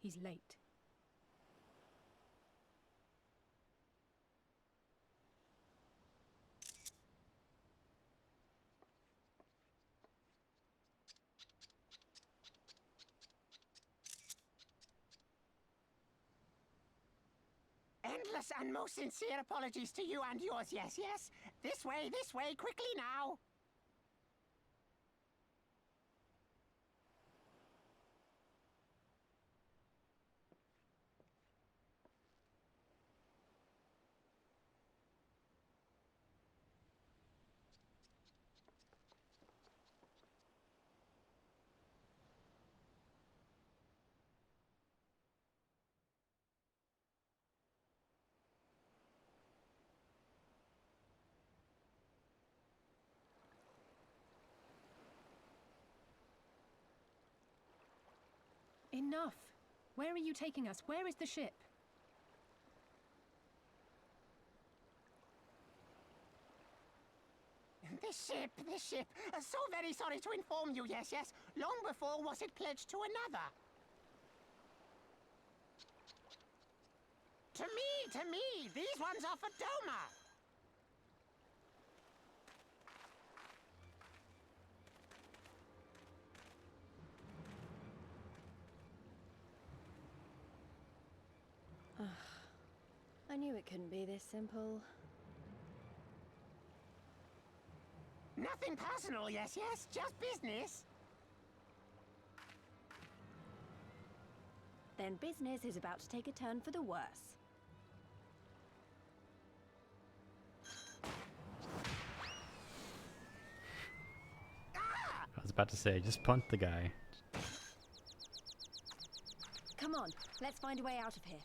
He's late. Endless and most sincere apologies to you and yours, yes, yes. This way, quickly now. Enough! Where are you taking us? Where is the ship? This ship. So very sorry to inform you, yes, yes. Long before was it pledged to another. To me, these ones are for Doma. I knew it couldn't be this simple. Nothing personal, yes, yes, just business. Then business is about to take a turn for the worse. I was about to say, just punt the guy. Come on, let's find a way out of here.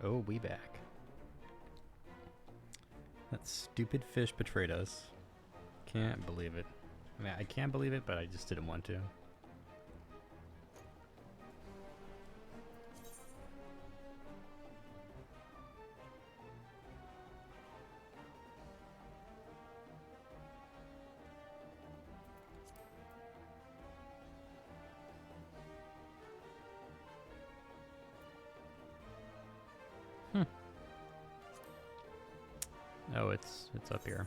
Oh, we back. That stupid fish betrayed us. Can't believe it. I mean, I can't believe it, but I just didn't want to. Oh, it's up here.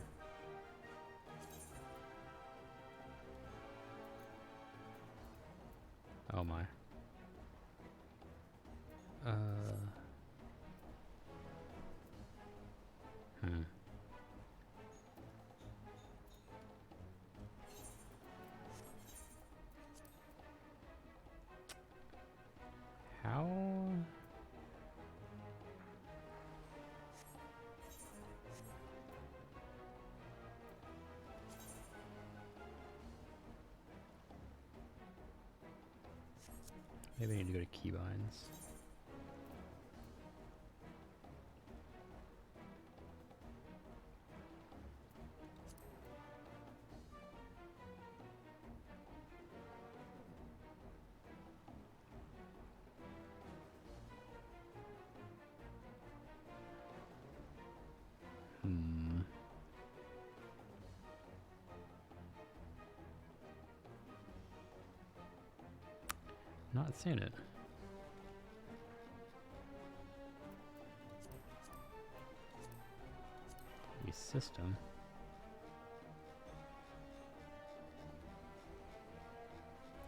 Oh my. How? Maybe I need to go to keybinds. Not seeing it. The system.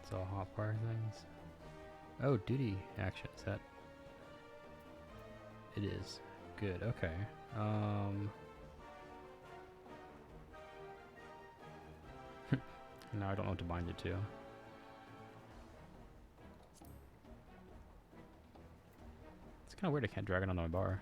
It's all hotbar things. Oh, duty action. Is that? It is. Good. Okay. Now I don't know what to bind it to. It's kind of weird I can't drag it on my bar.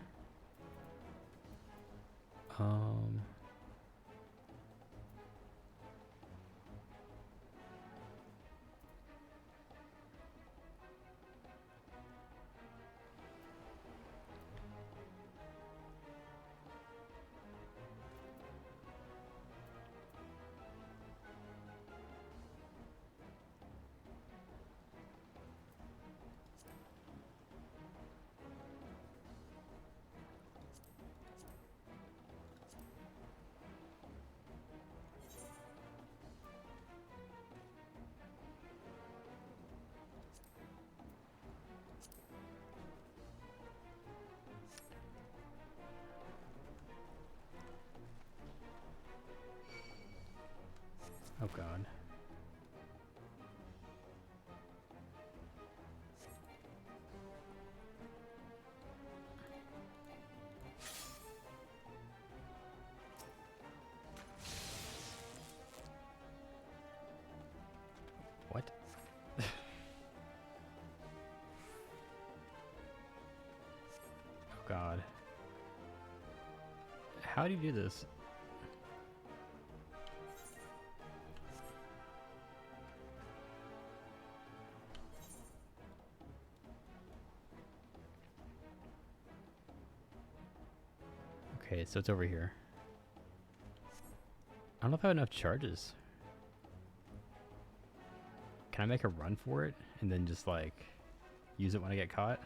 Oh god. What? Oh god. How do you do this? Okay, so it's over here. I don't know if I have enough charges. Can I make a run for it and then just like use it when I get caught?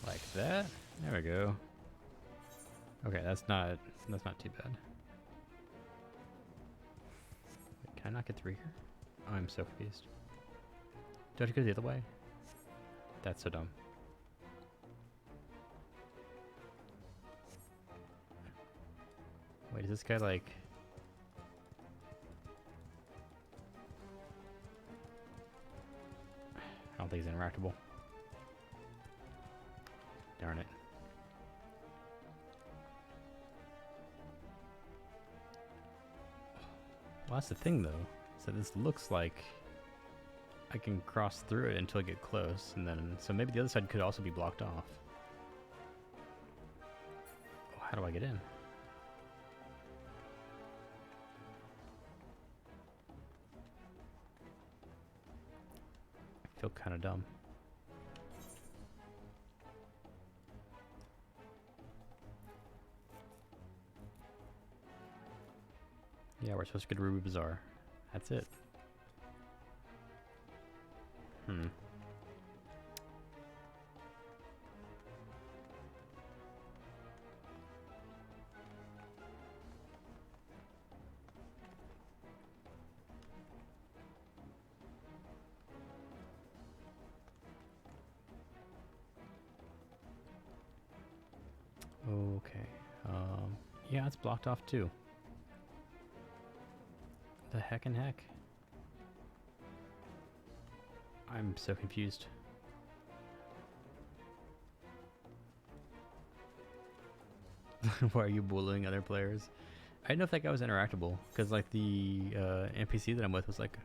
Like that? There we go. Okay, that's not too bad. Wait, can I not get through here? Oh, I'm so confused. Do I have to go the other way? That's so dumb. Wait, is this guy like... I don't think he's interactable. Darn it. Well, that's the thing, though. So this looks like I can cross through it until I get close, and then... So maybe the other side could also be blocked off. Oh, how do I get in? I feel kind of dumb. Yeah, we're supposed to get a Ruby Bazaar. That's it. Okay. Yeah, it's blocked off too. The heck and heck? I'm so confused. Why are you bullying other players? didn't know if that guy was interactable, because like the NPC that I'm with was like,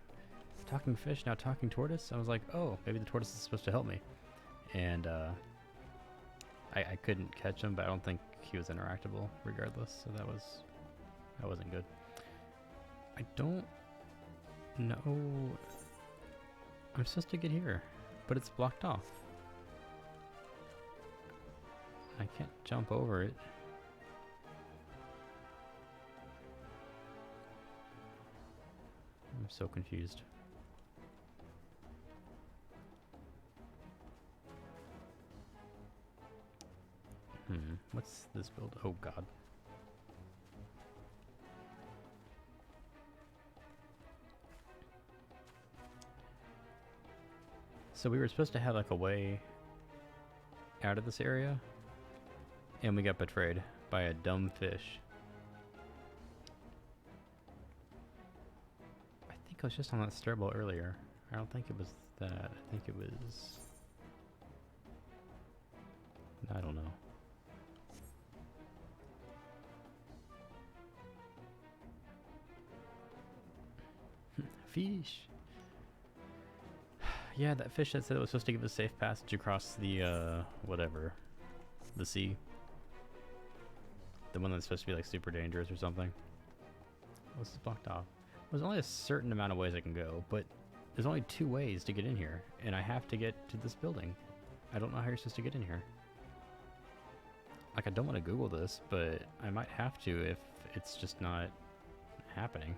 talking fish, now talking tortoise. I was like, oh, maybe the tortoise is supposed to help me. And I couldn't catch him, but I don't think he was interactable regardless, so that wasn't good. I don't know. I'm supposed to get here, but it's blocked off. I can't jump over it. I'm so confused. What's this build? Oh god. So we were supposed to have like a way out of this area, and we got betrayed by a dumb fish. I think I was just on that stairwell earlier. I don't think it was that. I think it was... I don't know. Fish. Yeah, that fish that said it was supposed to give us safe passage across the, whatever. The sea. The one that's supposed to be, like, super dangerous or something. What's this blocked off? There's only a certain amount of ways I can go, but there's only 2 ways to get in here, and I have to get to this building. I don't know how you're supposed to get in here. Like, I don't want to Google this, but I might have to if it's just not happening.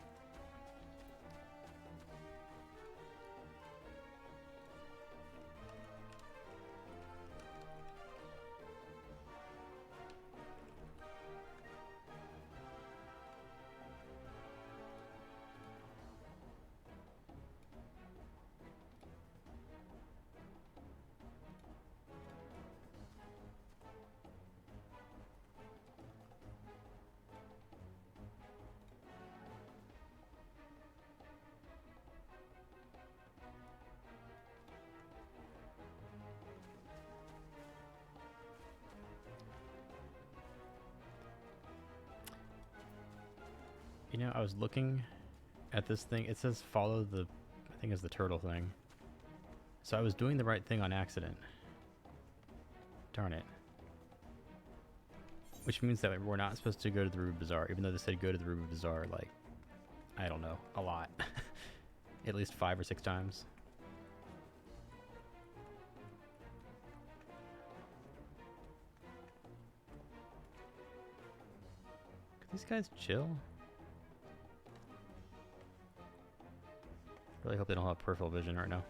You know, I was looking at this thing. It says follow the, I think it's the turtle thing. So I was doing the right thing on accident. Darn it. Which means that we're not supposed to go to the Ruby Bazaar, even though they said go to the Ruby Bazaar, like, I don't know, a lot. At least 5 or 6 times. Could these guys chill? Really hope they don't have peripheral vision right now.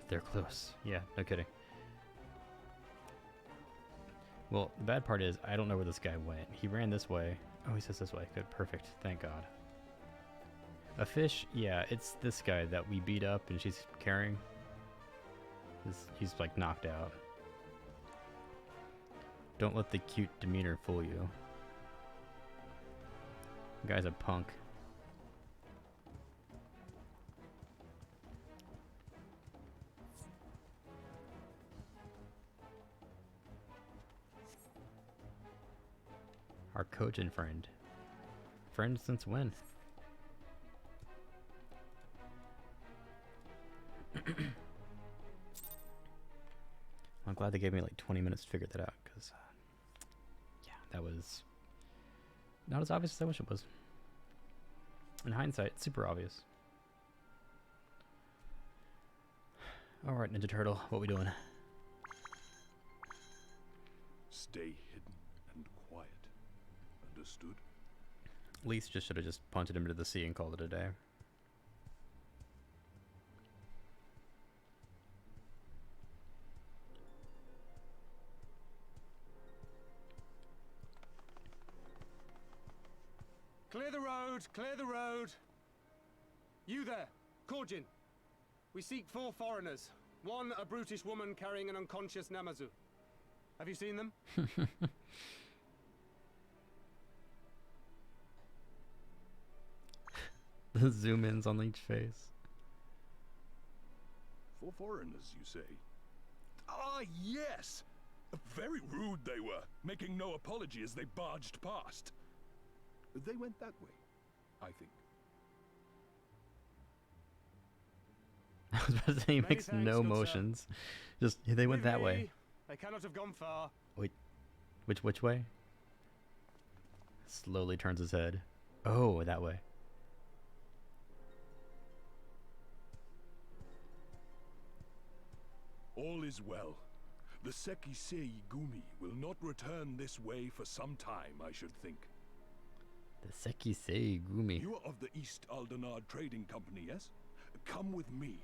They're close. Yeah, no kidding. Well, the bad part is I don't know where this guy went. He ran this way. Oh, he says this way. Good, perfect. Thank God. A fish? Yeah, it's this guy that we beat up and she's carrying. He's like knocked out. Don't let the cute demeanor fool you. The guy's a punk. Our Kojin friend. Friend since when? I'm glad they gave me like 20 minutes to figure that out, because yeah, that was not as obvious as I wish it was. In hindsight, super obvious. Alright, Ninja Turtle, what we doing? Stay hidden and quiet. Understood? Least just should have just punted him into the sea and called it a day. Clear the road! Clear the road! You there, Korjin. We seek 4 foreigners. 1, a brutish woman carrying an unconscious Namazu. Have you seen them? The zoom ins on each face. 4 foreigners, you say? Ah, yes! Very rude they were, making no apology as they barged past. They went that way, I think. I was about to say he Many makes thanks, no good sir. motions. Just they went that way. They cannot have gone far. Wait, which way? Slowly turns his head. Oh, that way. All is well. The Sekisei Gumi will not return this way for some time, I should think. The Sekisei Gumi. You are of the East Aldenard Trading Company, yes? Come with me.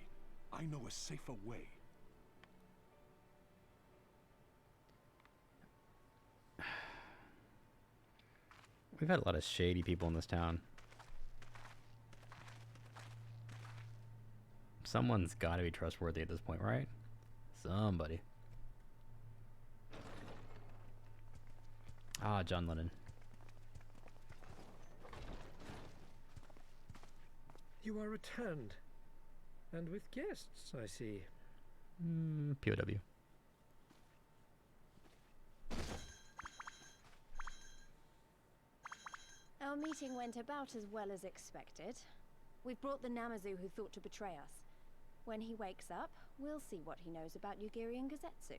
I know a safer way. We've had a lot of shady people in this town. Someone's got to be trustworthy at this point, right? Somebody. Ah, John Lennon. You are returned. And with guests, I see. POW. Our meeting went about as well as expected. We've brought the Namazu who thought to betray us. When he wakes up, we'll see what he knows about Yugiri and Gazetsu.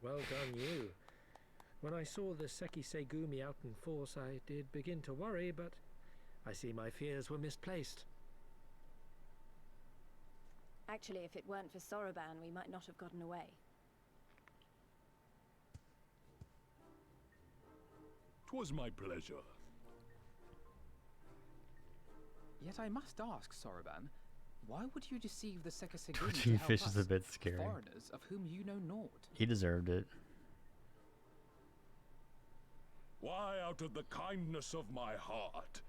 Well done, you. When I saw the Sekisei Gumi out in force, I did begin to worry, but I see my fears were misplaced. Actually, if it weren't for Soroban, we might not have gotten away. 'Twas my pleasure. Yet I must ask, Soroban, why would you deceive the Sekisei Gumi to Torching help fish us, is a bit scary. foreigners of whom you know naught? He deserved it. Why, out of the kindness of my heart,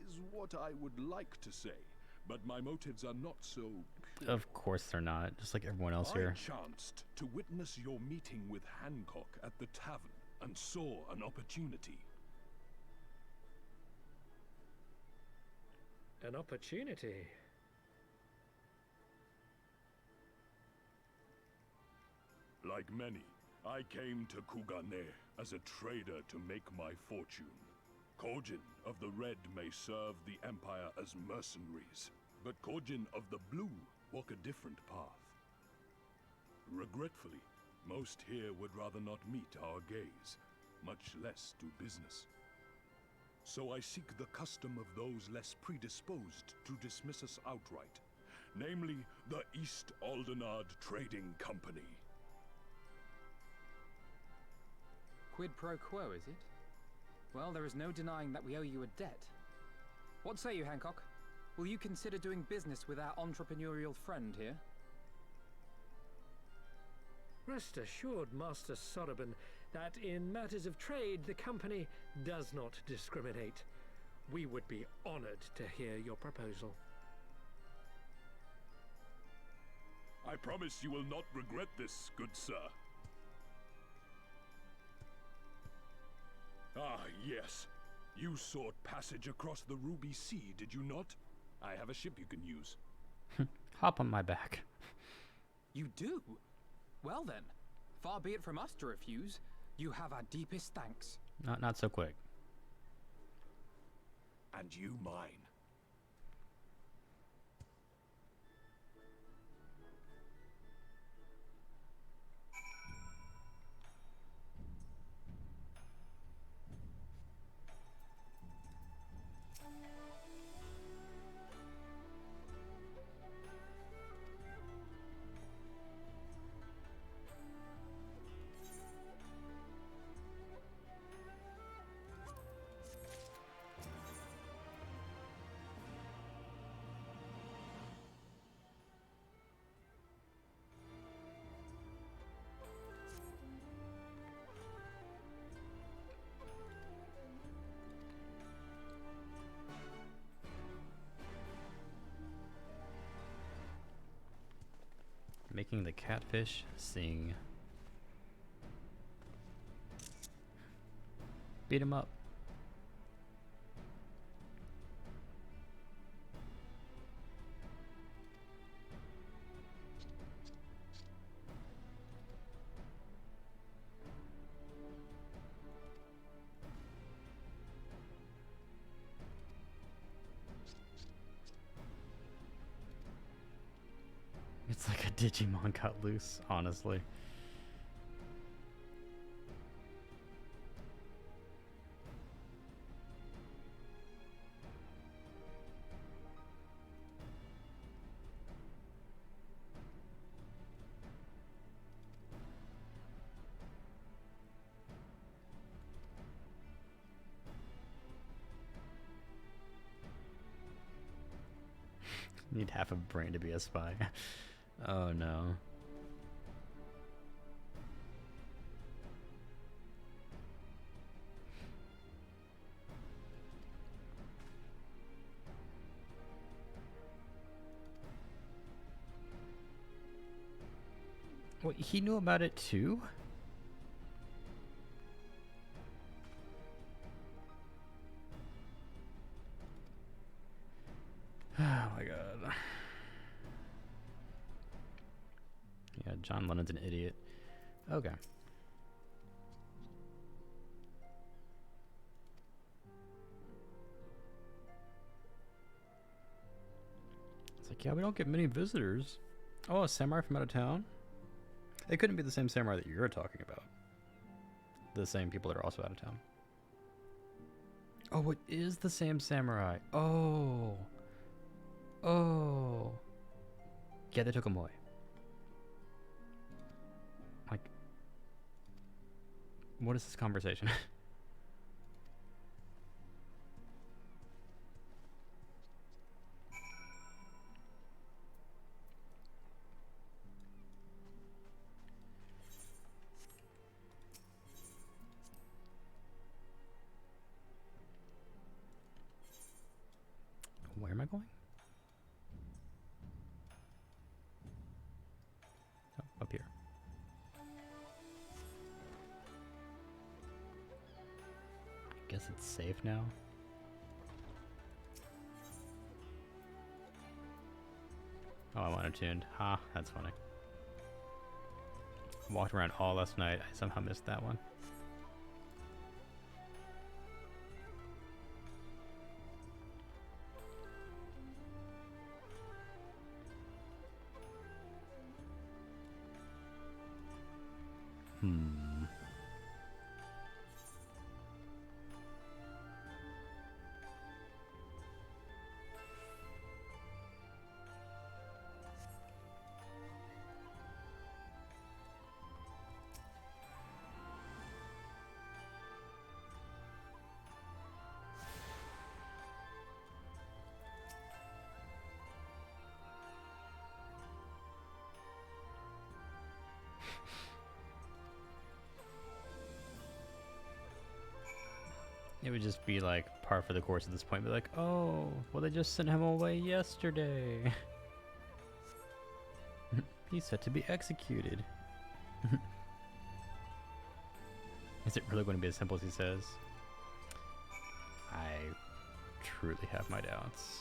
is what I would like to say, but my motives are not so pure. Of course they're not. Just like everyone else I here. chanced to witness your meeting with Hancock at the tavern and saw an opportunity. An opportunity. Like many, I came to Kugane as a trader to make my fortune. Kojin of the Red may serve the Empire as mercenaries, but Kojin of the Blue walk a different path. Regretfully, most here would rather not meet our gaze, much less do business. So I seek the custom of those less predisposed to dismiss us outright, namely the East Aldenard Trading Company. Quid pro quo, is it? Well, there is no denying that we owe you a debt. What say you, Hancock? Will you consider doing business with our entrepreneurial friend here? Rest assured, Master Soroban, that in matters of trade, the company does not discriminate. We would be honored to hear your proposal. I promise you will not regret this, good sir. Ah, yes. You sought passage across the Ruby Sea, did you not? I have a ship you can use. Hop on my back. You do? Well then, far be it from us to refuse. You have our deepest thanks. Not so quick. And you mine. Making the catfish sing. Beat him up. Digimon got loose, honestly. Need half a brain to be a spy. Oh no. Wait, he knew about it too? Oh my god. Yeah, John Lennon's an idiot. Okay. It's like, yeah, we don't get many visitors. Oh, a samurai from out of town? It couldn't be the same samurai that you're talking about. The same people that are also out of town. Oh, it is the same samurai. Oh. Oh. Yeah, they took him away. Like, what is this conversation? Where am I going? Oh, up here. I guess it's safe now. Oh, I'm unattuned. Ha, that's funny. Walked around all last night. I somehow missed that one. It would just be like par for the course at this point. Be like, oh, well, they just sent him away yesterday. He's set to be executed. Is it really going to be as simple as he says? I truly have my doubts.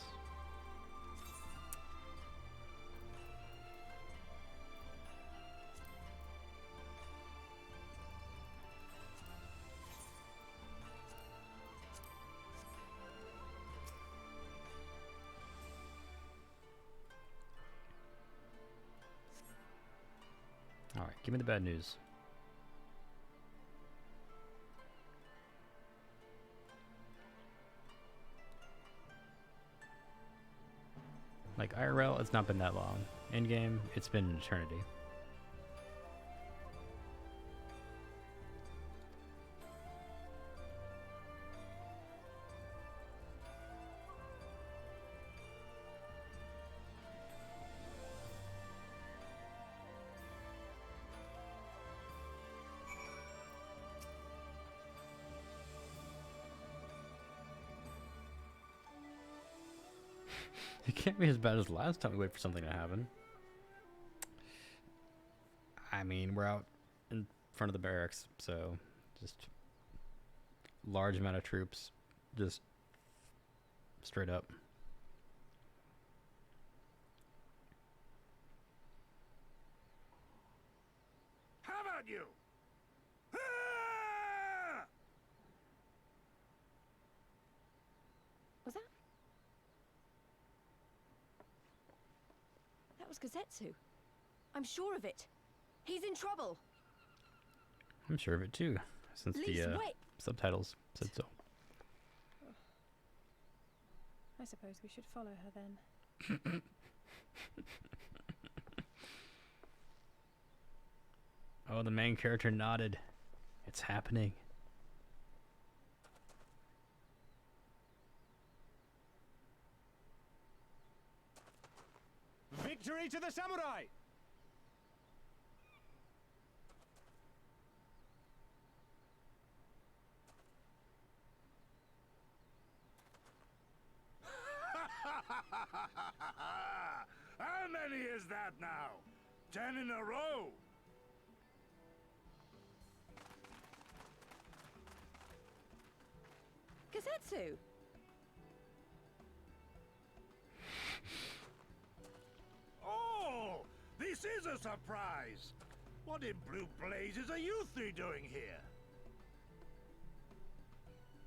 Alright, give me the bad news. Like, IRL, it's not been that long. In-game, it's been an eternity. It can't be as bad as last time we wait for something to happen. I mean, we're out in front of the barracks, so just large amount of troops, just straight up. How about you? Ah! Was that? That was Gazetsu. I'm sure of it. He's in trouble. I'm sure of it too, since Lise, the wait. subtitles said so. I suppose we should follow her then. Oh, the main character nodded. It's happening. Victory to the samurai! How many is that now? 10 in a row? Kazetsu! Oh, this is a surprise! What in blue blazes are you three doing here?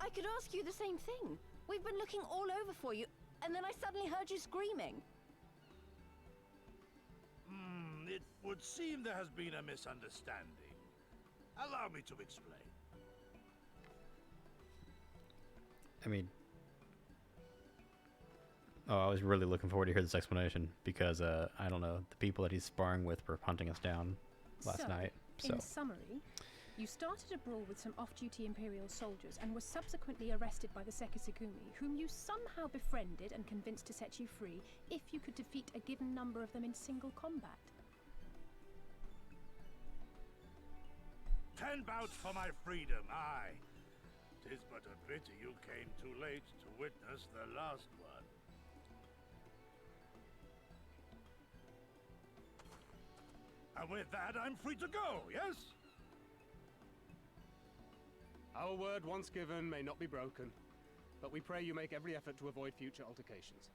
I could ask you the same thing. We've been looking all over for you, and then I suddenly heard you screaming. It would seem there has been a misunderstanding. Allow me to explain. I mean, oh, I was really looking forward to hear this explanation because I don't know, the people that he's sparring with were hunting us down last night. So In summary, you started a brawl with some off-duty Imperial soldiers and were subsequently arrested by the Sekisagumi, whom you somehow befriended and convinced to set you free if you could defeat a given number of them in single combat. 10 bouts for my freedom, aye. 'Tis but a pity you came too late to witness the last one. And with that, I'm free to go, yes? Our word once given may not be broken, but we pray you make every effort to avoid future altercations.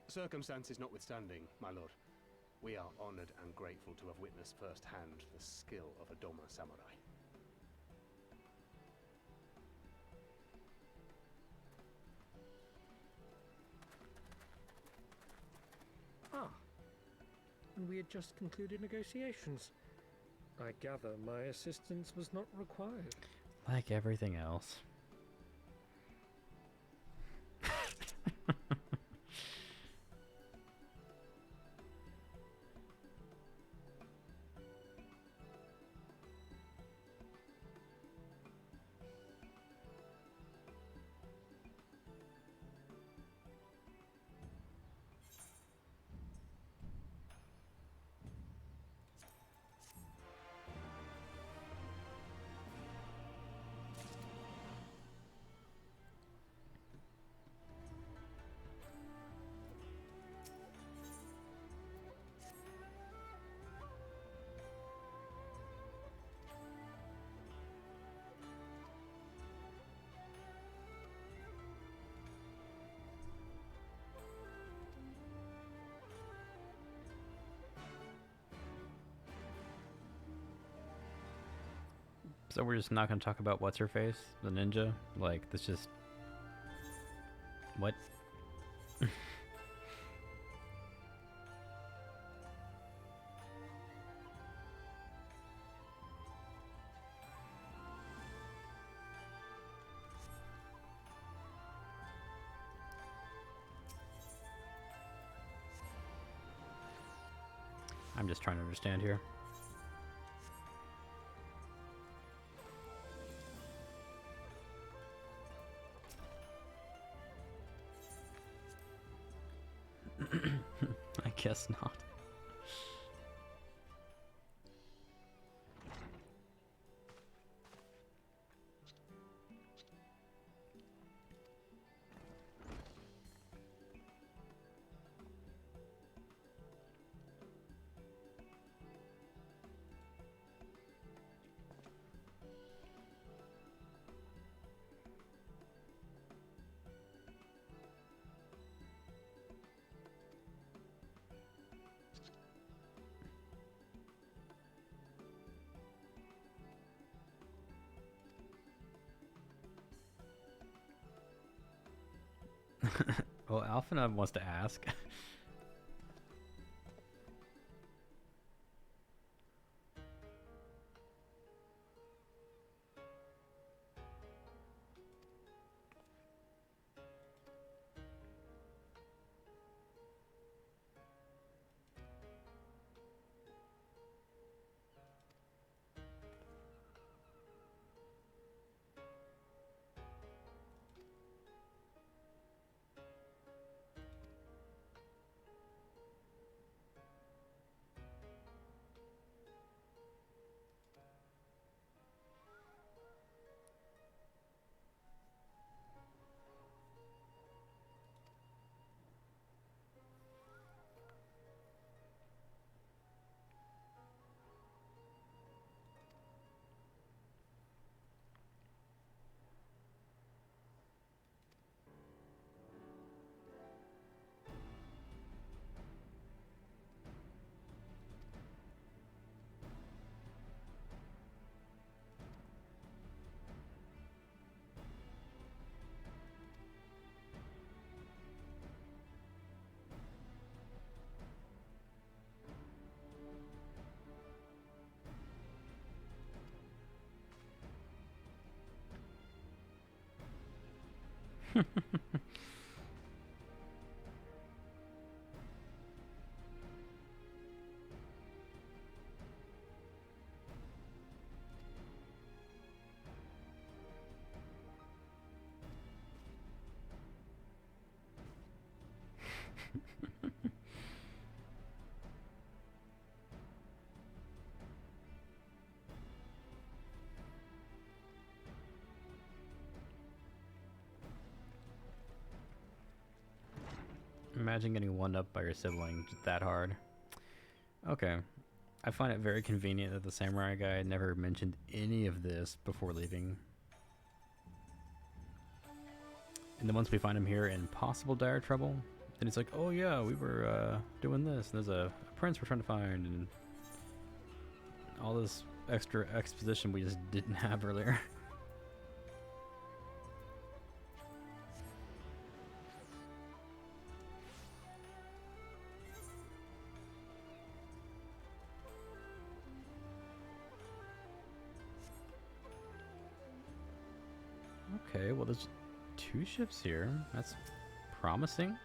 Circumstances notwithstanding, my lord, we are honored and grateful to have witnessed firsthand the skill of a Doma samurai. Ah, and we had just concluded negotiations. I gather my assistance was not required. like everything else. So we're just not going to talk about what's her face, the ninja? Like, this just... What? I'm just trying to understand here. I guess not. Well, Alphina wants to ask. Imagine getting one up by your sibling just that hard. Okay. I find it very convenient that the samurai guy never mentioned any of this before leaving. And then once we find him here in possible dire trouble, then he's like, oh yeah, we were doing this, and there's a prince we're trying to find, and all this extra exposition we just didn't have earlier. Okay, well there's 2 ships here. That's promising.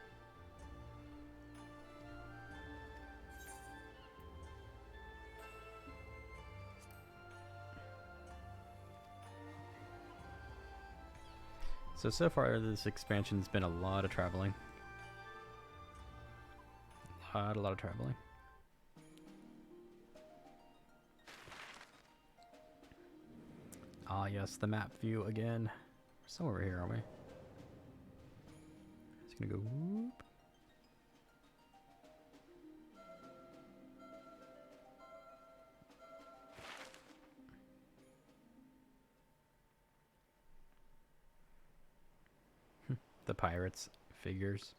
So far this expansion's been a lot of traveling. A lot of traveling. Ah yes, the map view again. We're somewhere over here, aren't we? It's gonna go whoop. The pirates figures.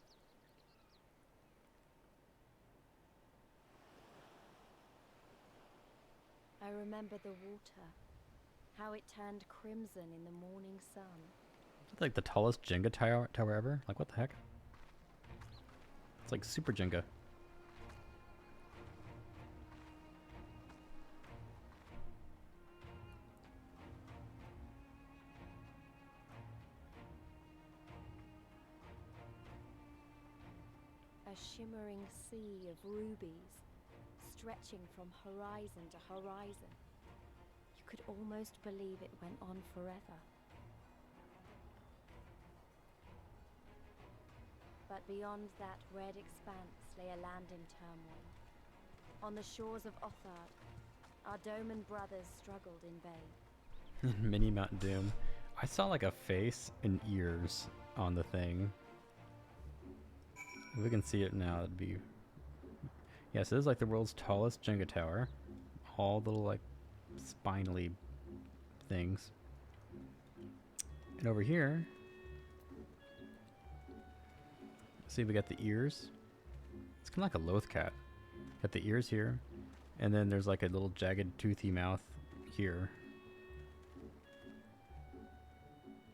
I remember the water, how it turned crimson in the morning sun. It's like the tallest Jenga tower ever. Like what the heck? It's like super Jenga. A shimmering sea of rubies, stretching from horizon to horizon. You could almost believe it went on forever. But beyond that red expanse lay a land in turmoil. On the shores of Othard, our Doman brothers struggled in vain. Mini Mount Doom. I saw like a face and ears on the thing. If we can see it now, it'd be... Yes, it is like the world's tallest Jenga tower. All little like spinally things. And over here, see, we got the ears. It's kind of like a loth cat. Got the ears here, and then there's like a little jagged, toothy mouth here.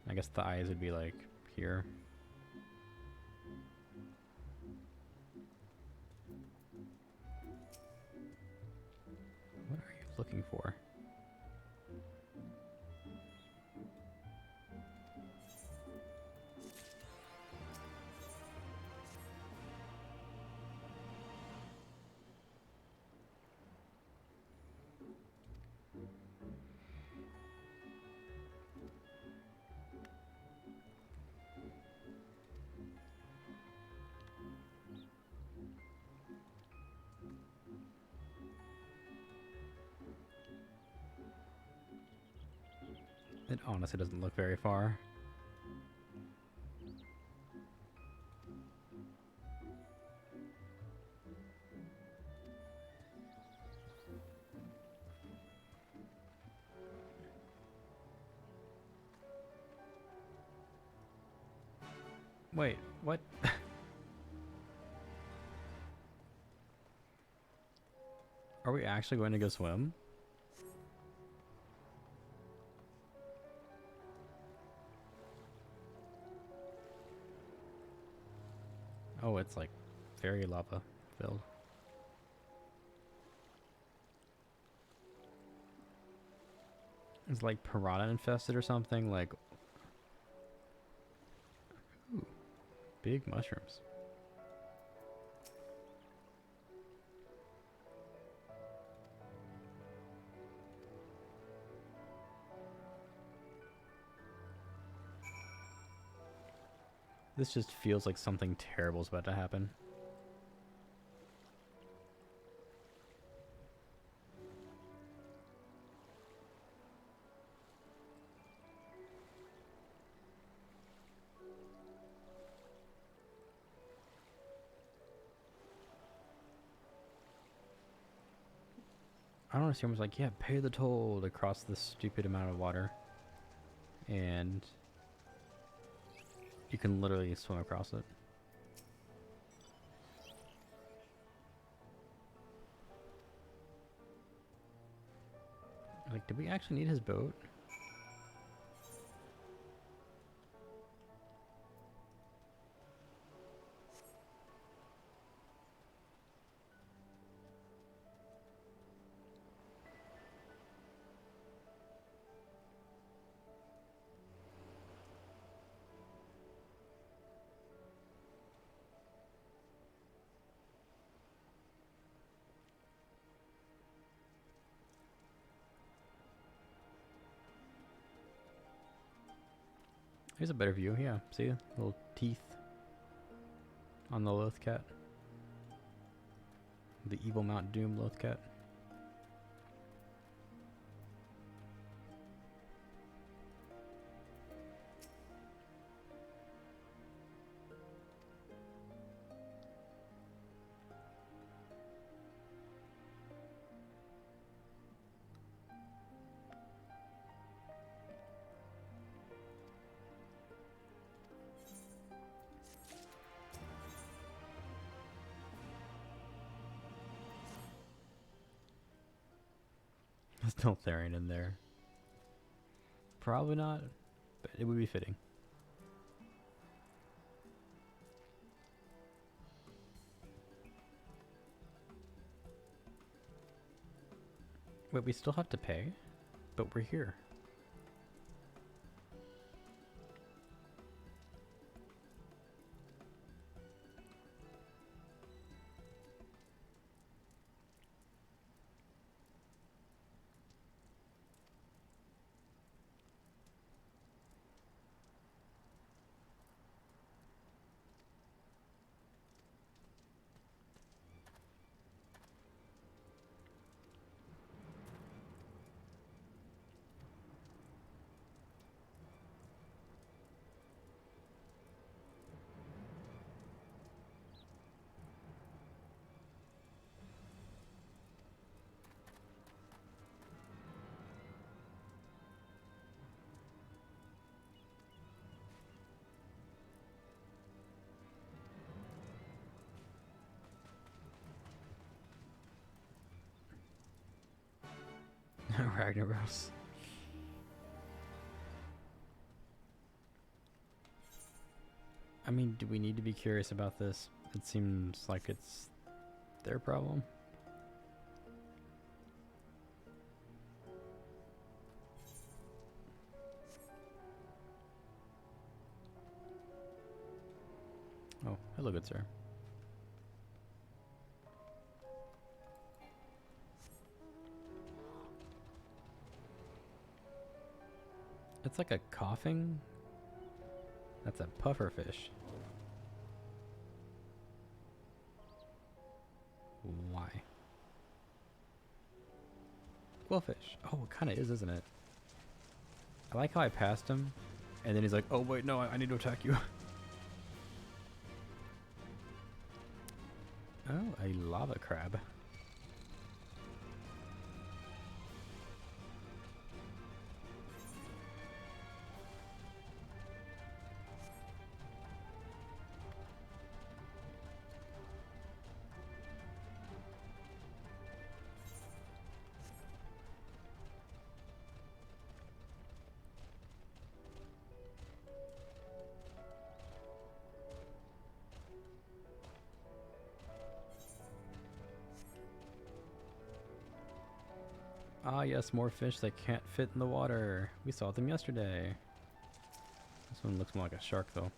I guess the eyes would be like here. What are you looking for? It honestly doesn't look very far. Wait, what? Are we actually going to go swim? Oh, it's like very lava filled. It's like piranha infested or something. Like, Big mushrooms. This just feels like something terrible is about to happen. I don't understand. I was like, yeah, pay the toll to cross this stupid amount of water. And you can literally swim across it. Like, did we actually need his boat? Here's a better view, yeah. See? Little teeth on the Lothcat. The evil Mount Doom Lothcat. There's no Therian in there. Probably not, but it would be fitting. Wait, we still have to pay? But we're here. Ragnaros. I mean, do we need to be curious about this? It seems like it's their problem. Oh, hello, good sir. It's like a coughing. That's a pufferfish. Why? Quillfish. Oh, it kind of is, isn't it? I like how I passed him, and then he's like, "Oh wait, no, I need to attack you." Oh, a lava crab. Ah yes, more fish that can't fit in the water. We saw them yesterday. This one looks more like a shark though.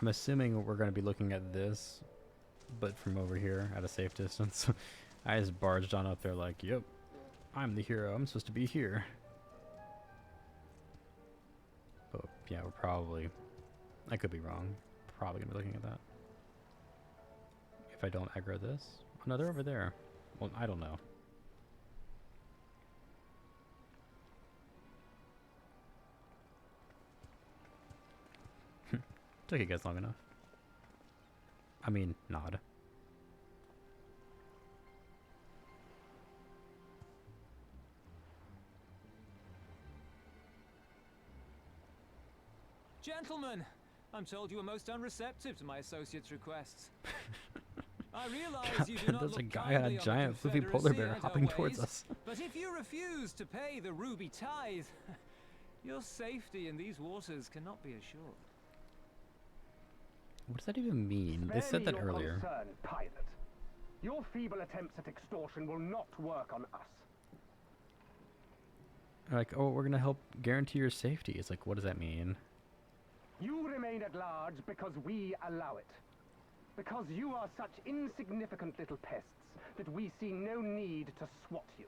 I'm assuming we're going to be looking at this, but from over here at a safe distance. I just barged on up there like, yep, I'm the hero. I'm supposed to be here. But yeah, we're probably, I could be wrong. Probably going to be looking at that. If I don't aggro this. Oh, no, they're over there. Well, I don't know. Took you guys long enough. I mean, nod. Gentlemen, I'm told you were most unreceptive to my associate's requests. I realize you do not There's a look guy on a kindly the giant flippy polar Confederacy bear and her hopping towards ways, us. But if you refuse to pay the ruby tithe, your safety in these waters cannot be assured. What does that even mean? They said that earlier. Concern, pirate. Your feeble attempts at extortion will not work on us. Like, oh, we're gonna help guarantee your safety. It's like, what does that mean? You remain at large because we allow it. Because you are such insignificant little pests that we see no need to swat you.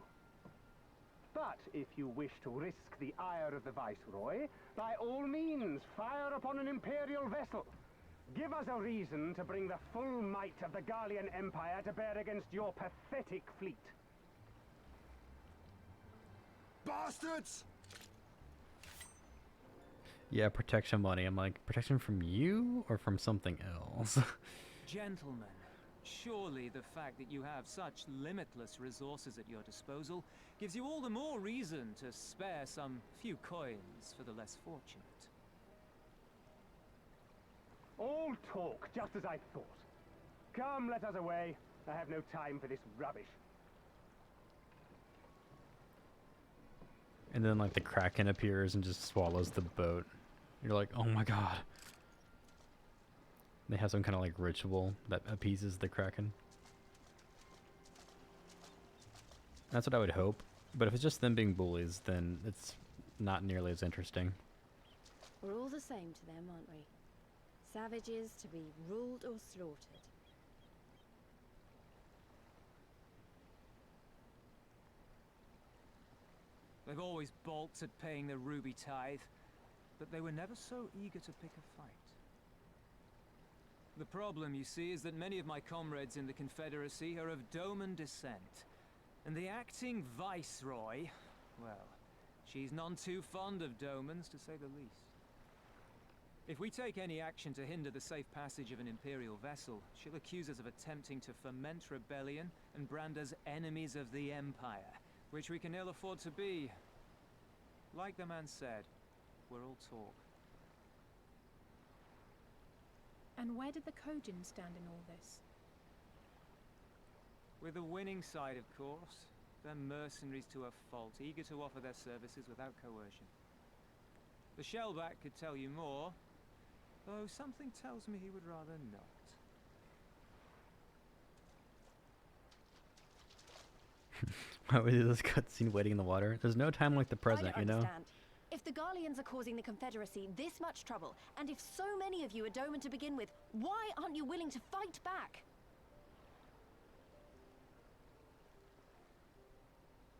But if you wish to risk the ire of the Viceroy, by all means, fire upon an Imperial vessel. Give us a reason to bring the full might of the Garlean Empire to bear against your pathetic fleet. Bastards! Yeah, protection money. I'm like, protection from you or from something else? Gentlemen, surely the fact that you have such limitless resources at your disposal gives you all the more reason to spare some few coins for the less fortunate. All talk, just as I thought. Come, let us away. I have no time for this rubbish. And then like the Kraken appears and just swallows the boat. You're like, oh my god. They have some kind of like ritual that appeases the Kraken. That's what I would hope. But if it's just them being bullies, then it's not nearly as interesting. We're all the same to them, aren't we? Savages to be ruled or slaughtered. They've always balked at paying the ruby tithe, but they were never so eager to pick a fight. The problem, you see, is that many of my comrades in the Confederacy are of Doman descent, and the acting Viceroy, well, she's none too fond of Domans, to say the least. If we take any action to hinder the safe passage of an Imperial vessel, she'll accuse us of attempting to foment rebellion and brand us enemies of the Empire, which we can ill afford to be. Like the man said, we're all talk. And where did the Kojin stand in all this? With the winning side, of course. They're mercenaries to a fault, eager to offer their services without coercion. The Shellback could tell you more, though something tells me he would rather not. Why would we do this cutscene waiting in the water? There's no time like the present, I you don't know? understand. If the Garleans are causing the Confederacy this much trouble, and if so many of you are Doman to begin with, why aren't you willing to fight back?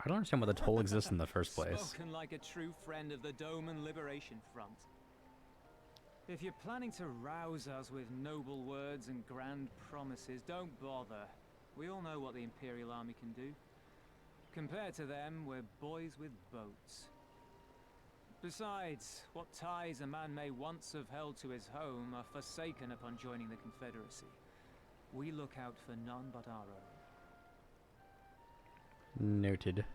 I don't understand why the toll exists in the first place. Spoken like a true friend of the Doman Liberation Front. If you're planning to rouse us with noble words and grand promises, don't bother. We all know what the Imperial Army can do. Compared to them, we're boys with boats. Besides, what ties a man may once have held to his home are forsaken upon joining the Confederacy. We look out for none but our own. Noted.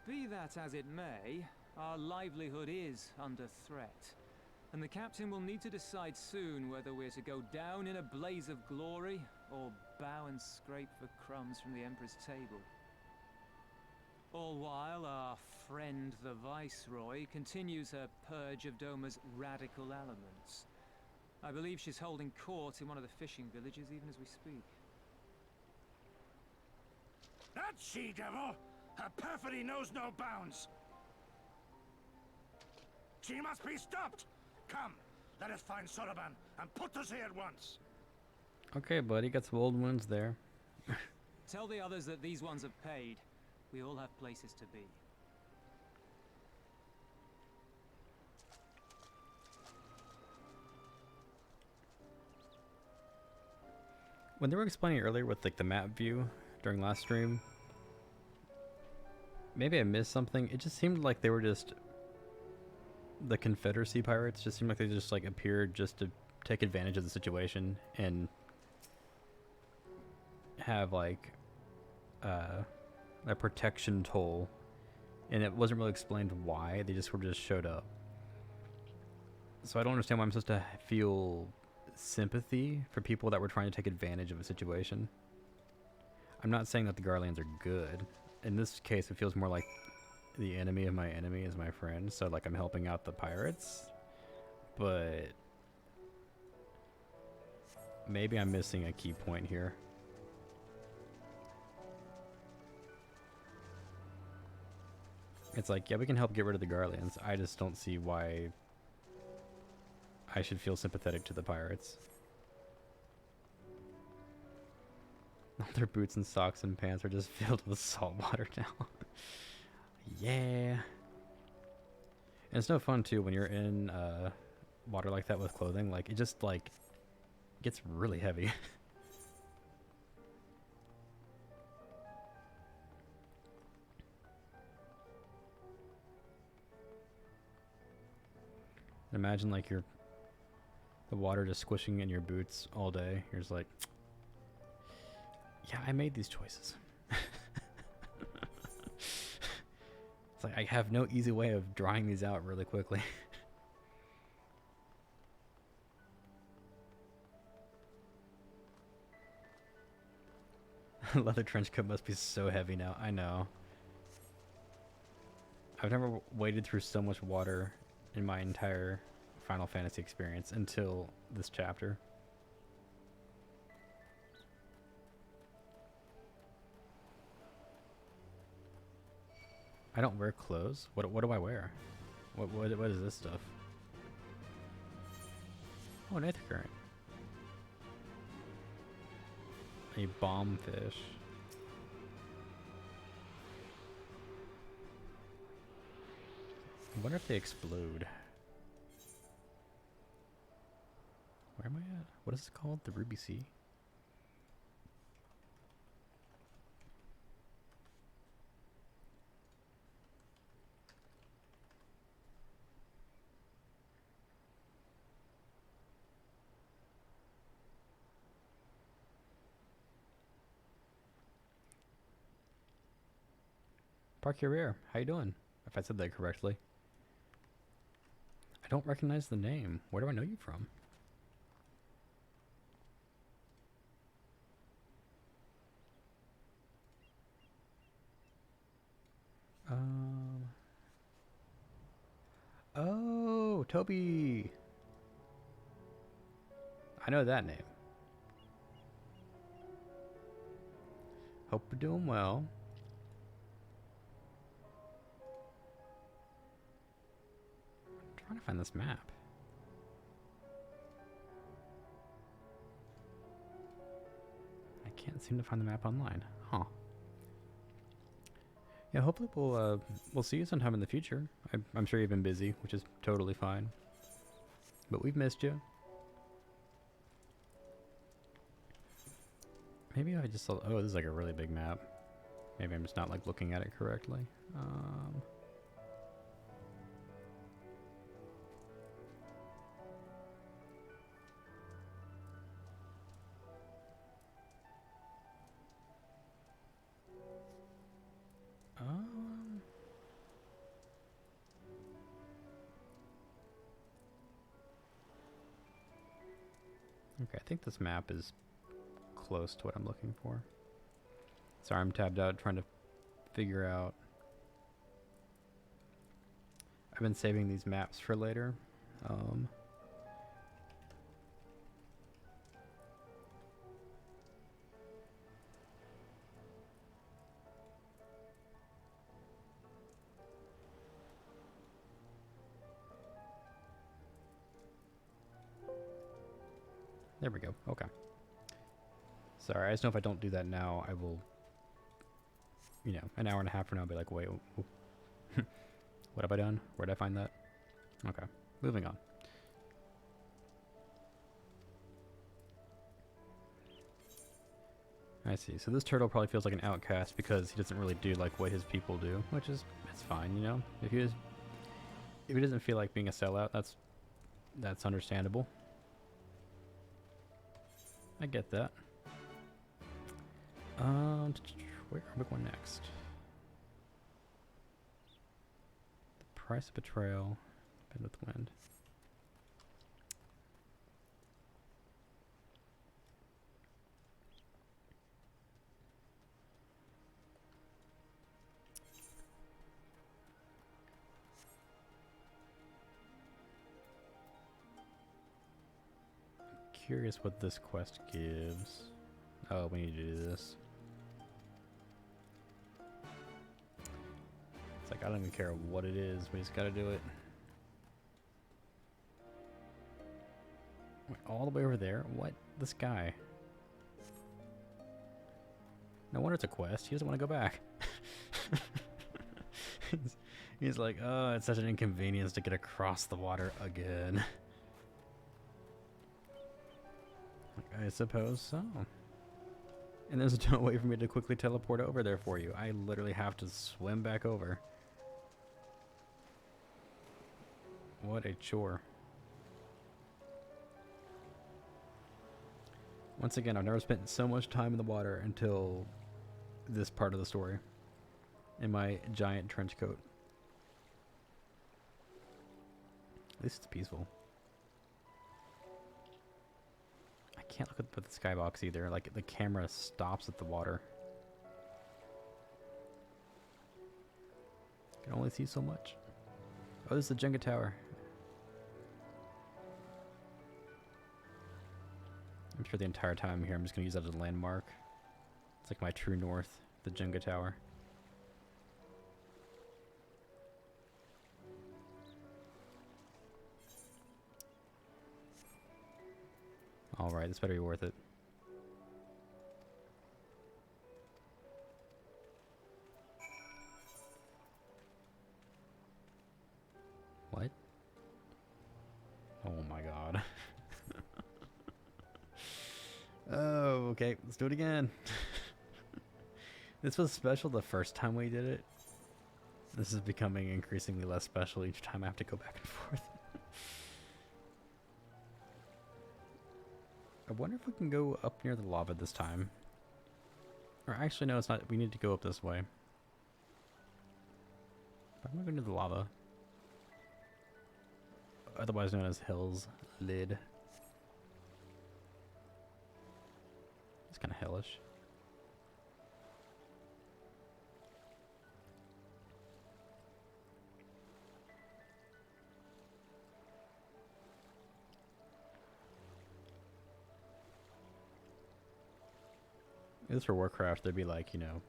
Be that as it may, our livelihood is under threat. And the captain will need to decide soon whether we're to go down in a blaze of glory, or bow and scrape for crumbs from the Emperor's table. All while our friend the Viceroy continues her purge of Doma's radical elements. I believe she's holding court in one of the fishing villages even as we speak. That she-devil! Her perfidy knows no bounds! She must be stopped! Come, let us find Soroban and put to sea at once. Okay, buddy, got some old wounds there. Tell the others that these ones have paid. We all have places to be. When they were explaining earlier with like the map view during last stream, maybe I missed something. It just seemed like they were just the Confederacy pirates. Just seemed like they just like appeared just to take advantage of the situation and have like a protection toll, and it wasn't really explained why. They just showed up. So I don't understand why I'm supposed to feel sympathy for people that were trying to take advantage of a situation. I'm not saying that the Garleans are good. In this case, it feels more like the enemy of my enemy is my friend. So like I'm helping out the pirates, but maybe I'm missing a key point here. It's like, yeah, we can help get rid of the Garleans. I just don't see why I should feel sympathetic to the pirates. All their boots and socks and pants are just filled with salt water now. Yeah. And it's no fun too when you're in water like that with clothing. Like, it just like gets really heavy. Imagine like the water just squishing in your boots all day. You're just like, yeah, I made these choices. It's like I have no easy way of drying these out really quickly. Leather trench coat must be so heavy now. I know. I've never waded through so much water in my entire Final Fantasy experience until this chapter. I don't wear clothes. What do I wear? What is this stuff? Oh, an Aether Current. A bomb fish. I wonder if they explode. Where am I at? What is it called? The Ruby Sea? Park your rear. How you doing? If I said that correctly. I don't recognize the name. Where do I know you from? Oh, Toby. I know that name. Hope we're doing well. I'm trying to find this map. I can't seem to find the map online. Huh. Yeah, hopefully we'll see you sometime in the future. I'm sure you've been busy, which is totally fine. But we've missed you. Maybe I just saw... Oh, this is like a really big map. Maybe I'm just not like looking at it correctly. Okay, I think this map is close to what I'm looking for. Sorry, I'm tabbed out trying to figure out. I've been saving these maps for later. There we go. Okay. Sorry, I just know if I don't do that now, I will, you know, an hour and a half from now, I'll be like, wait, what have I done? Where did I find that? Okay, moving on. I see. So this turtle probably feels like an outcast because he doesn't really do like what his people do, which is, it's fine, you know. If he doesn't feel like being a sellout, that's understandable. I get that. Where are we going next? The price of betrayal. Bend with wind. Curious what this quest gives. Oh, we need to do this. It's like, I don't even care what it is, we just gotta do it. Wait, all the way over there? What? This guy. No wonder it's a quest. He doesn't want to go back. he's like, oh, it's such an inconvenience to get across the water again. I suppose so. And there's no way for me to quickly teleport over there for you. I literally have to swim back over. What a chore. Once again, I've never spent so much time in the water until this part of the story. In my giant trench coat. At least it's peaceful. I can't look at the skybox either. Like, the camera stops at the water. I can only see so much. Oh, this is the Jenga tower. I'm sure the entire time here I'm just going to use that as a landmark. It's like my true north, the Jenga tower. Alright, this better be worth it. What? Oh my god. Oh, okay, let's do it again. This was special the first time we did it. This is becoming increasingly less special each time I have to go back and forth. I wonder if we can go up near the lava this time. Or actually, no, it's not. We need to go up this way. But I'm not going to the lava. Otherwise known as Hell's Lid. It's kind of hellish. If this were Warcraft, there'd be like, you know,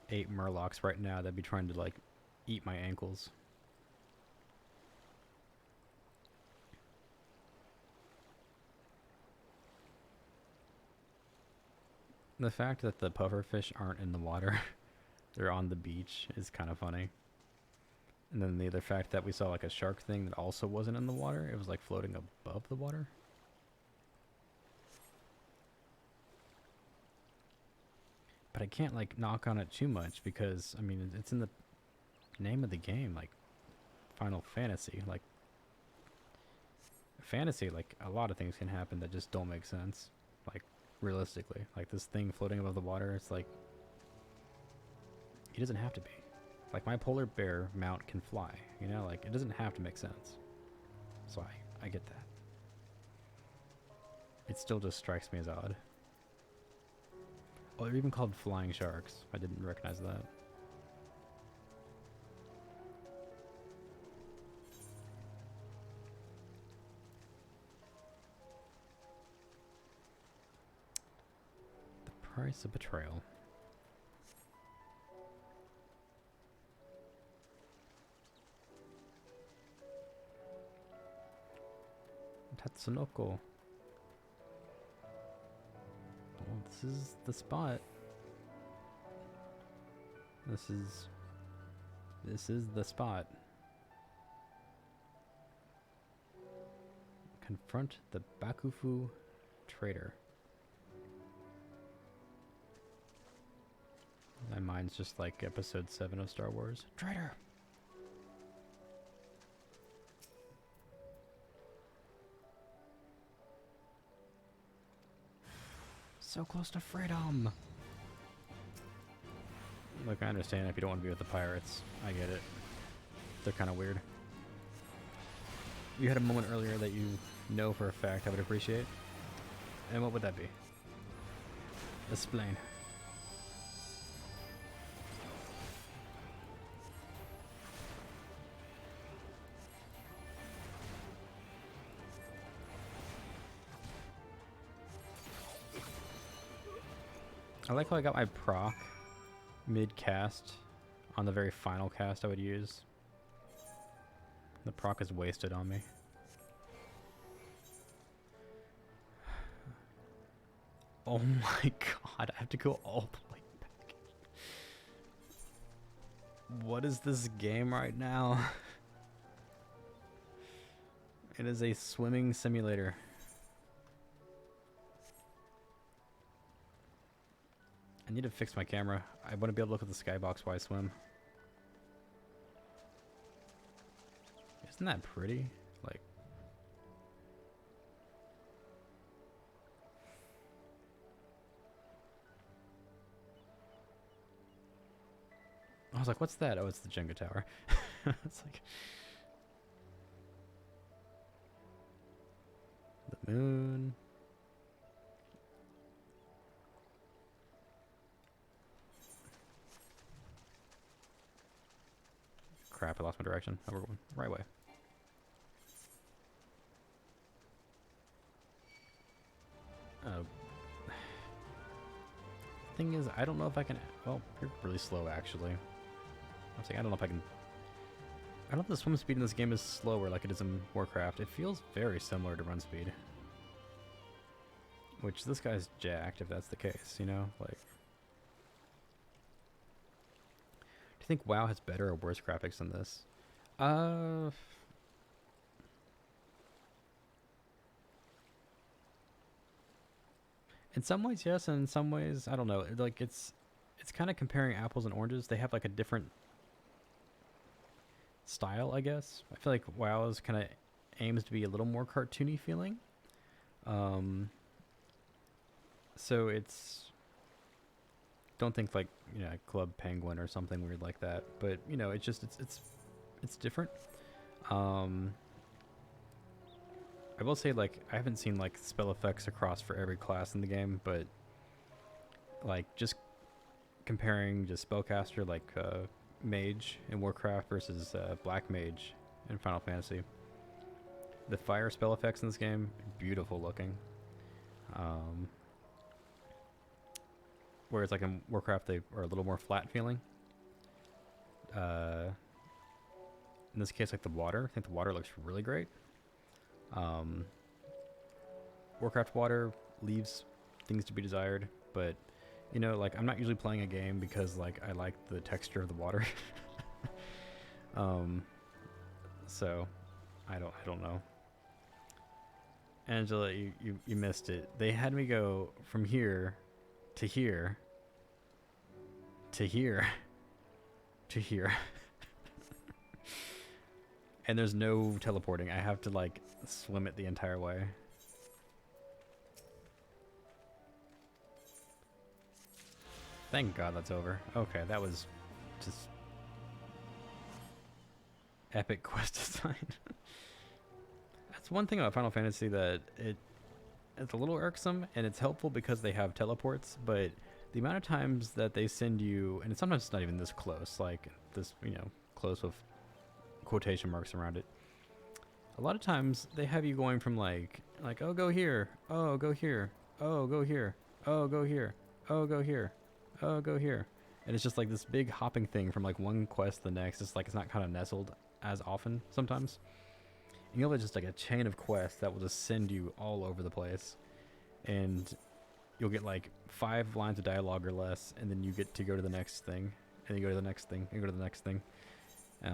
8 Murlocs right now that'd be trying to like eat my ankles. The fact that the pufferfish aren't in the water, they're on the beach, is kind of funny. And then the other fact that we saw like a shark thing that also wasn't in the water, it was like floating above the water. But I can't like knock on it too much because, I mean, it's in the name of the game, like Final Fantasy. Like, fantasy, like a lot of things can happen that just don't make sense. Like, realistically, like this thing floating above the water, it's like, it doesn't have to be. Like my polar bear mount can fly, you know, like it doesn't have to make sense. So I get that. It still just strikes me as odd. Oh, they're even called flying sharks. I didn't recognize that. The price of betrayal. Tatsunoko. Oh, this is the spot. This is the spot. Confront the Bakufu traitor. My mind's just like episode 7 of Star Wars. Traitor! So close to freedom! Look, I understand if you don't want to be with the pirates. I get it. They're kind of weird. You had a moment earlier that you know for a fact I would appreciate. And what would that be? Explain. I like how I got my proc mid-cast on the very final cast I would use. The proc is wasted on me. Oh my god, I have to go all the way back. What is this game right now? It is a swimming simulator. I need to fix my camera. I want to be able to look at the skybox while I swim. Isn't that pretty? Like, I was like, what's that? Oh, it's the Jenga tower. It's like the moon. Crap, I lost my direction. Oh, we're going the right way. Thing is, I don't know if I can... Well, you're really slow, actually. I'm saying, I don't know if I can... I don't know if the swim speed in this game is slower like it is in Warcraft. It feels very similar to run speed. Which, this guy's jacked, if that's the case, you know? Like... Do you think WoW has better or worse graphics than this? In some ways, yes, and in some ways, I don't know. Like, it's kind of comparing apples and oranges. They have, like, a different style, I guess. I feel like WoW is kind of aims to be a little more cartoony feeling. So it's... Don't think like, you know, Club Penguin or something weird like that, but you know, it's just it's different. I will say, like, I haven't seen like spell effects across for every class in the game, but like just comparing just spellcaster like mage in Warcraft versus black mage in Final Fantasy, the fire spell effects in this game, beautiful looking. Whereas like in Warcraft they are a little more flat feeling. In this case, like the water, I think the water looks really great. Warcraft water leaves things to be desired, but you know, like I'm not usually playing a game because like I like the texture of the water. So I don't know. Angela, you missed it. They had me go from here to here to here to here. And there's no teleporting. I have to like swim it the entire way. Thank God that's over. Okay, that was just epic quest design. That's one thing about Final Fantasy that it's a little irksome, and it's helpful because they have teleports, but the amount of times that they send you, and sometimes it's not even this close, like this, you know, close with quotation marks around it. A lot of times they have you going from like oh, go here, oh, go here, oh, go here, oh, go here, oh, go here, oh, go here. And it's just like this big hopping thing from like one quest to the next. It's like it's not kind of nestled as often sometimes. you'll have just like a chain of quests that will just send you all over the place, and you'll get like 5 lines of dialogue or less, and then you get to go to the next thing, and you go to the next thing, and go to the next thing. I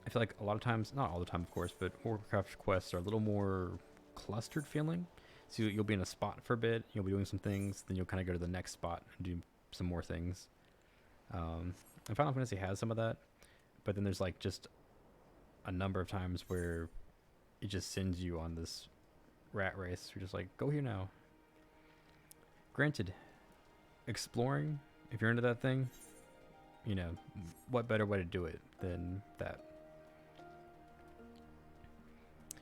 feel like a lot of times, not all the time of course, but Warcraft quests are a little more clustered feeling. So you'll be in a spot for a bit, you'll be doing some things, then you'll kind of go to the next spot and do some more things. And Final Fantasy has some of that, but then there's like just a number of times where it just sends you on this rat race. You're just like, go here now. Granted, exploring, if you're into that thing, you know, what better way to do it than that?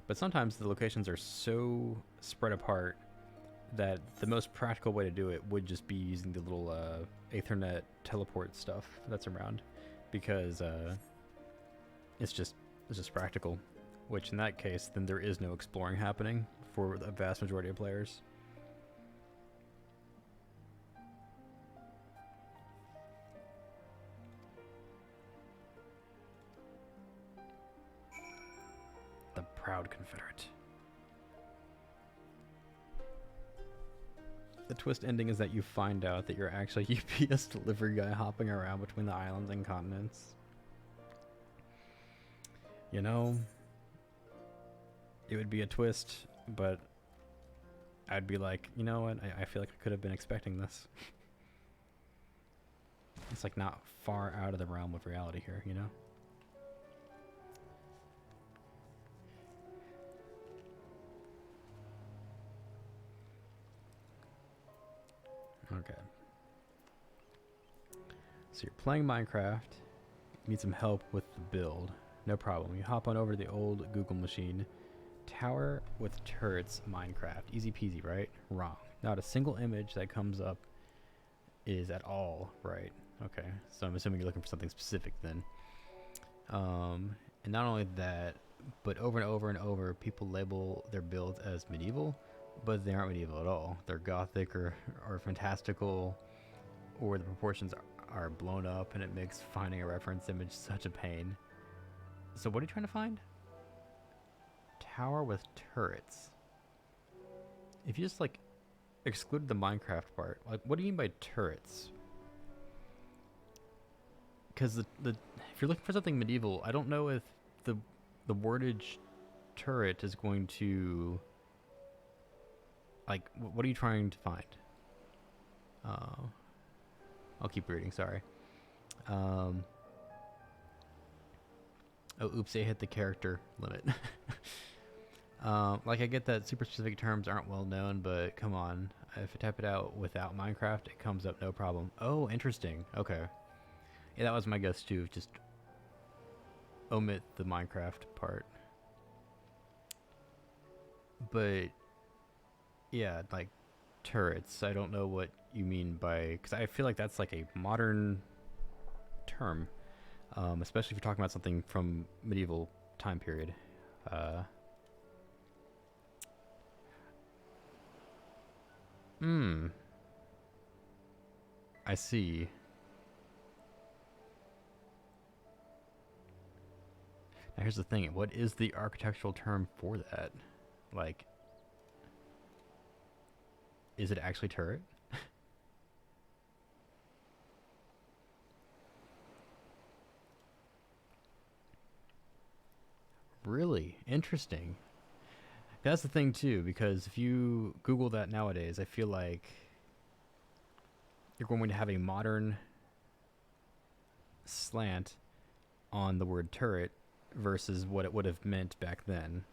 But sometimes the locations are so spread apart that the most practical way to do it would just be using the little Ethernet teleport stuff that's around, because it's just practical. Which in that case, then there is no exploring happening for the vast majority of players. The proud Confederate. The twist ending is that you find out that you're actually a UPS delivery guy hopping around between the islands and continents. You know, it would be a twist, but I'd be like, you know what, I feel like I could have been expecting this. It's like not far out of the realm of reality here, you know? Okay. So you're playing Minecraft, you need some help with the build. No problem. You hop on over to the old Google machine. Tower with turrets Minecraft. Easy peasy, right? Wrong. Not a single image that comes up is at all right. Okay, so I'm assuming you're looking for something specific then. And not only that, but over and over and over, people label their builds as medieval, but they aren't medieval at all. They're gothic or fantastical, or the proportions are blown up, and it makes finding a reference image such a pain. So what are you trying to find? Tower with turrets. If you just like excluded the Minecraft part, like what do you mean by turrets? Because the if you're looking for something medieval, I don't know if the wordage turret is going to, like, what are you trying to find? I'll keep reading, sorry. Oh, oops, I hit the character limit. Like, I get that super specific terms aren't well known, but come on. If I type it out without Minecraft, it comes up no problem. Oh, interesting. Okay. Yeah, that was my guess too. Just omit the Minecraft part. But, yeah, like, turrets. I don't know what you mean by... Because I feel like that's like a modern term. Especially if you're talking about something from medieval time period. I see. Now here's the thing. What is the architectural term for that? Like, is it actually turret? Really interesting. That's the thing too, because if you Google that nowadays, I feel like you're going to have a modern slant on the word turret versus what it would have meant back then.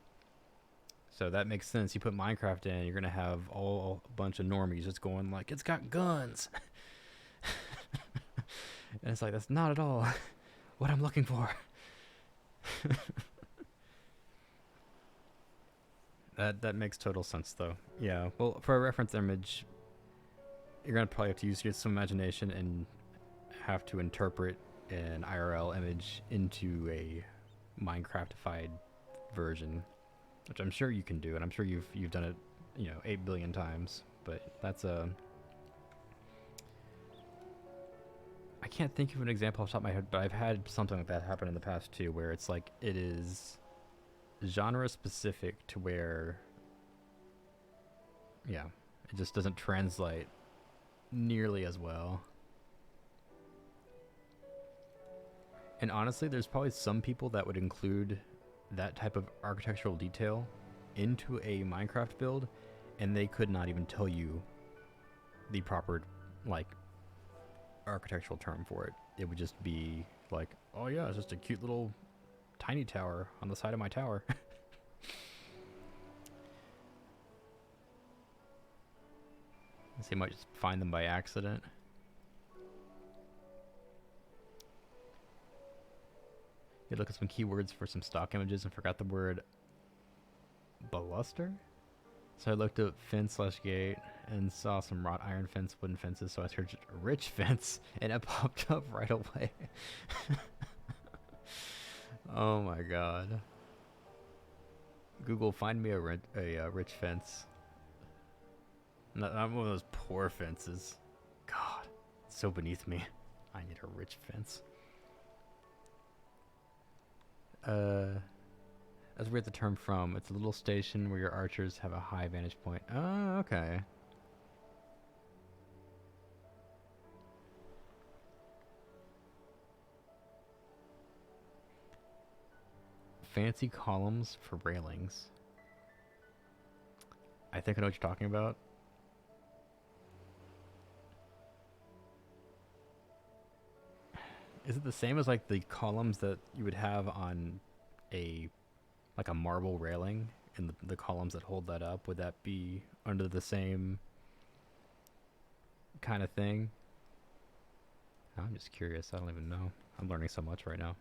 So that makes sense. You put Minecraft in, you're going to have a bunch of normies just going like, it's got guns. And it's like, that's not at all what I'm looking for. That makes total sense, though. Yeah, well, for a reference image, you're going to probably have to use some imagination and have to interpret an IRL image into a Minecraftified version, which I'm sure you can do, and I'm sure you've done it, 8 billion times, but that's I can't think of an example off the top of my head, but I've had something like that happen in the past too, where it's like it is genre specific to where, yeah, it just doesn't translate nearly as well. And honestly, there's probably some people that would include that type of architectural detail into a Minecraft build, and they could not even tell you the proper, like, architectural term for it. It would just be like, oh yeah, it's just a cute little tiny tower on the side of my tower. So you might just find them by accident. You look at some keywords for some stock images and forgot the word baluster. So I looked up fence/gate and saw some wrought iron fence, wooden fences, so I searched rich fence and it popped up right away. Oh my god. Google, find me a rich fence. Not one of those poor fences. God, it's so beneath me. I need a rich fence. That's where the term from. It's a little station where your archers have a high vantage point. Oh, okay. Fancy columns for railings. I think I know what you're talking about. Is it the same as like the columns that you would have on a like a marble railing and the columns that hold that up? Would that be under the same kind of thing? I'm just curious. I don't even know. I'm learning so much right now.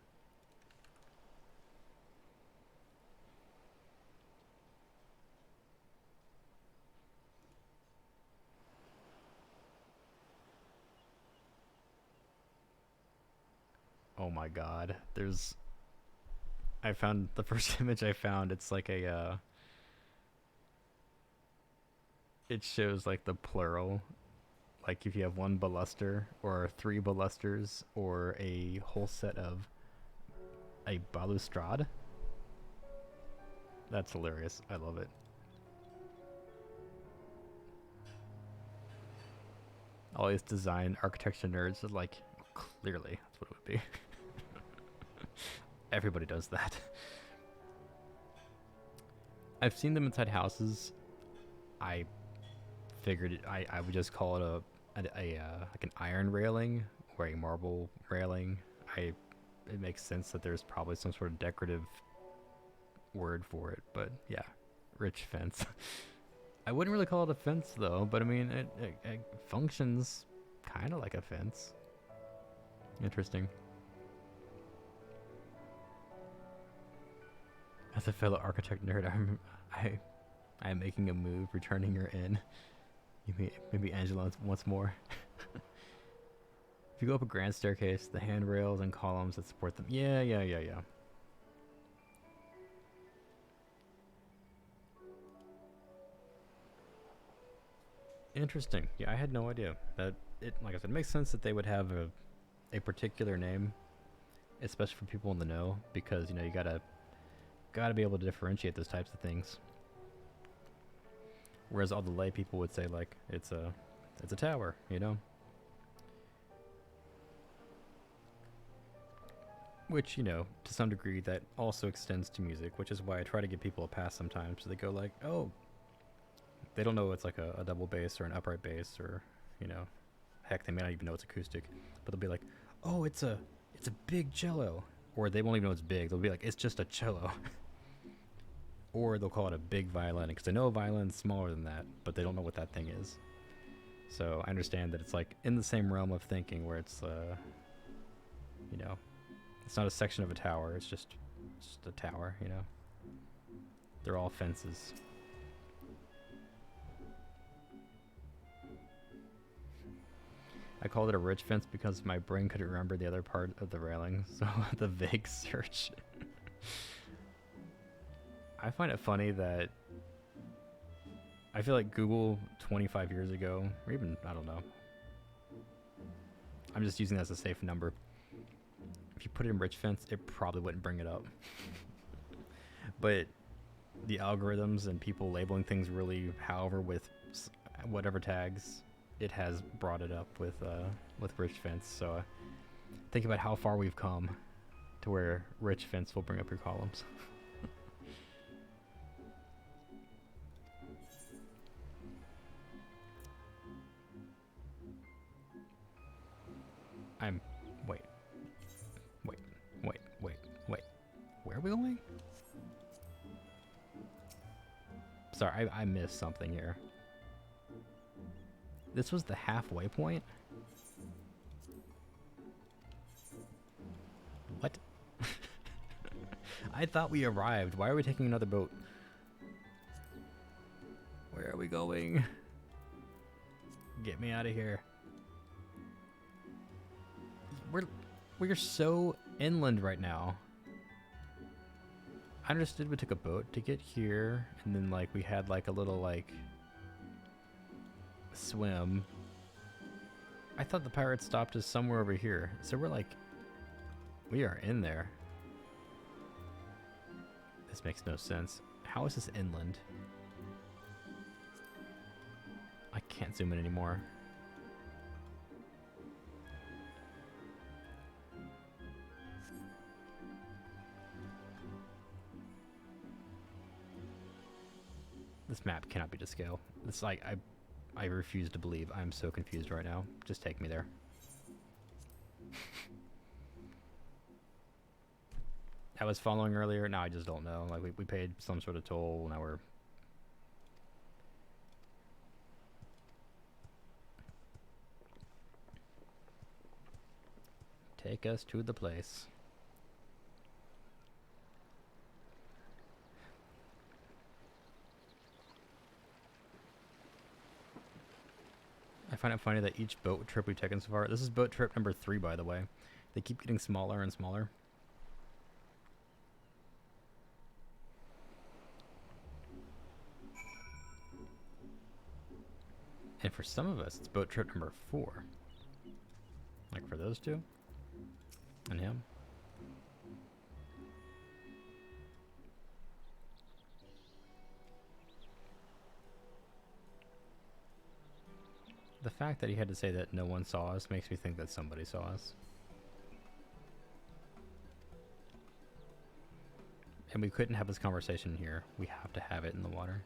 Oh my god. I found the first image I found. It's like a it shows like the plural, like if you have one baluster or 3 balusters or a whole set of a balustrade. That's hilarious. I love it. All these design architecture nerds are like, clearly that's what it would be. Everybody does that. I've seen them inside houses. I figured I would just call it like an iron railing or a marble railing. It makes sense that there's probably some sort of decorative word for it, but yeah, rich fence. I wouldn't really call it a fence though, but I mean it functions kind of like a fence. Interesting. As a fellow architect nerd, I'm making a move, returning her in. Maybe Angela once more. If you go up a grand staircase, the handrails and columns that support them. Yeah. Interesting. Yeah, I had no idea. That it, like I said, it makes sense that they would have a particular name, especially for people in the know, because you know you gotta be able to differentiate those types of things. Whereas all the lay people would say like it's a tower, you know. Which, you know, to some degree that also extends to music, which is why I try to give people a pass sometimes. So they go like, oh, they don't know it's like a double bass or an upright bass, or, you know, heck, they may not even know it's acoustic, but they'll be like, oh, it's a big cello. Or they won't even know it's big. They'll be like, it's just a cello. Or they'll call it a big violin, because they know a violin's smaller than that, but they don't know what that thing is. So I understand that it's like in the same realm of thinking where it's, you know, it's not a section of a tower, it's just a tower, you know. They're all fences. I called it a ridge fence because my brain couldn't remember the other part of the railing, so the vague search. I find it funny that I feel like Google 25 years ago, or even, I don't know, I'm just using that as a safe number. If you put it in rich fence, it probably wouldn't bring it up. But the algorithms and people labeling things really, however, with whatever tags, it has brought it up with rich fence. So think about how far we've come to where rich fence will bring up your columns. Wait. Where are we going? Sorry, I missed something here. This was the halfway point? What? I thought we arrived. Why are we taking another boat? Where are we going? Get me out of here. We're so inland right now. I understood we took a boat to get here, and then like we had like a little like swim. I thought the pirates stopped us somewhere over here. So we are in there. This makes no sense. How is this inland? I can't zoom in anymore. This map cannot be to scale. It's like I refuse to believe. I'm so confused right now. Just take me there. I was following earlier. Now I just don't know. Like we paid some sort of toll. Now we're... Take us to the place. I find it funny that each boat trip we've taken so far... This is boat trip number 3, by the way. They keep getting smaller and smaller. And for some of us, it's boat trip number 4. Like for those two. And him. The fact that he had to say that no one saw us makes me think that somebody saw us. And we couldn't have this conversation here. We have to have it in the water.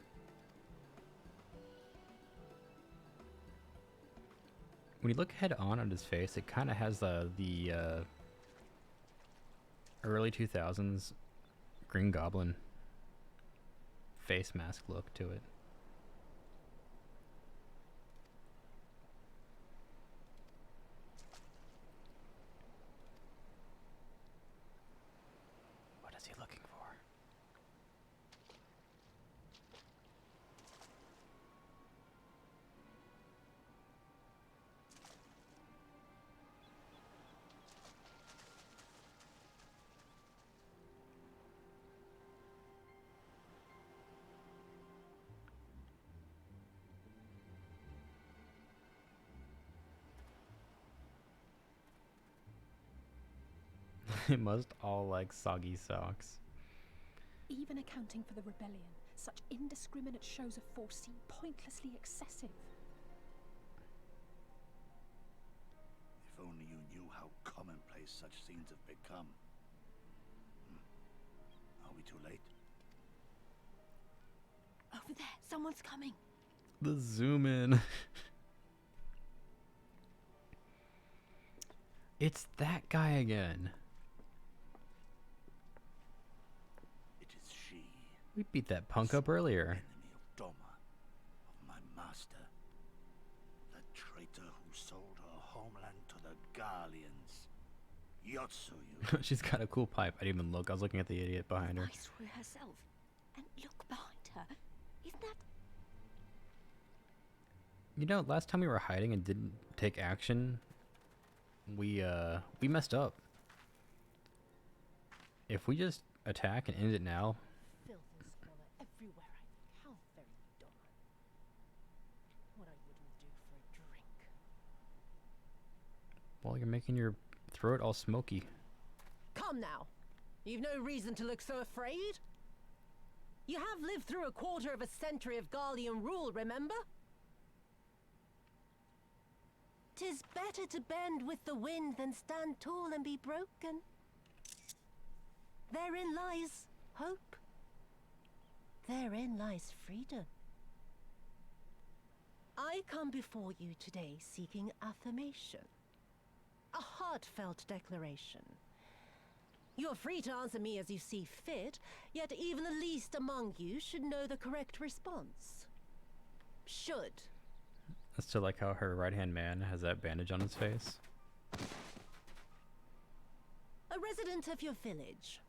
When you look head on at his face, it kind of has the early 2000s Green Goblin face mask look to it. What is he looking for? They must all like soggy socks. Even accounting for the rebellion, such indiscriminate shows of force seem pointlessly excessive. If only you knew how commonplace such scenes have become. Are we too late? Over there, someone's coming. The zoom in. It's that guy again. It is she. We beat that punk up earlier. Enemy of Doma, of my master. The traitor who sold her homeland to the Garleans. Yotsuyu. She's got a cool pipe. I didn't even look. I was looking at the idiot behind her. Viceroy herself. And look behind her. Isn't that... You know, last time we were hiding and didn't take action, we messed up. If we just attack and end it now... Filth and squalor everywhere, I think. How very Doma. What I wouldn't do for a drink. Well, you're making your throat all smoky. Come now. You've no reason to look so afraid. You have lived through a quarter of a century of Garlean rule, remember? 'Tis better to bend with the wind than stand tall and be broken. Therein lies hope. Therein lies freedom. I come before you today seeking affirmation. A heartfelt declaration. You are free to answer me as you see fit, yet even the least among you should know the correct response. Should. That's to like how her right-hand man has that bandage on his face. A resident of your village,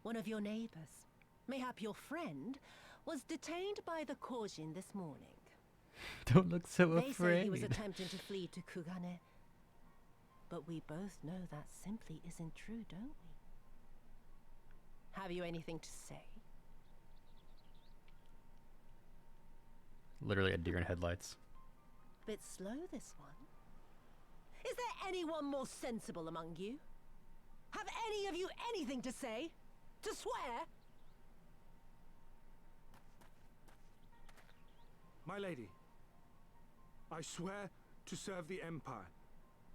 one of your neighbors, mayhap your friend, was detained by the Korjin this morning. Don't look so They say he was afraid. attempting to flee to Kugane. But we both know that simply isn't true, don't we? Have you anything to say? Literally a deer in headlights. Bit slow, this one. Is there anyone more sensible among you? Have any of you anything to say? To swear? My lady, I swear to serve the Empire,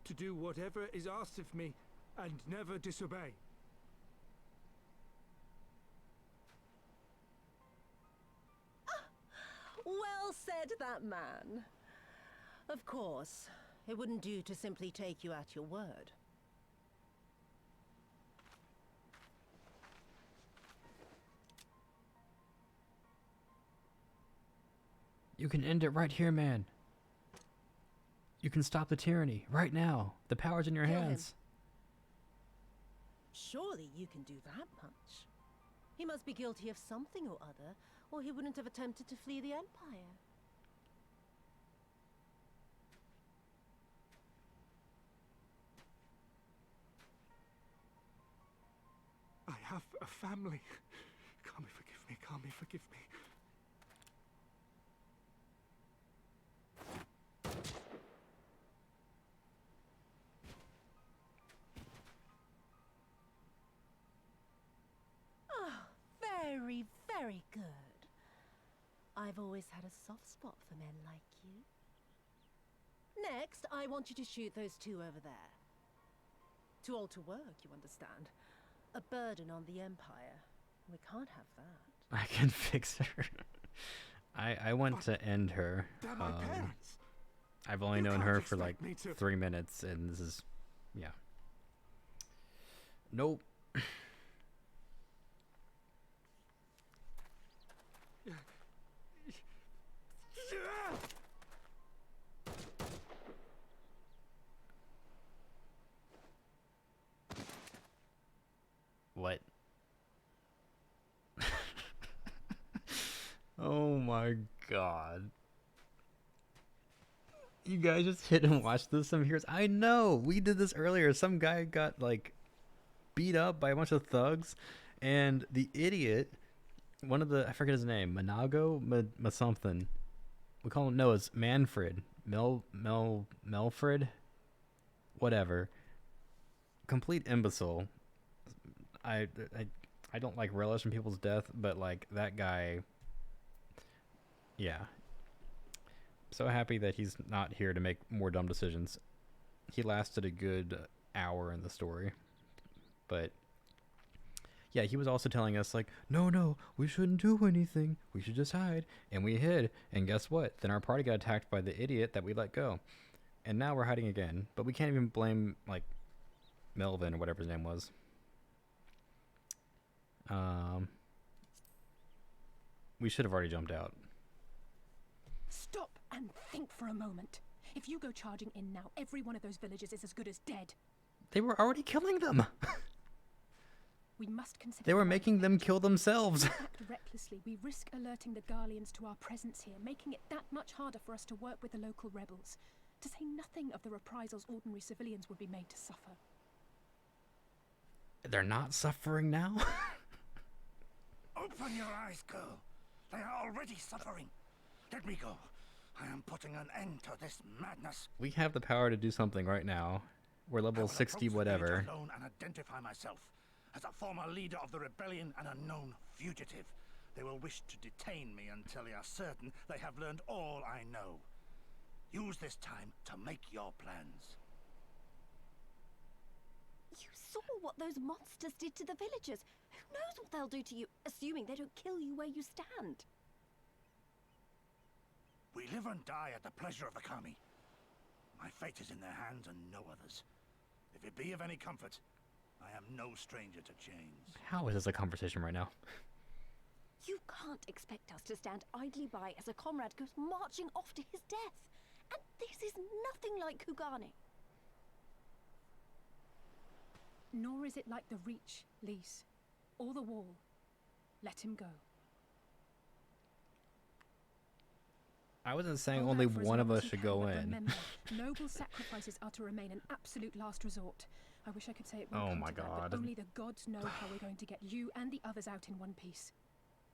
to do whatever is asked of me, and never disobey. Well said, that man. Of course, it wouldn't do to simply take you at your word. You can end it right here, man. You can stop the tyranny right now. The power's in your Kill him. hands. Surely you can do that much. He must be guilty of something or other, or he wouldn't have attempted to flee the Empire. I have a family. Kami, forgive me. Kami, forgive me. Very, very good. I've always had a soft spot for men like you. Next, I want you to shoot those two over there. Too old to work, you understand. A burden on the Empire. We can't have that. I can fix her. I want to end her. They're my parents. I've only You known can't her for like expect me to- 3 minutes, and this is, yeah. Nope. What? Oh my god. You guys just hit and watch this some heroes. I know, we did this earlier. Some guy got like beat up by a bunch of thugs, and the idiot, one of the, I forget his name, Manago, something. We call him, no, it's Manfred. Melfred? Whatever. Complete imbecile. I don't like relish in people's death, but like that guy, yeah. So happy that he's not here to make more dumb decisions. He lasted a good hour in the story, but yeah, he was also telling us like, no, we shouldn't do anything. We should just hide, and we hid. And guess what? Then our party got attacked by the idiot that we let go, and now we're hiding again. But we can't even blame like Melvin or whatever his name was. We should have already jumped out. Stop and think for a moment. If you go charging in now, every one of those villagers is as good as dead. They were already killing them. We must consider. They were making them kill themselves. If we act recklessly, we risk alerting the Garleans to our presence here, making it that much harder for us to work with the local rebels. To say nothing of the reprisals ordinary civilians would be made to suffer. They're not suffering now? Open your eyes, girl. They are already suffering. Let me go. I am putting an end to this madness. We have the power to do something right now. We're level 60 whatever. Alone and identify myself as a former leader of the rebellion and a known fugitive. They will wish to detain me until they are certain they have learned all I know. Use this time to make your plans. You saw what those monsters did to the villagers. Who knows what they'll do to you, assuming they don't kill you where you stand? We live and die at the pleasure of the Kami. My fate is in their hands and no others. If it be of any comfort, I am no stranger to change. How is this a conversation right now? You can't expect us to stand idly by as a comrade goes marching off to his death. And this is nothing like Kugane. Nor is it like the Reach, Lise, or the Wall. Let him go. I wasn't saying Hold only out for as one of long us as you should can, go but in. Remember, noble sacrifices are to remain an absolute last resort. I wish I could say it won't Oh come my to that, God. but only the gods know how we're going to get you and the others out in one piece.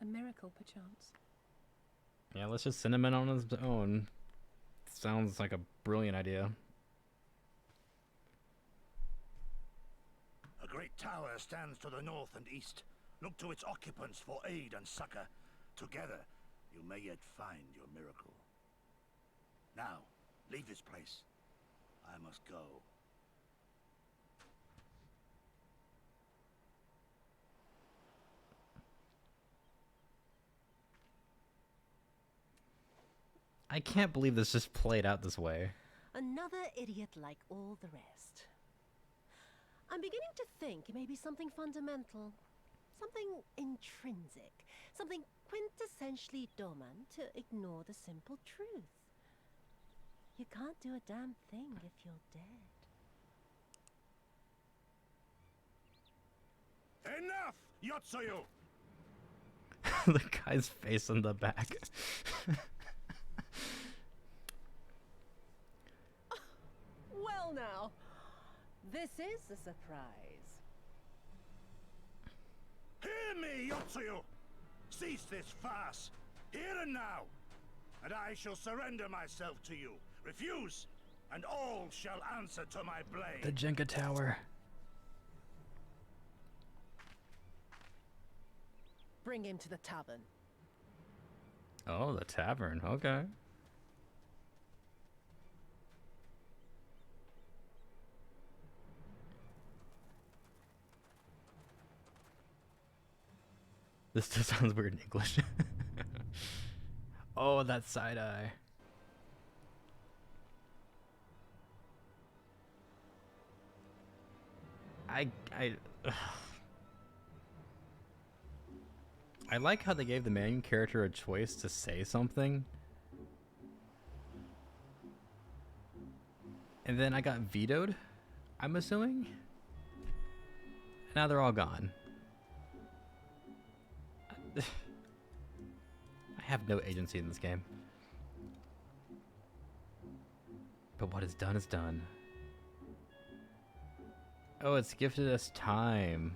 A miracle, perchance. Yeah, let's just send him in on his own. Sounds like a brilliant idea. A great tower stands to the north and east. Look to its occupants for aid and succor. Together, you may yet find your miracle. Now, leave this place. I must go. I can't believe this just played out this way. Another idiot like all the rest. I'm beginning to think it may be something fundamental. Something intrinsic. Something quintessentially Doman to ignore the simple truth. You can't do a damn thing if you're dead. Enough, Yotsuyu! The guy's face in the back. Well now, this is a surprise. Hear me, Yotsuyu! Cease this farce, here and now, and I shall surrender myself to you. Refuse, and all shall answer to my blade. The Jenga tower. Bring him to the tavern. Oh, the tavern. Okay. This still sounds weird in English. Oh, that side eye. I like how they gave the main character a choice to say something. And then I got vetoed, I'm assuming. Now they're all gone. I have no agency in this game. But what is done is done. Oh, it's gifted us time.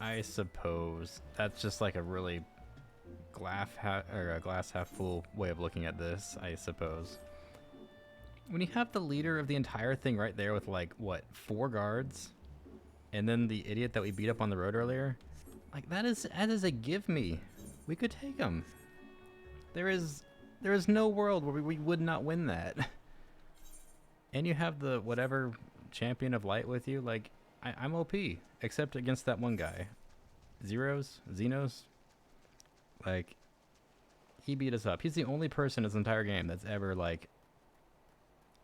I suppose that's just like a really glass half full way of looking at this, I suppose. When you have the leader of the entire thing right there with like what, 4 guards, and then the idiot that we beat up on the road earlier, like that is a give me. We could take him. There is no world where we would not win that. And you have the whatever champion of light with you, like I'm OP, except against that one guy. Xenos? Like, he beat us up. He's the only person in this entire game that's ever, like,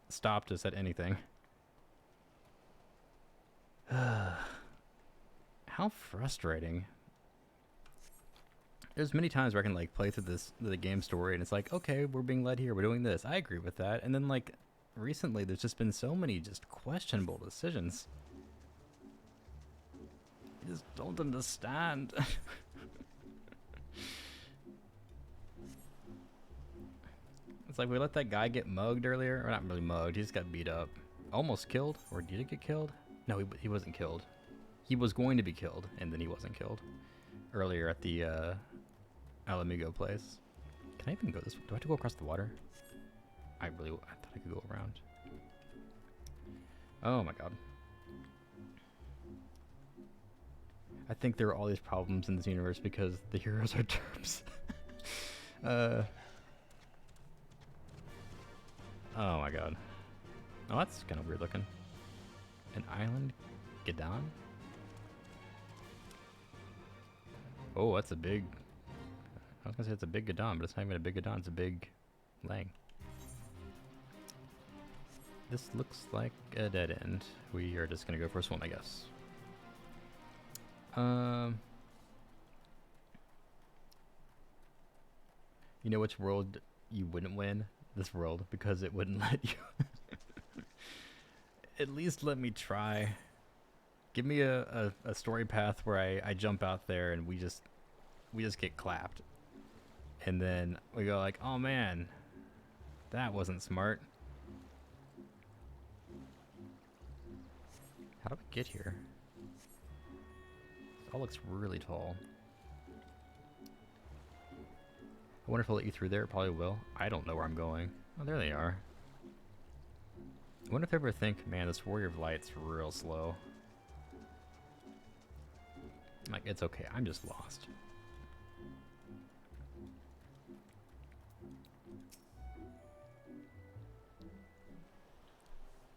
stopped us at anything. How frustrating. There's many times where I can, like, play through the game story, and it's like, okay, we're being led here, we're doing this. I agree with that. And then, like, recently there's just been so many just questionable decisions. I just don't understand. It's like we let that guy get mugged earlier. Or not really mugged, he just got beat up. Almost killed? Or did he get killed? No, he wasn't killed. He was going to be killed, and then he wasn't killed. Earlier at the Alamigo place. Can I even go this way? Do I have to go across the water? I thought I could go around. Oh my god. I think there are all these problems in this universe because the heroes are derps. Oh my god. Oh, that's kind of weird looking. An island? Gadon? Oh, that's a big... I was gonna say it's a big Gadon, but it's not even a big Gadon, it's a big Lang. This looks like a dead end. We are just gonna go for a swim, I guess. You know which world you wouldn't win? This world, because it wouldn't let you. At least let me try. Give me a story path where I jump out there and we just get clapped. And then we go like, oh man, that wasn't smart. How do we get here? It all looks really tall. I wonder if it'll let you through there. It probably will. I don't know where I'm going. Oh, there they are. I wonder if I ever think, man, this Warrior of Light's real slow. Like, it's okay. I'm just lost.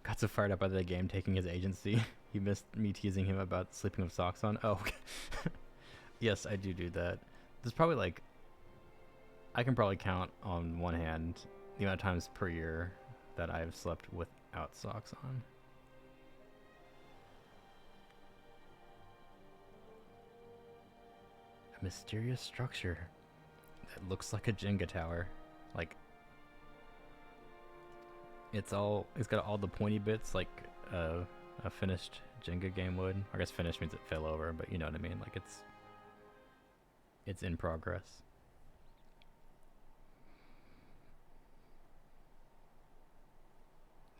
Got so fired up by the game taking his agency. He missed me teasing him about sleeping with socks on. Oh, yes, I do that. There's probably like, I can probably count on one hand the amount of times per year that I've slept without socks on. A mysterious structure that looks like a Jenga tower. Like, it's got all the pointy bits like a finished Jenga game would. I guess finished means it fell over, but you know what I mean. Like it's in progress.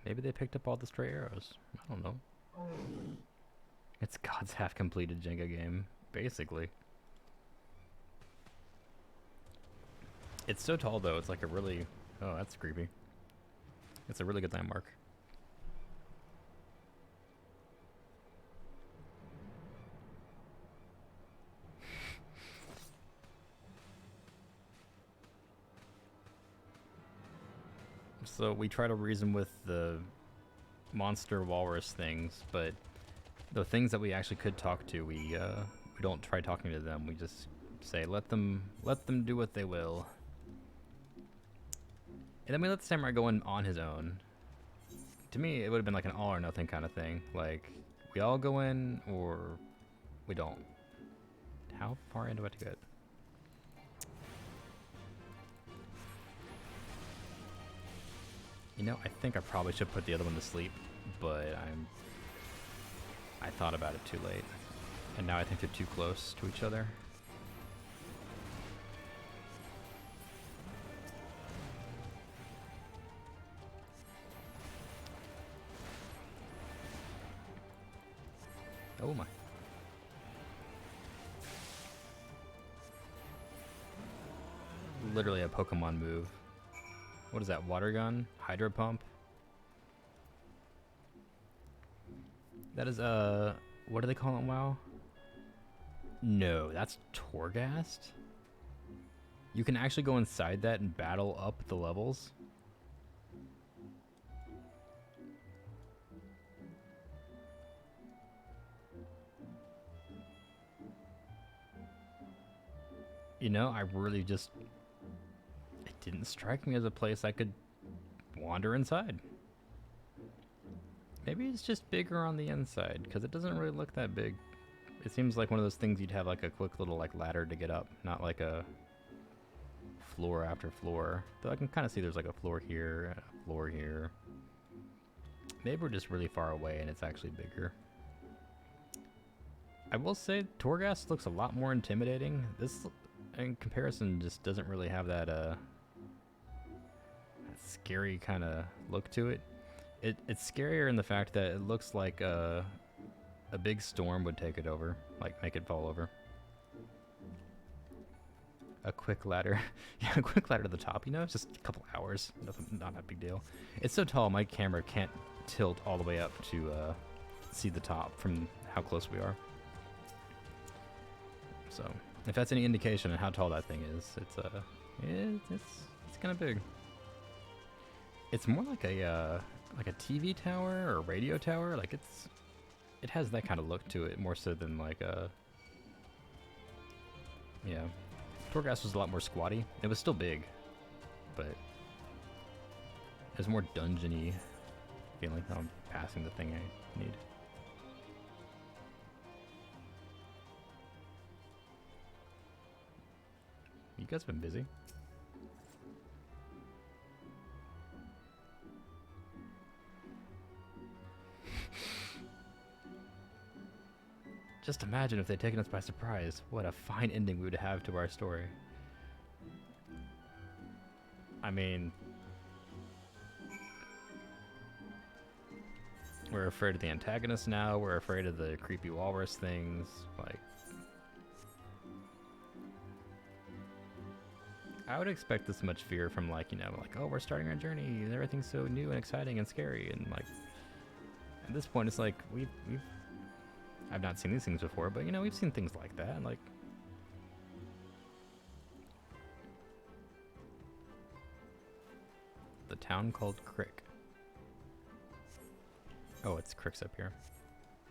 Maybe they picked up all the stray arrows. I don't know. It's God's half-completed Jenga game, basically. It's so tall though. It's like a really... Oh, that's creepy. It's a really good landmark. So we try to reason with the monster walrus things, but the things that we actually could talk to, we don't try talking to them. We just say let them do what they will. And then we let the samurai go in on his own. To me, it would have been like an all or nothing kind of thing. Like, we all go in or we don't. How far in do I have to get? You know, I think I probably should put the other one to sleep, but I thought about it too late. And now I think they're too close to each other. Oh my. Literally a Pokemon move. What is that? Water gun? Hydro pump? That is what do they call it in WoW? No, that's Torghast? You can actually go inside that and battle up the levels? You know, I really just... It didn't strike me as a place I could wander inside. Maybe it's just bigger on the inside, because it doesn't really look that big. It seems like one of those things you'd have like a quick little like ladder to get up, not like a floor after floor. Though I can kind of see there's like a floor here, a floor here. Maybe we're just really far away and it's actually bigger. I will say Torghast looks a lot more intimidating. This, in comparison, just doesn't really have that scary kind of look to it. It's scarier in the fact that it looks like a big storm would take it over, like make it fall over. a quick ladder. Yeah, a quick ladder to the top, you know? It's just a couple hours. Nothing, not a big deal. It's so tall, my camera can't tilt all the way up to see the top from how close we are. So, if that's any indication on how tall that thing is, it's kind of big. It's more like a TV tower or a radio tower. Like it has that kind of look to it more so than like a. Yeah, Torghast was a lot more squatty. It was still big, but it was more dungeony feeling. I'm passing the thing I need. You guys been busy? Just imagine if they'd taken us by surprise. What a fine ending we would have to our story. I mean, we're afraid of the antagonist now. We're afraid of the creepy walrus things. Like, I would expect this much fear from, like, you know, like, oh, we're starting our journey and everything's so new and exciting and scary. And, like, at this point, it's like, I've not seen these things before, but, you know, we've seen things like that. Like, the town called Crick. Oh, it's Crick's up here.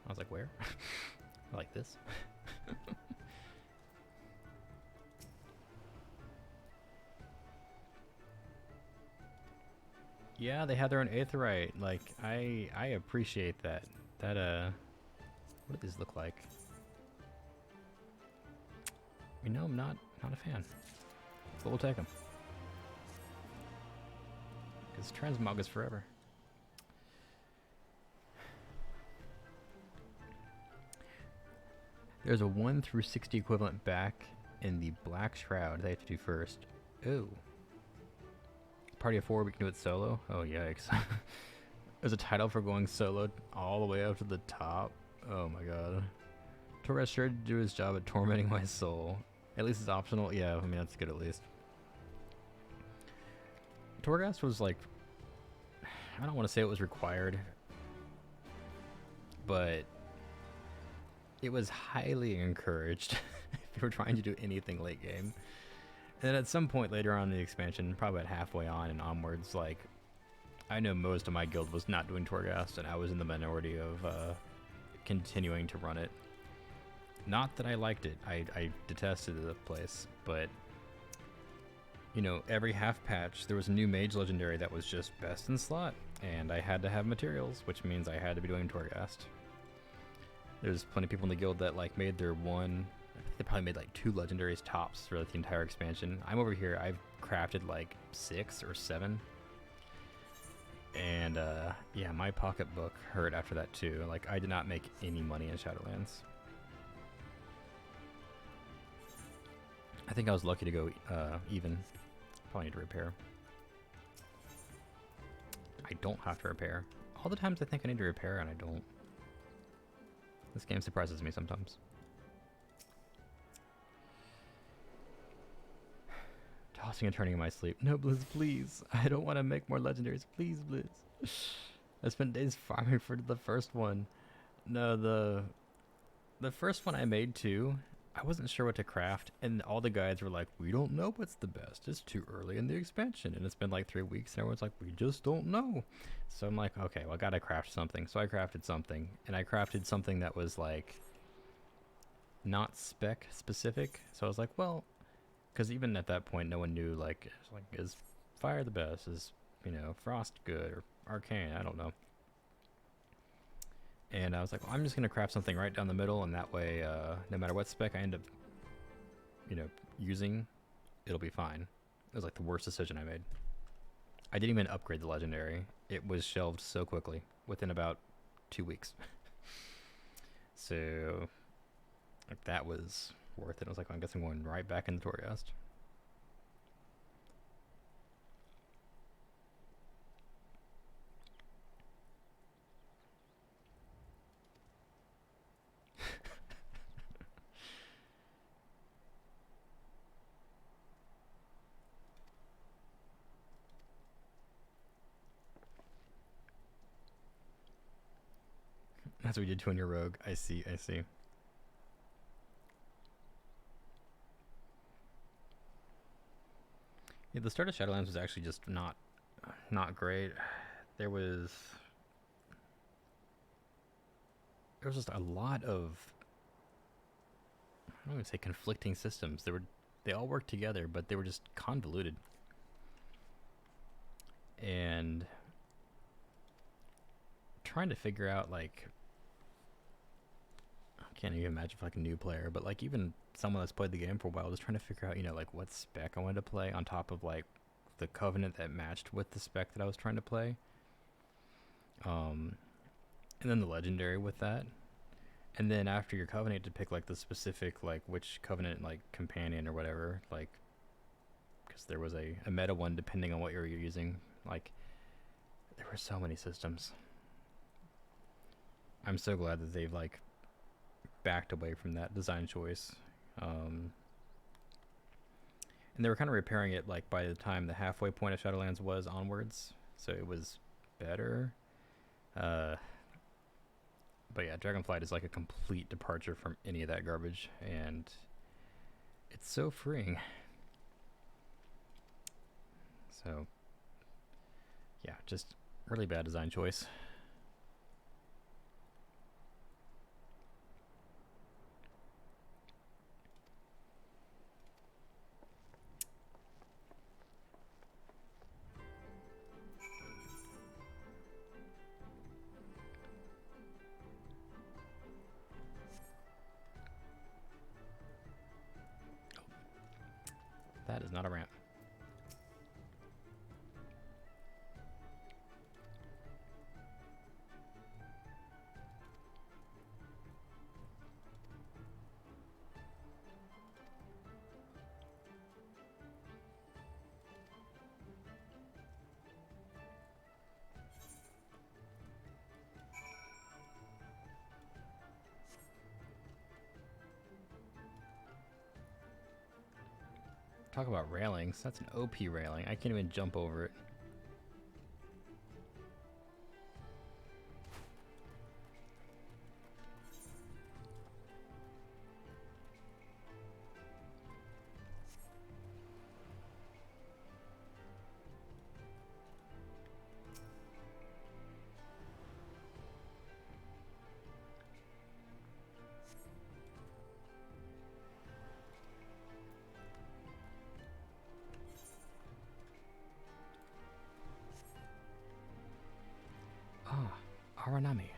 I was like, where? Like this? Yeah, they had their own aetheryte. Like, I appreciate that. What do these look like? You know, I'm not a fan, but we'll take them. Because transmog is forever. There's a 1 through 60 equivalent back in the Black Shroud they have to do first. Ooh. Party of 4, we can do it solo? Oh, yikes. There's a title for going solo all the way up to the top. Oh my god. Torghast sure to do his job at tormenting my soul. At least it's optional. Yeah, I mean, that's good at least. Torghast was like, I don't want to say it was required, but it was highly encouraged if you were trying to do anything late game. And then at some point later on in the expansion, probably about halfway on and onwards, like, I know most of my guild was not doing Torghast, and I was in the minority of continuing to run it. Not that I liked it. I detested the place, but, you know, every half patch, there was a new mage legendary that was just best in slot, and I had to have materials, which means I had to be doing Torghast. There's plenty of people in the guild that, like, made their one... They probably made like 2 legendaries tops for like, the entire expansion. I'm over here, I've crafted like 6 or 7. And yeah, my pocketbook hurt after that too. Like, I did not make any money in Shadowlands. I think I was lucky to go even. Probably need to repair. I don't have to repair. All the times I think I need to repair and I don't. This game surprises me sometimes. Tossing and turning in my sleep. No, Blizz, please. I don't want to make more legendaries. Please, Blizz. I spent days farming for the first one. No, the first one I made too, I wasn't sure what to craft, and all the guides were like, we don't know what's the best. It's too early in the expansion. And it's been like 3 weeks, and everyone's like, we just don't know. So I'm like, okay, well, I gotta craft something. So I crafted something, and I crafted something that was like not spec specific. So I was like, well, because even at that point, no one knew, like, is fire the best? Is, you know, frost good? Or arcane? I don't know. And I was like, well, I'm just going to craft something right down the middle, and that way, no matter what spec I end up, you know, using, it'll be fine. It was, like, the worst decision I made. I didn't even upgrade the legendary. It was shelved so quickly, within about 2 weeks. So, like, that was worth it. I was like, well, I guess I'm going right back into Torghast. That's what you did to on your rogue. I see, I see. Yeah, the start of Shadowlands was actually just not great. There was just a lot of, I don't even say conflicting systems. They all worked together, but they were just convoluted. And trying to figure out, like, I can't even imagine for like a new player, but like even someone that's played the game for a while was trying to figure out, you know, like what spec I wanted to play on top of like the Covenant that matched with the spec that I was trying to play. And then the Legendary with that. And then after your Covenant to pick like the specific, like which Covenant like companion or whatever, like, because there was a meta one depending on what you're using. Like, there were so many systems. I'm so glad that they've like backed away from that design choice. And they were kind of repairing it like by the time the halfway point of Shadowlands was onwards, so it was better. But yeah, Dragonflight is like a complete departure from any of that garbage, and it's so freeing. So yeah, just really bad design choice. That is not a ramp. Talk about railings. That's an OP railing. I can't even jump over it. Aranami.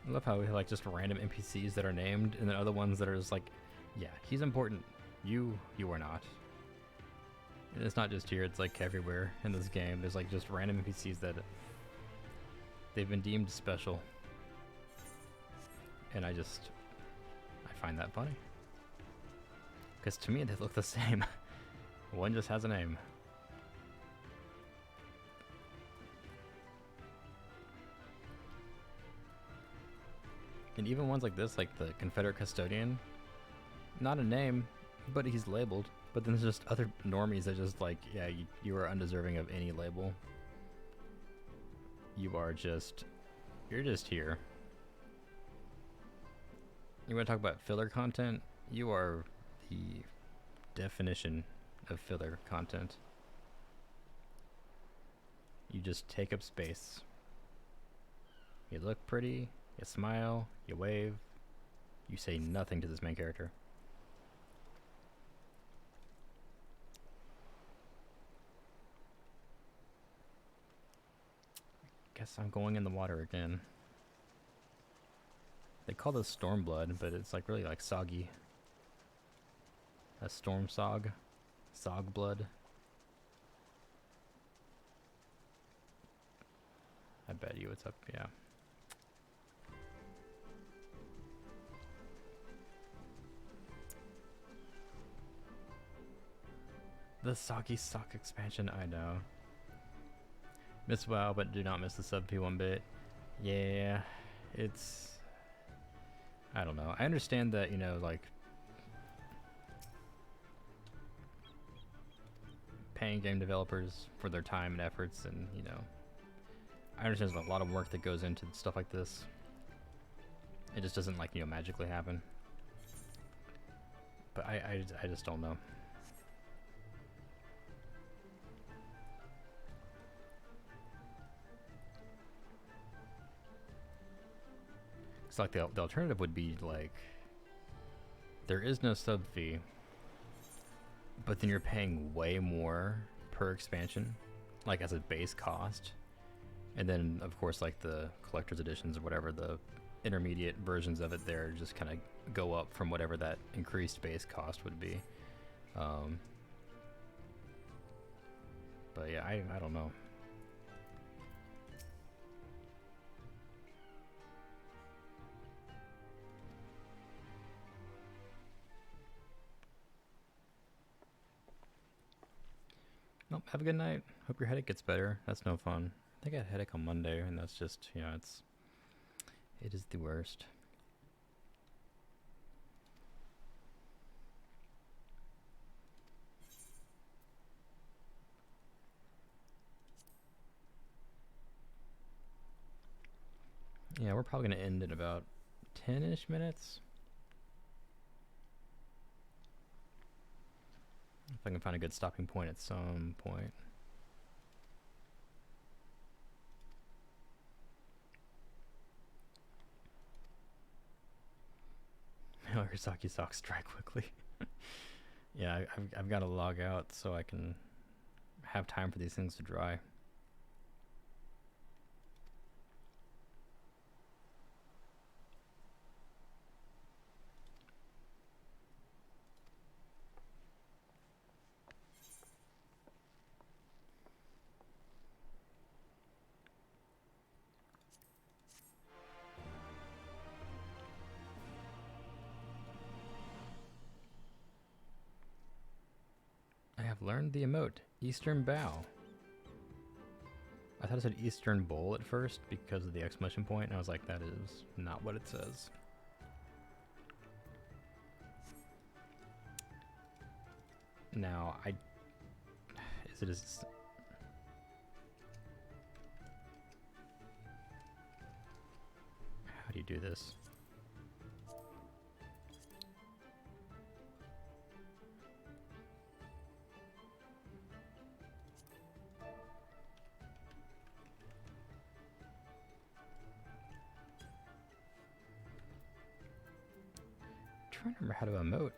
I love how we have like just random NPCs that are named, and then other ones that are just like, yeah, he's important. You are not. And it's not just here, it's like everywhere in this game. There's like just random NPCs that they've been deemed special. And I find that funny. Because to me they look the same. One just has a name. And even ones like this, like the Confederate Custodian, not a name, but he's labeled. But then there's just other normies that just like, yeah, you are undeserving of any label. You're just here. You want to talk about filler content? You are the definition of filler content. You just take up space. You look pretty. You smile, you wave, you say nothing to this main character. Guess I'm going in the water again. They call this Stormblood, but it's like really like soggy. A storm sog. Sog blood. I bet you it's up, yeah. The Soggy Sock expansion, I know. Miss WoW, but do not miss the sub P1 bit. Yeah, it's... I don't know. I understand that, you know, like... paying game developers for their time and efforts and, you know... I understand there's a lot of work that goes into stuff like this. It just doesn't, like, you know, magically happen. But I just don't know. It's like the alternative would be like, there is no sub fee, but then you're paying way more per expansion, like as a base cost. And then of course like the collector's editions or whatever, the intermediate versions of it there just kind of go up from whatever that increased base cost would be. But yeah, I don't know. Nope, have a good night. Hope your headache gets better. That's no fun. I think I had a headache on Monday, and that's just, you know, it is the worst. Yeah, we're probably going to end in about 10-ish minutes. If I can find a good stopping point at some point. Arisaki socks dry quickly. Yeah, I've got to log out so I can have time for these things to dry. I have learned the emote, Eastern Bow. I thought it said Eastern Bowl at first because of the exclamation point, and I was like, that is not what it says. Now, how do you do this? I'm trying to remember how to emote.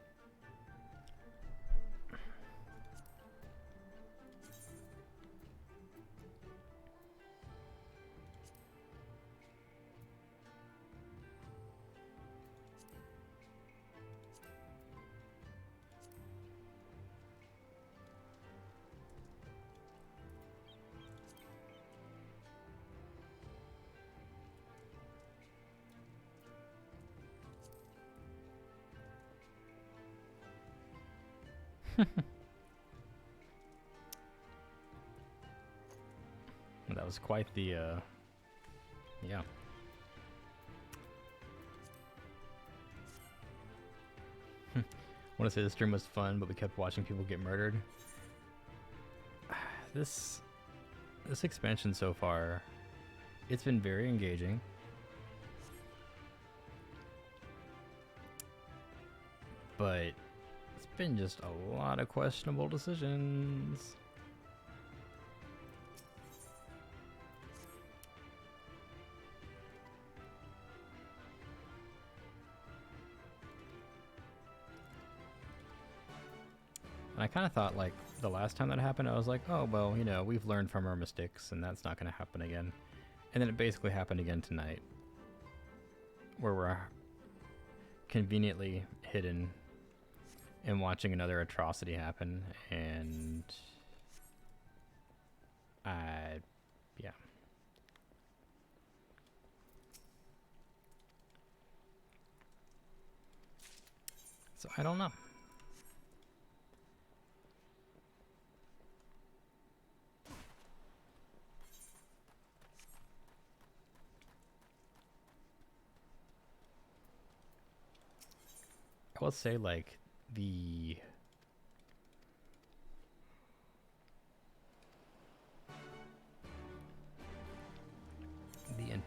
That was quite the, yeah. I want to say the stream was fun, but we kept watching people get murdered. This expansion so far, it's been very engaging. But it's been just a lot of questionable decisions. And I kind of thought, like, the last time that happened, I was like, oh, well, you know, we've learned from our mistakes, and that's not going to happen again. And then it basically happened again tonight, where we're conveniently hidden and watching another atrocity happen, and yeah. So I don't know. I will say, like, the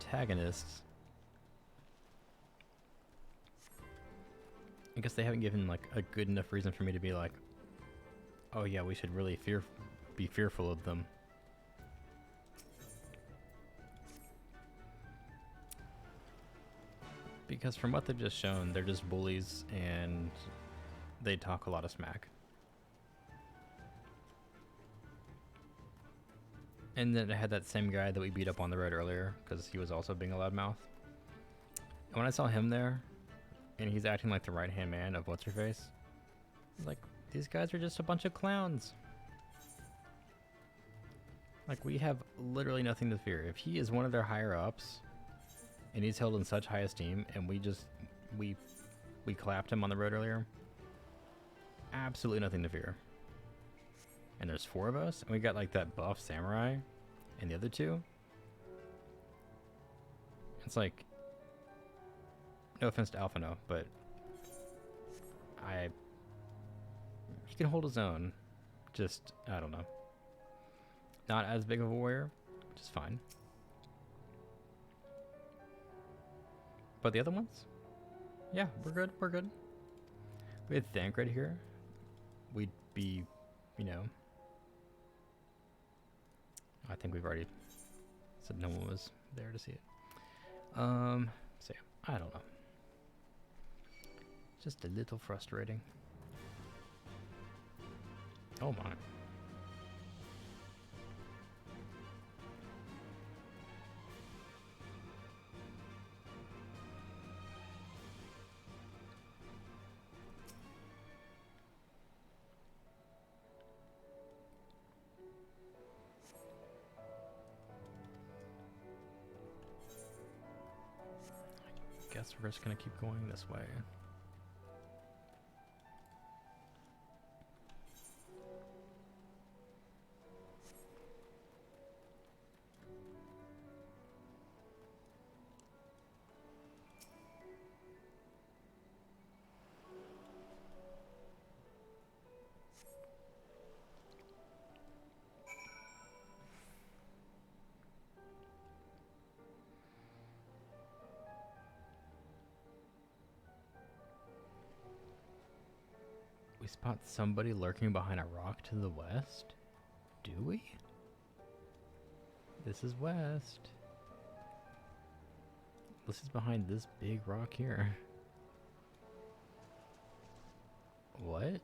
antagonists. I guess they haven't given like a good enough reason for me to be like, oh yeah, we should really be fearful of them. Because from what they've just shown, they're just bullies and they talk a lot of smack. And then I had that same guy that we beat up on the road earlier, because he was also being a loudmouth. And when I saw him there, and he's acting like the right-hand man of What's-Her-Face, I was like, these guys are just a bunch of clowns. Like, we have literally nothing to fear. If he is one of their higher-ups, and he's held in such high esteem, and we clapped him on the road earlier, absolutely nothing to fear. And there's 4 of us, and we got like that buff samurai and the other 2. It's like, no offense to Alphino, but he can hold his own. Just, I don't know. Not as big of a warrior, which is fine. But the other ones? Yeah, we're good, we're good. We had Thancred here. We'd be, you know... I think we've already said no one was there to see it. So yeah, I don't know. Just a little frustrating. Oh my. Guess we're just gonna keep going this way. We spot somebody lurking behind a rock to the west? Do we? This is west. This is behind this big rock here. What?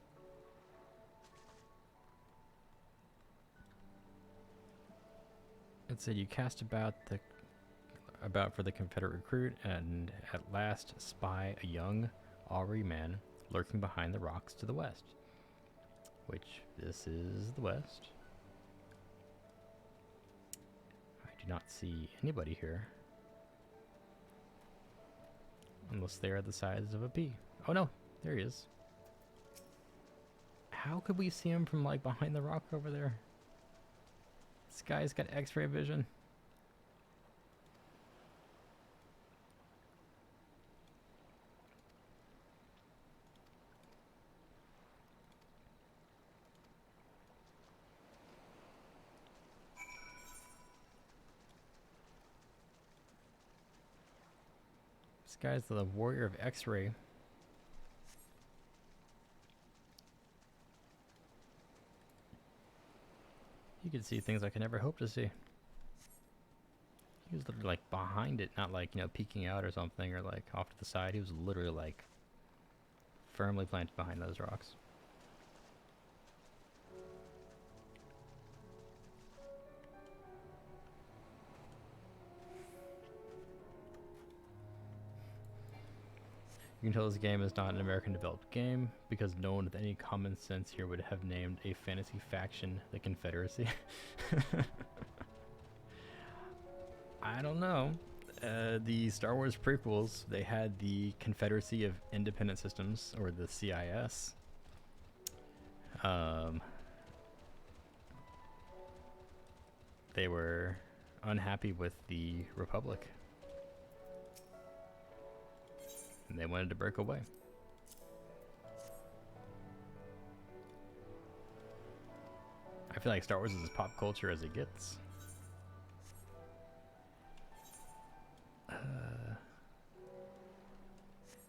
It said you cast about for the Confederate recruit and at last spy a young Auri man lurking behind the rocks to the west. Which, this is the west. I do not see anybody here. Unless they are the size of a pea. Oh no, there he is. How could we see him from like behind the rock over there? This guy's got X-ray vision. This guy's the warrior of X-ray. You can see things I could never hope to see. He was literally like behind it, not like, you know, peeking out or something, or like off to the side. He was literally like firmly planted behind those rocks. You can tell this game is not an American developed game because no one with any common sense here would have named a fantasy faction the Confederacy. I don't know. The Star Wars prequels, they had the Confederacy of Independent Systems, or the CIS. They were unhappy with the Republic. And they wanted to break away. I feel like Star Wars is as pop culture as it gets.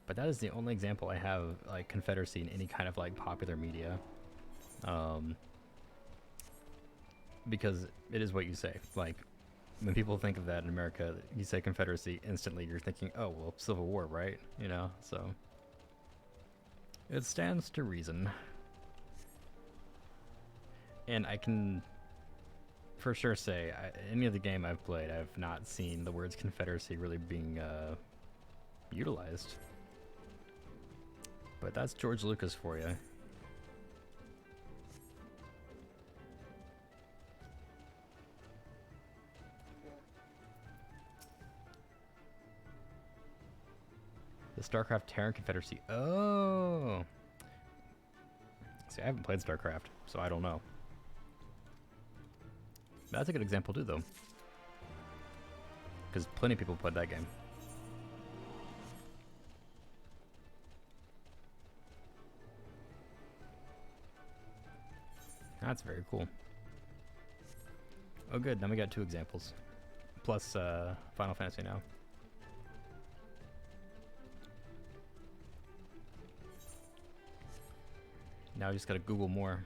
But that is the only example I have, like, Confederacy in any kind of, like, popular media. Because it is what you say. Like, when people think of that in America, you say Confederacy, instantly you're thinking, oh, well, Civil War, right? You know, so... It stands to reason. And I can for sure say, any of the game I've played, I've not seen the words Confederacy really being utilized. But that's George Lucas for you. The StarCraft Terran Confederacy. Oh! See, I haven't played StarCraft, so I don't know. That's a good example too, though. Because plenty of people played that game. That's very cool. Oh good, now we got 2 examples. Plus Final Fantasy now. Now I just gotta Google more.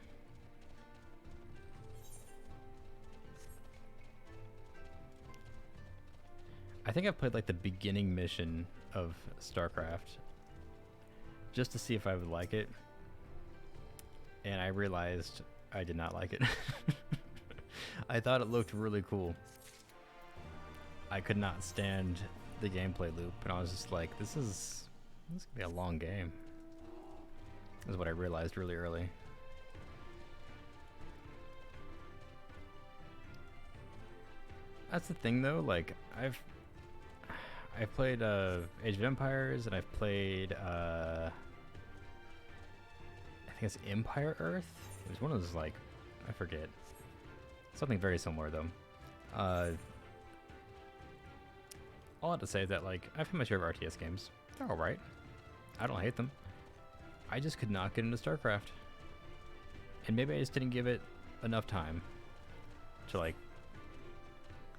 I think I've played like the beginning mission of StarCraft just to see if I would like it, and I realized I did not like it. I thought it looked really cool. I could not stand the gameplay loop, and I was just like, this is gonna be a long game. This is what I realized really early. That's the thing though, like I've played Age of Empires, and I've played I think it's Empire Earth. It was one of those, like, I forget. Something very similar though. All I have to say is that, like, I've had my share of RTS games. They're alright. I don't hate them. I just could not get into StarCraft. And maybe I just didn't give it enough time to, like,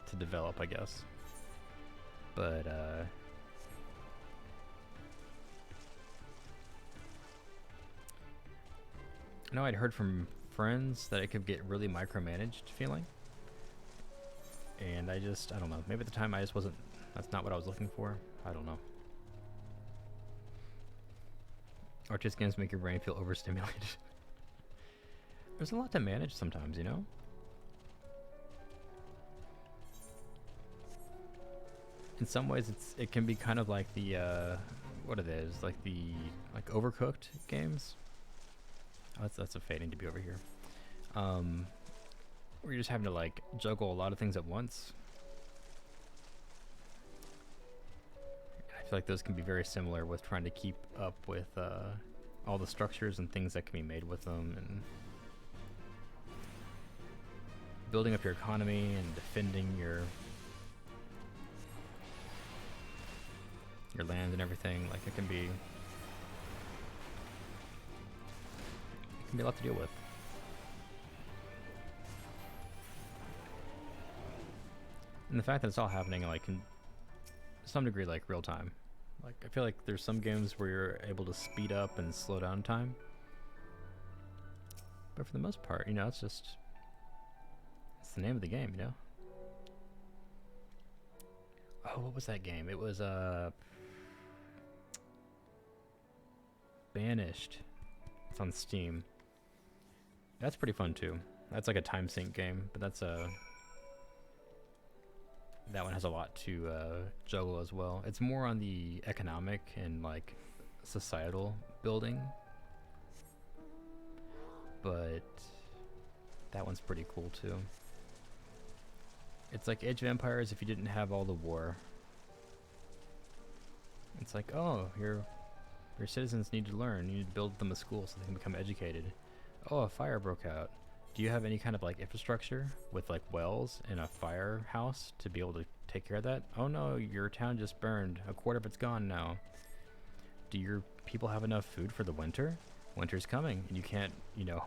to develop, I guess. But, I know I'd heard from friends that it could get really micromanaged feeling. And I don't know. Maybe at the time I just wasn't, that's not what I was looking for. I don't know. RTS games make your brain feel overstimulated. There's a lot to manage sometimes, you know? In some ways, it can be kind of like the what it is, like the Overcooked games. Oh, that's a fading to be over here. Where you're just having to like juggle a lot of things at once. I feel like those can be very similar with trying to keep up with all the structures and things that can be made with them, and building up your economy and defending your land and everything. Like, it can be a lot to deal with. And the fact that it's all happening like in some degree like real time. Like, I feel like there's some games where you're able to speed up and slow down time, but for the most part, you know, it's the name of the game, you know. Oh, what was that game? It was Banished. It's on Steam. That's pretty fun too. That's like a time sync game, but that's that one has a lot to juggle as well. It's more on the economic and like societal building, but that one's pretty cool too. It's like Age of Empires if you didn't have all the war. It's like, oh, your citizens need to learn. You need to build them a school so they can become educated. Oh, a fire broke out. Do you have any kind of like infrastructure with like wells and a firehouse to be able to take care of that? Oh no, your town just burned. A quarter of it's gone now. Do your people have enough food for the winter? Winter's coming, and you can't, you know,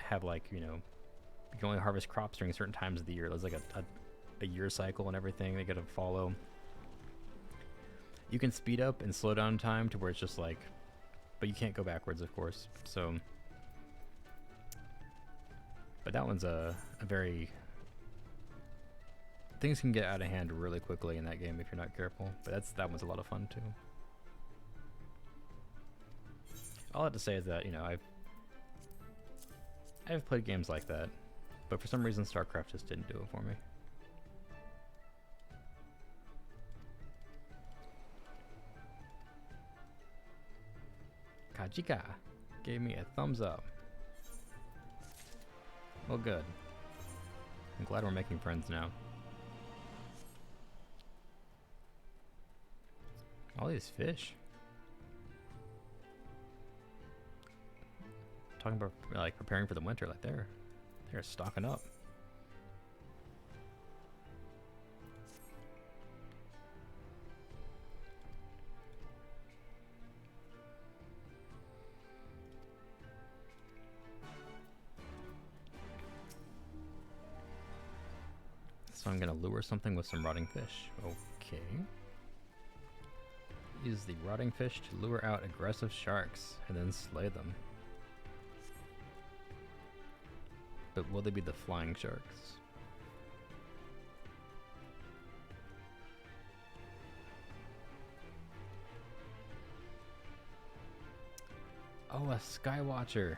have like, you know, you can only harvest crops during certain times of the year. There's like a year cycle and everything they gotta follow. You can speed up and slow down time to where it's just like, but you can't go backwards, of course. So, but that one's a very, things can get out of hand really quickly in that game if you're not careful. But that one's a lot of fun too. All I have to say is that, you know, I've played games like that, but for some reason StarCraft just didn't do it for me. Kajika gave me a thumbs up. Well, good. I'm glad we're making friends now. All these fish. Talking about like preparing for the winter, like they're stocking up. So I'm gonna lure something with some rotting fish. Okay. Use the rotting fish to lure out aggressive sharks and then slay them. But will they be the flying sharks? Oh, a Skywatcher.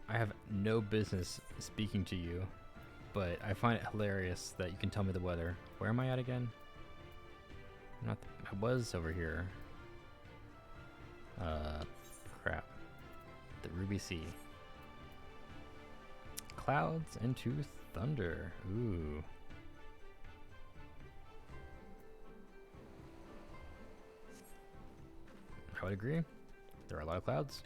I have no business speaking to you, but I find it hilarious that you can tell me the weather. Where am I at again? I was over here. Crap. The Ruby Sea. Clouds into thunder. Ooh. I would agree. There are a lot of clouds.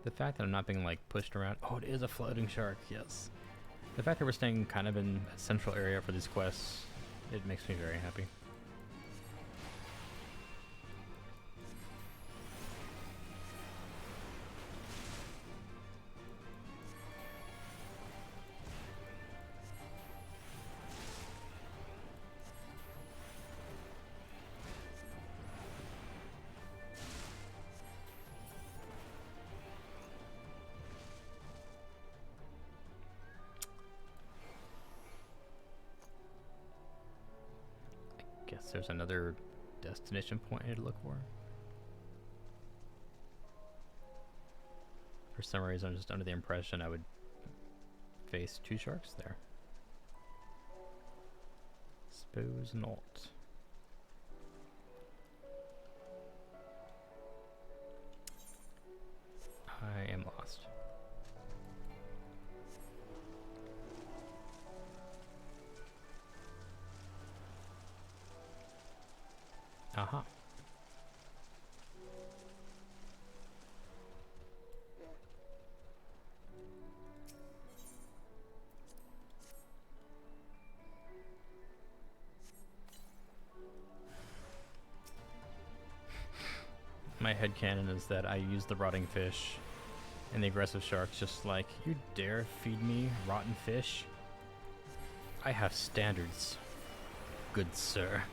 The fact that I'm not being like pushed around. Oh, it is a floating shark. Yes. The fact that we're staying kind of in a central area for these quests, it makes me very happy. Guess there's another destination point I need to look for. For some reason, I'm just under the impression I would face two sharks there. Suppose not. I am lost. Aha. My headcanon is that I use the rotting fish and the aggressive sharks just like, you dare feed me rotten fish? I have standards, good sir.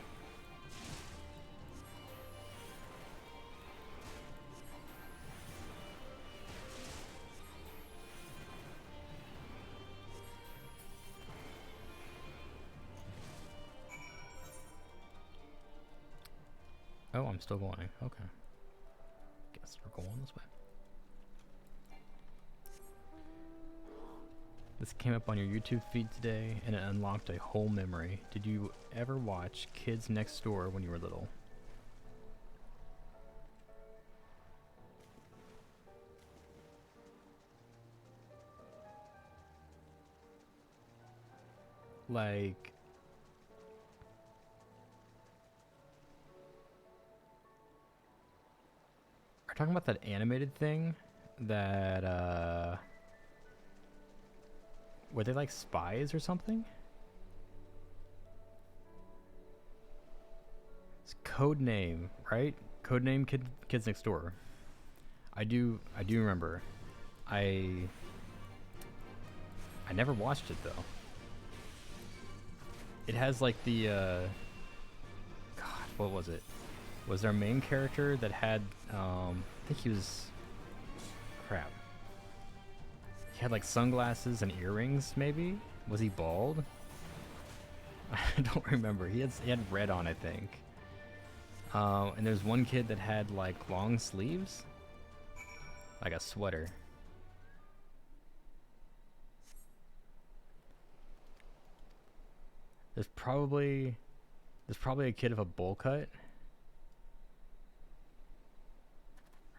Oh, I'm still going. Okay. Guess we're going this way. This came up on your YouTube feed today, and it unlocked a whole memory. Did you ever watch Kids Next Door when you were little? Like... Are you talking about that animated thing that, Were they like spies or something? It's Codename, right? Codename Kids Next Door. I do remember. I never watched it though. It has like the God, what was it? Was there a main character that had I think he was crap. He had like sunglasses and earrings maybe? Was he bald? I don't remember. He had red on, I think. And there's one kid that had like long sleeves, like a sweater. There's probably a kid of a bowl cut,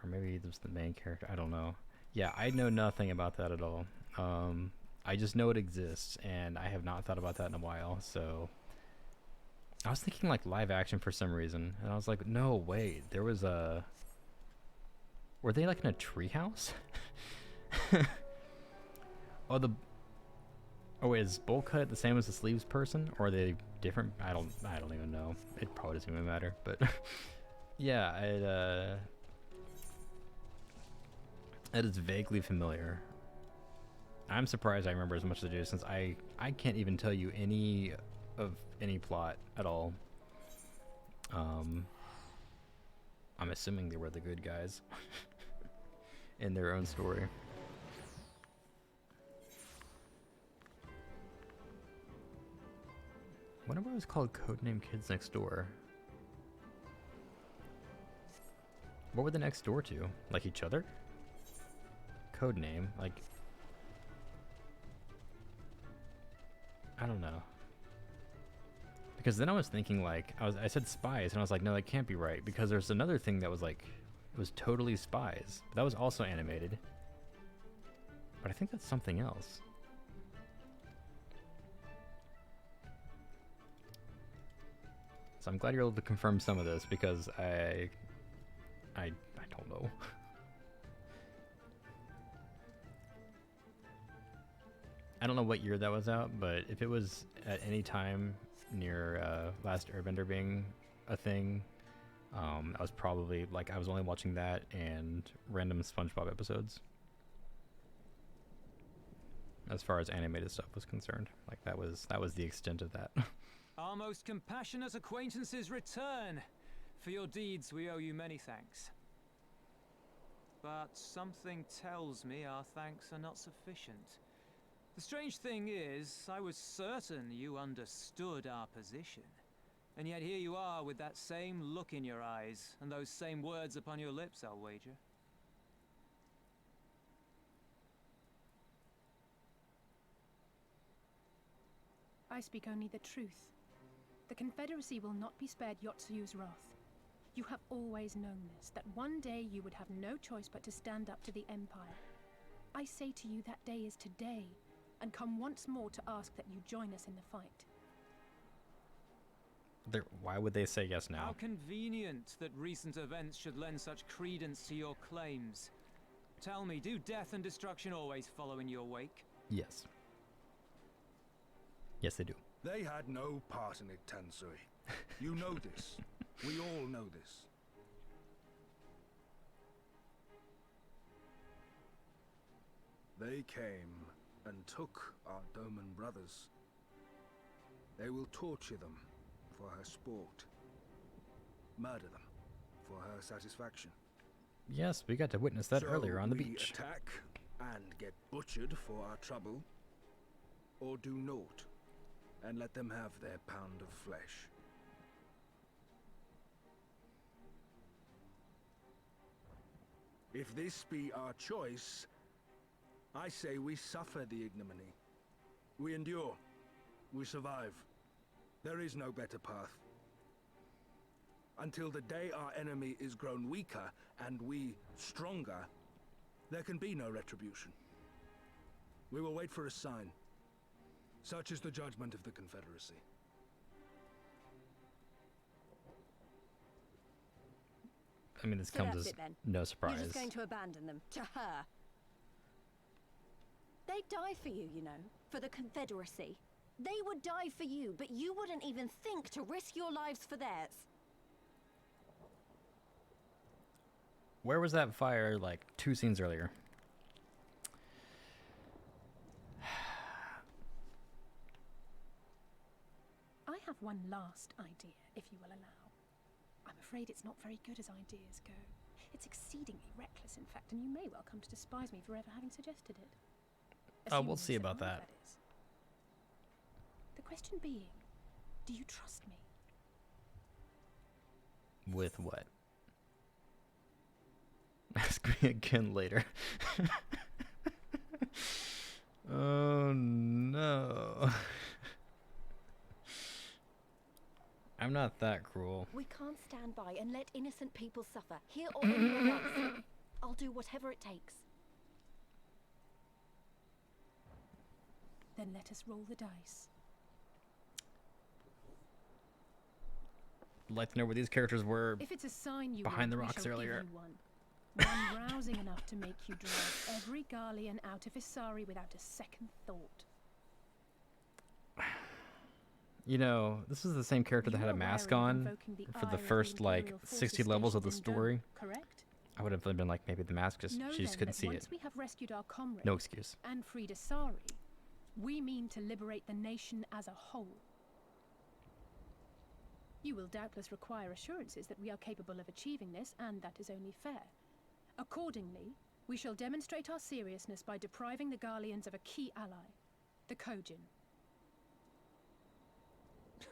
or maybe it was the main character. I don't know. Yeah, I know nothing about that at all. I just know it exists, and I have not thought about that in a while. So I was thinking like live action for some reason, and I was like, no, wait, there was a. Were they like in a treehouse? Oh wait, is bowl cut the same as the sleeves person, or are they different? I don't even know. It probably doesn't even matter, but yeah, it is vaguely familiar. I'm surprised I remember as much as I do, since I can't even tell you any plot at all. I'm assuming they were the good guys in their own story. I wonder why it was called Codename Kids Next Door. What were they next door to? Like each other? Codename, like... I don't know. Because then I was thinking like, I said spies, and I was like, no, that can't be right, because there's another thing that was like, it was totally spies. But that was also animated. But I think that's something else. So I'm glad you're able to confirm some of this, because I don't know. I don't know what year that was out, but if it was at any time near Last Airbender being a thing, I was probably like, I was only watching that and random SpongeBob episodes. As far as animated stuff was concerned, like that was the extent of that. Our most compassionate acquaintances return. For your deeds we owe you many thanks. But something tells me our thanks are not sufficient. The strange thing is, I was certain you understood our position. And yet here you are with that same look in your eyes, and those same words upon your lips, I'll wager. I speak only the truth. The Confederacy will not be spared Yotsuyu's wrath. You have always known this, that one day you would have no choice but to stand up to the Empire. I say to you that day is today, and come once more to ask that you join us in the fight. Why would they say yes now? How convenient that recent events should lend such credence to your claims. Tell me, do death and destruction always follow in your wake? Yes. Yes, they do. They had no part in it, Tansui. You know this. We all know this. They came and took our Doman brothers. They will torture them for her sport. Murder them for her satisfaction. Yes, we got to witness that earlier on the beach. Attack and get butchered for our trouble, or do naught and let them have their pound of flesh. If this be our choice, I say we suffer the ignominy. We endure. We survive. There is no better path. Until the day our enemy is grown weaker and we stronger, there can be no retribution. We will wait for a sign. Such is the judgment of the Confederacy. I mean, this So comes that's as it then. no surprise. You're just going to abandon them to her. They'd die for you, you know. for the Confederacy. They would die for you, but you wouldn't even think to risk your lives for theirs. Where was that fire like 2 scenes earlier? I have one last idea, if you will allow. I'm afraid it's not very good as ideas go. It's exceedingly reckless, in fact, and you may well come to despise me for ever having suggested it. Oh, we'll Assuming see you about survive, that. is. The question being, do you trust me? With what? Ask me again later. Oh no. I'm not that cruel. We can't stand by and let innocent people suffer, here or anywhere else. I'll do whatever it takes. Then let us roll the dice. I'd like to know where these characters were. If it's a sign you Behind want, the we rocks shall give earlier. you one. One rousing enough to make you drive every Garlean out of Isari without a second thought. You know, this is the same character that had a mask on for the first like 60 levels of the story. Correct? I would have been like, maybe the mask just Know she just then couldn't that see once it. we have rescued our comrade No excuse. and freed Isari, we mean to liberate the nation as a whole. You will doubtless require assurances that we are capable of achieving this, and that is only fair. Accordingly, we shall demonstrate our seriousness by depriving the Garleans of a key ally, the Kojin.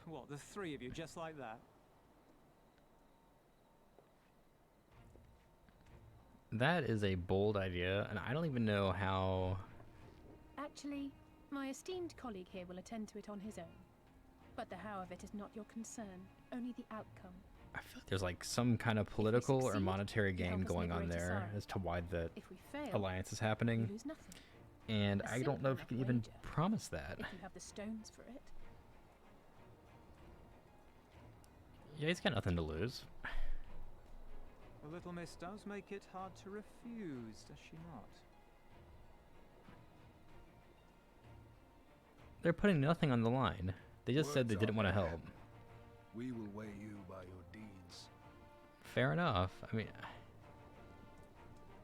What, the 3 of you, just like that? That is a bold idea, and I don't even know how. Actually, my esteemed colleague here will attend to it on his own. But the how of it is not your concern, only the outcome. I feel like there's like some kind of political or succeed, monetary you help game us going on liberate there Isari. as to why the If we fail, alliance is we happening, lose nothing. and A I don't know if you simple can even wager. promise that. If you have the stones for it. Yeah, he's got nothing to lose. The little miss does make it hard to refuse, does she not? They're putting nothing on the line. They just said they Words didn't are want to bad. help. We will weigh you by your deeds. Fair enough. I mean,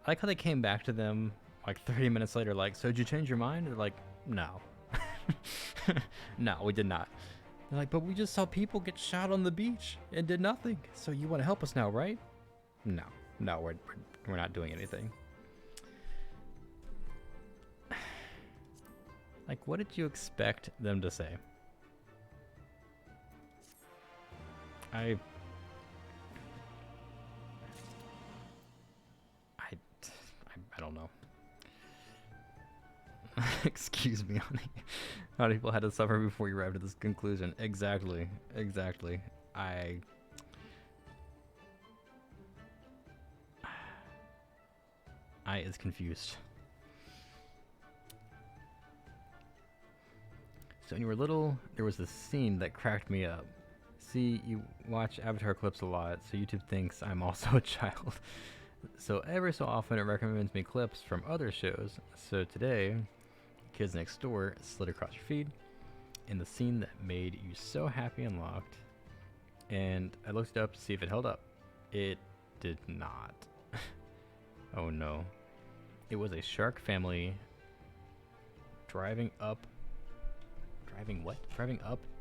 I like how they came back to them like 30 minutes later, like, so did you change your mind? They're like, no. No, we did not. They're like, but we just saw people get shot on the beach and did nothing. So you want to help us now, right? No. No, we're not doing anything. Like, what did you expect them to say? I don't know. Excuse me, honey. How many people had to suffer before you arrived at this conclusion? Exactly. Exactly. I is confused. So when you were little, there was this scene that cracked me up. See, you watch Avatar clips a lot, so YouTube thinks I'm also a child. So every so often it recommends me clips from other shows. So today, Kids Next Door slid across your feed in the scene that made you so happy and locked. And I looked it up to see if it held up. It did not. Oh no. It was a shark family driving up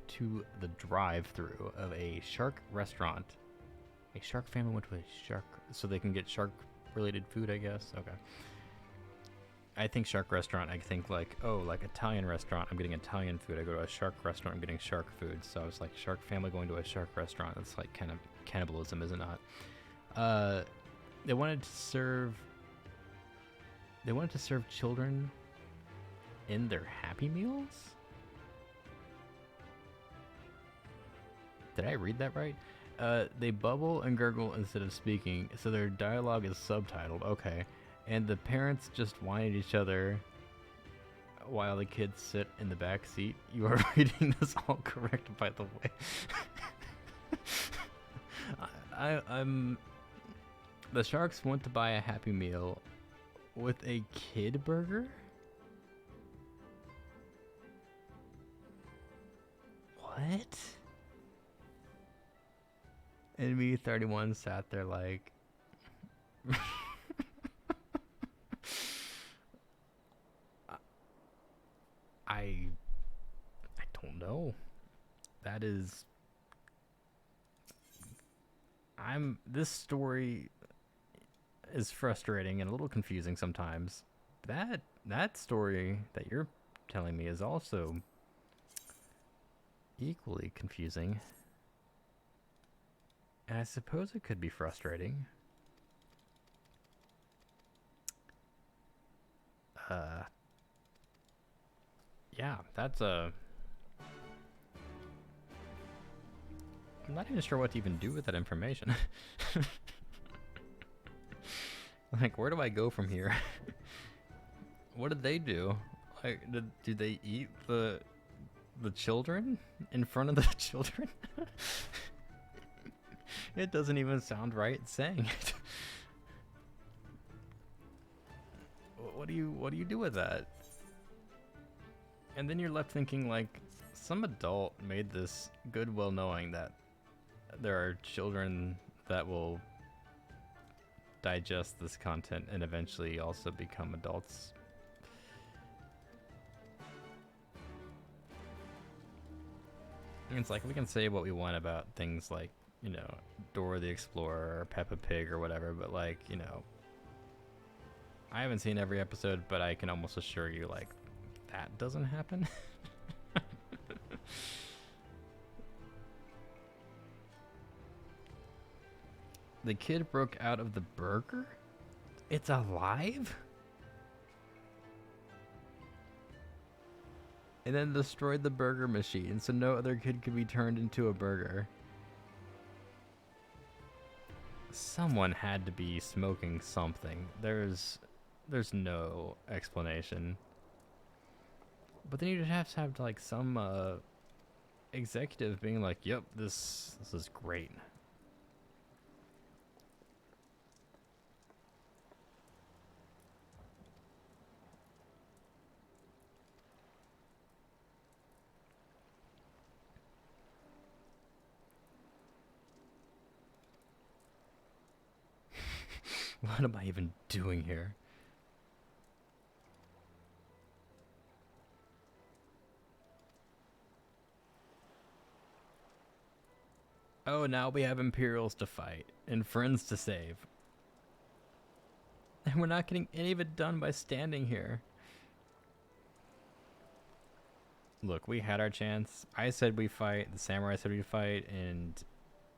to the drive-through of a shark restaurant. A shark family went to a shark so they can get shark-related food, I guess. Okay. I think shark restaurant. I think like, oh, like Italian restaurant. I'm getting Italian food. I go to a shark restaurant. I'm getting shark food. So I was like, shark family going to a shark restaurant. That's like kind of cannibalism, is it not? They wanted to serve children in their Happy Meals. Did I read that right? They bubble and gurgle instead of speaking, so their dialogue is subtitled. Okay. And the parents just whine at each other while the kids sit in the back seat. You are reading this all correct, by the way. I'm. The sharks went to buy a Happy Meal with a kid burger? What? And me 31 sat there like I don't know. That is this story is frustrating and a little confusing sometimes. That story that you're telling me is also equally confusing. And I suppose it could be frustrating. Yeah, that's a... I'm not even sure what to even do with that information. Like, where do I go from here? What did they do? Like, did they eat the children in front of the children? It doesn't even sound right saying it. What do you do with that? And then you're left thinking like some adult made this goodwill knowing that there are children that will digest this content and eventually also become adults. And it's like we can say what we want about things like, you know, Dora the Explorer or Peppa Pig or whatever, but like, you know, I haven't seen every episode, but I can almost assure you like that doesn't happen. The kid broke out of the burger? It's alive? And then destroyed the burger machine so no other kid could be turned into a burger. Someone had to be smoking something. There's no explanation. But then you'd have to have like some executive being like, "Yep, this is great." What am I even doing here? Oh, now we have Imperials to fight and friends to save. And we're not getting any of it done by standing here. Look, we had our chance. I said we fight, the samurai said we fight, and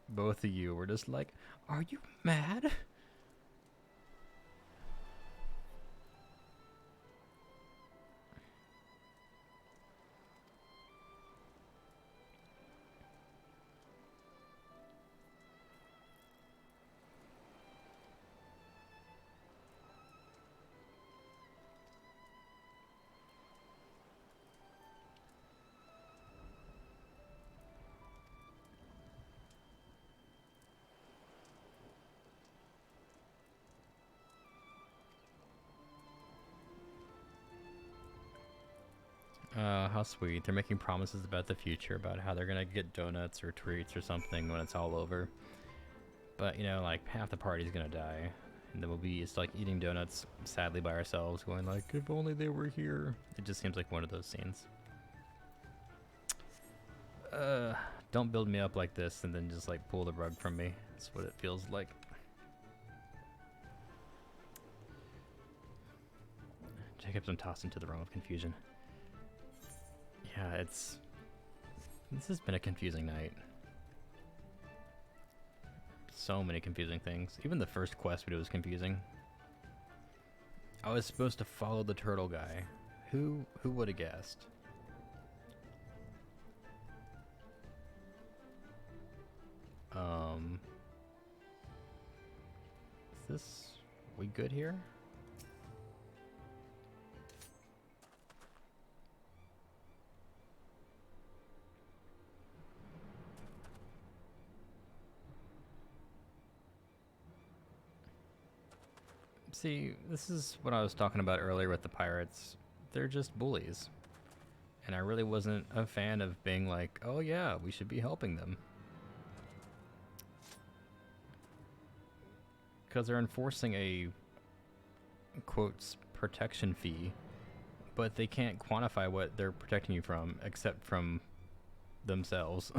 both of you were just like, are you mad? How sweet. They're making promises about the future, about how they're gonna get donuts or treats or something when it's all over. But, you know, like, half the party's gonna die. And then we'll be just, like, eating donuts sadly by ourselves, going like, if only they were here. It just seems like one of those scenes. Don't build me up like this and then just, like, pull the rug from me. That's what it feels like. Jacob's been tossed into the realm of confusion. Yeah, this has been a confusing night. So many confusing things. Even the first quest we did was confusing. I was supposed to follow the turtle guy. Who would have guessed? Is we good here? See, this is what I was talking about earlier with the pirates. They're just bullies. And I really wasn't a fan of being like, oh yeah, we should be helping them. Because they're enforcing a, quotes, protection fee, but they can't quantify what they're protecting you from except from themselves.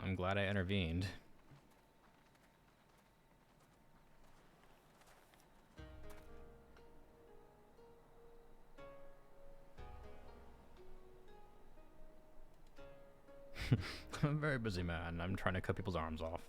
I'm glad I intervened. I'm a very busy man. I'm trying to cut people's arms off.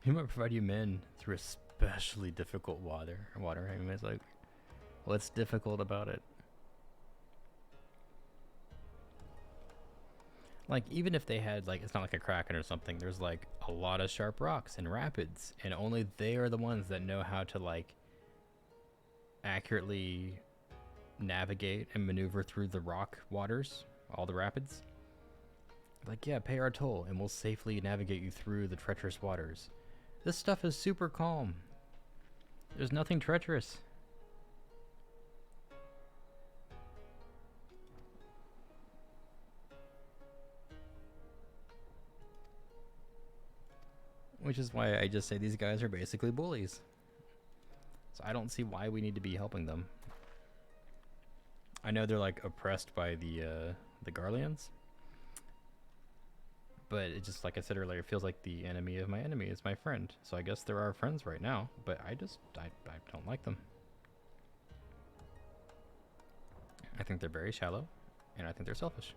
He might provide you men through especially difficult water. I mean, it's like, what's difficult about it? Like, even if they had, like, it's not like a kraken or something. There's, like, a lot of sharp rocks and rapids. And only they are the ones that know how to, like, accurately navigate and maneuver through the rock waters, all the rapids. Like, yeah, pay our toll and we'll safely navigate you through the treacherous waters. This stuff is super calm. There's nothing treacherous. Which is why I just say these guys are basically bullies. So I don't see why we need to be helping them. I know they're like oppressed by the Garleans. But it just, like I said earlier, it feels like the enemy of my enemy is my friend. So I guess they're our friends right now, but I don't like them. I think they're very shallow, and I think they're selfish.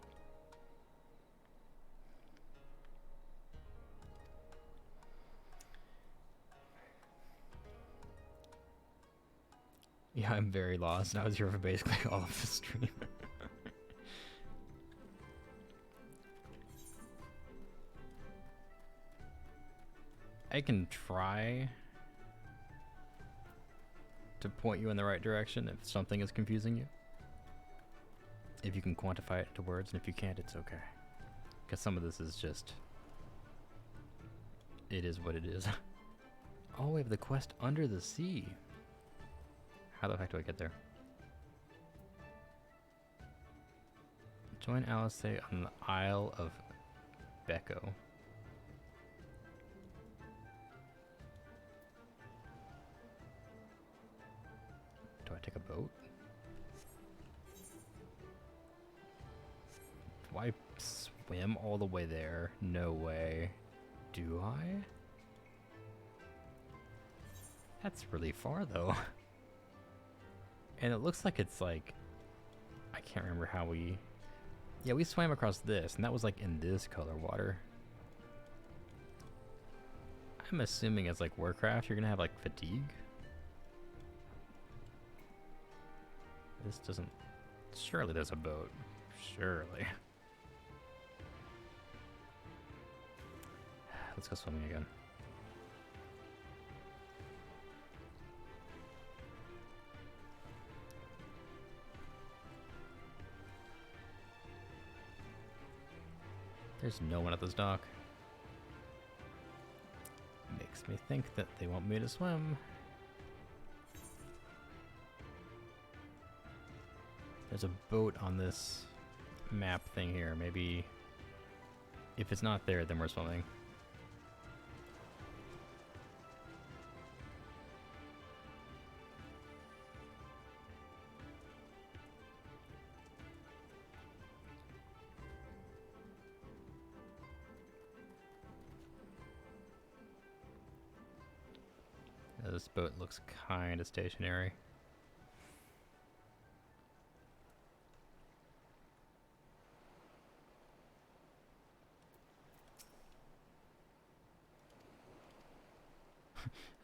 Yeah, I'm very lost. I was here for basically all of the stream. I can try to point you in the right direction if something is confusing you. If you can quantify it into words, and if you can't, it's okay. Because some of this is just... it is what it is. Oh, we have the quest under the sea. How the heck do I get there? Join Alice on the Isle of Becco. Do I take a boat? Do I swim all the way there? No way. Do I? That's really far though. And it looks like it's like, I can't remember how we... yeah, we swam across this, and that was like in this color water. I'm assuming it's like Warcraft, you're gonna have like fatigue. This doesn't... surely there's a boat. Surely. Let's go swimming again. There's no one at this dock. Makes me think that they want me to swim. There's a boat on this map thing here. Maybe if it's not there, then we're swimming. This boat looks kind of stationary.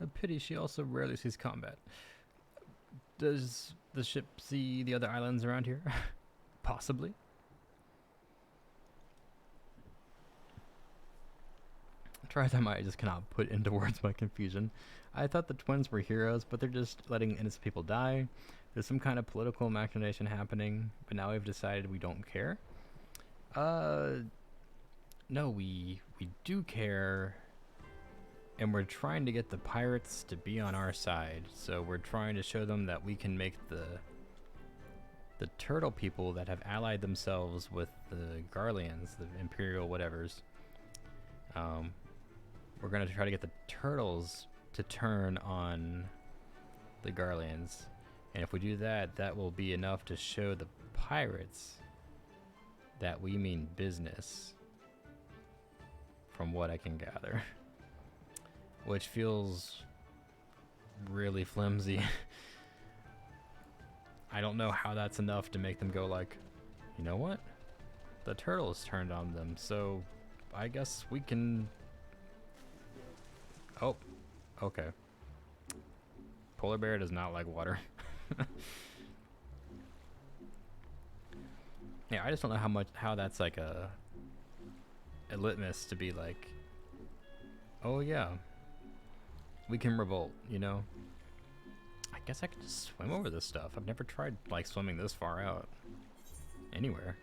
A pity she also rarely sees combat. Does the ship see the other islands around here? Possibly. Try time I just cannot put into words my confusion. I thought the twins were heroes, but they're just letting innocent people die. There's some kind of political machination happening, but now we've decided we don't care. No, we do care, and we're trying to get the pirates to be on our side. So we're trying to show them that we can make the turtle people that have allied themselves with the Garleans, the Imperial whatevers. We're gonna try to get the turtles to turn on the Garleans, and if we do that, that will be enough to show the pirates that we mean business, from what I can gather. Which feels really flimsy. I don't know how that's enough to make them go like, you know what? The turtles turned on them, so I guess we can... Oh, okay. Polar bear does not like water. Yeah, I just don't know how that's like a litmus to be like, oh yeah, we can revolt, you know? I guess I could just swim over this stuff. I've never tried like swimming this far out anywhere.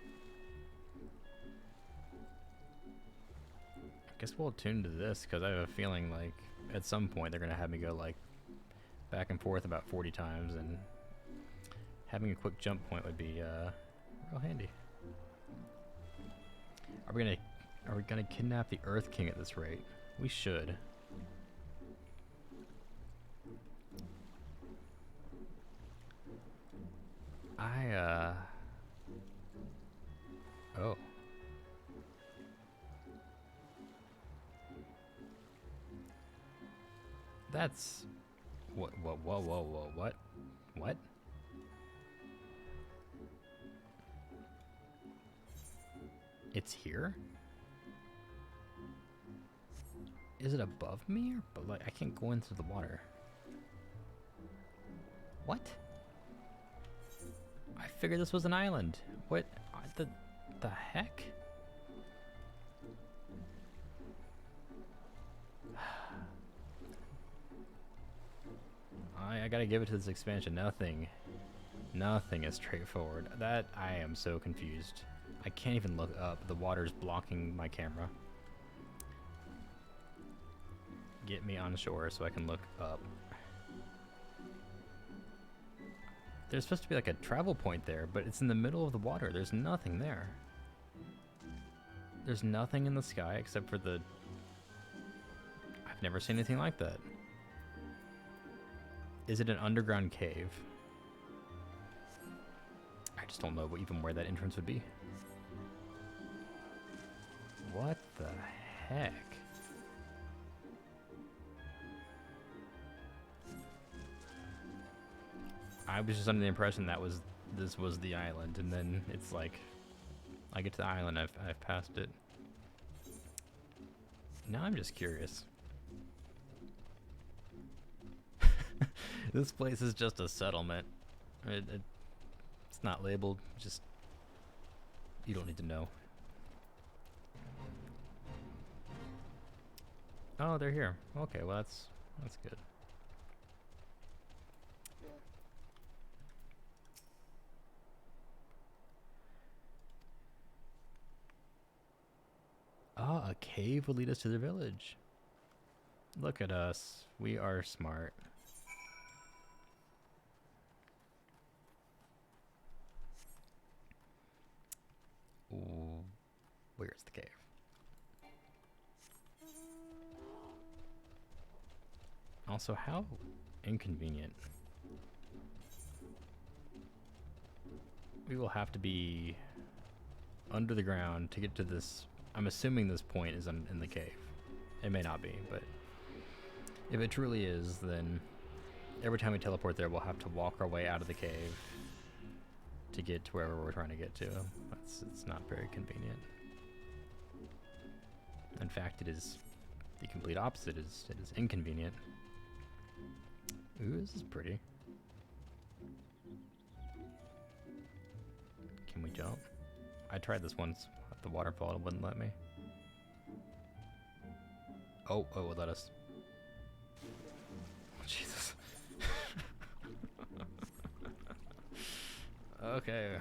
I guess we'll tune to this because I have a feeling like at some point they're gonna have me go like back and forth about 40 times, and having a quick jump point would be real handy. Are we gonna kidnap the Earth King at this rate? We should. Oh. That's... What? What? It's here? Is it above me? But like, I can't go into the water. What? I figured this was an island. What? The heck? I gotta give it to this expansion. Nothing is straightforward. That, I am so confused. I can't even look up. The water's blocking my camera. Get me on shore so I can look up. There's supposed to be like a travel point there, but it's in the middle of the water. There's nothing there. There's nothing in the sky except for the... I've never seen anything like that. Is it an underground cave? I just don't know even where that entrance would be. What the heck? I was just under the impression that this was the island, and then it's like I get to the island, I've passed it. Now I'm just curious. This place is just a settlement. It's not labeled. Just, you don't need to know. Oh, they're here. Okay, well that's good. Ah, a cave will lead us to the village. Look at us. We are smart. Ooh, where's the cave? Also, how inconvenient. We will have to be under the ground to get to this. I'm assuming this point is in the cave. It may not be, but if it truly is, then every time we teleport there, we'll have to walk our way out of the cave to get to wherever we're trying to get to. It's not very convenient. In fact, it is the complete opposite. It is inconvenient. Ooh, this is pretty. Can we jump? I tried this once at the waterfall, it wouldn't let me. Oh, it would let us. Jesus. Okay.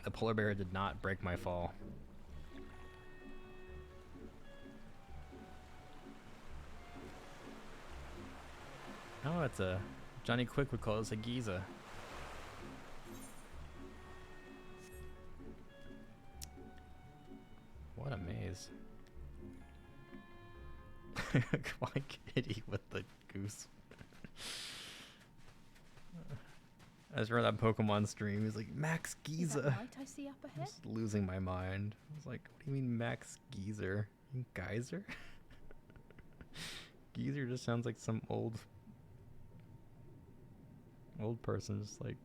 The polar bear did not break my fall. Oh, it's a... Johnny Quick would call this a Giza. What a maze. Why Kitty with the goose? I just remember that Pokemon stream. He's like, Max Giza. Is that light I see up ahead? Just losing my mind. I was like, what do you mean Max Geezer? You mean Geyser? Geezer just sounds like some old person. Just like,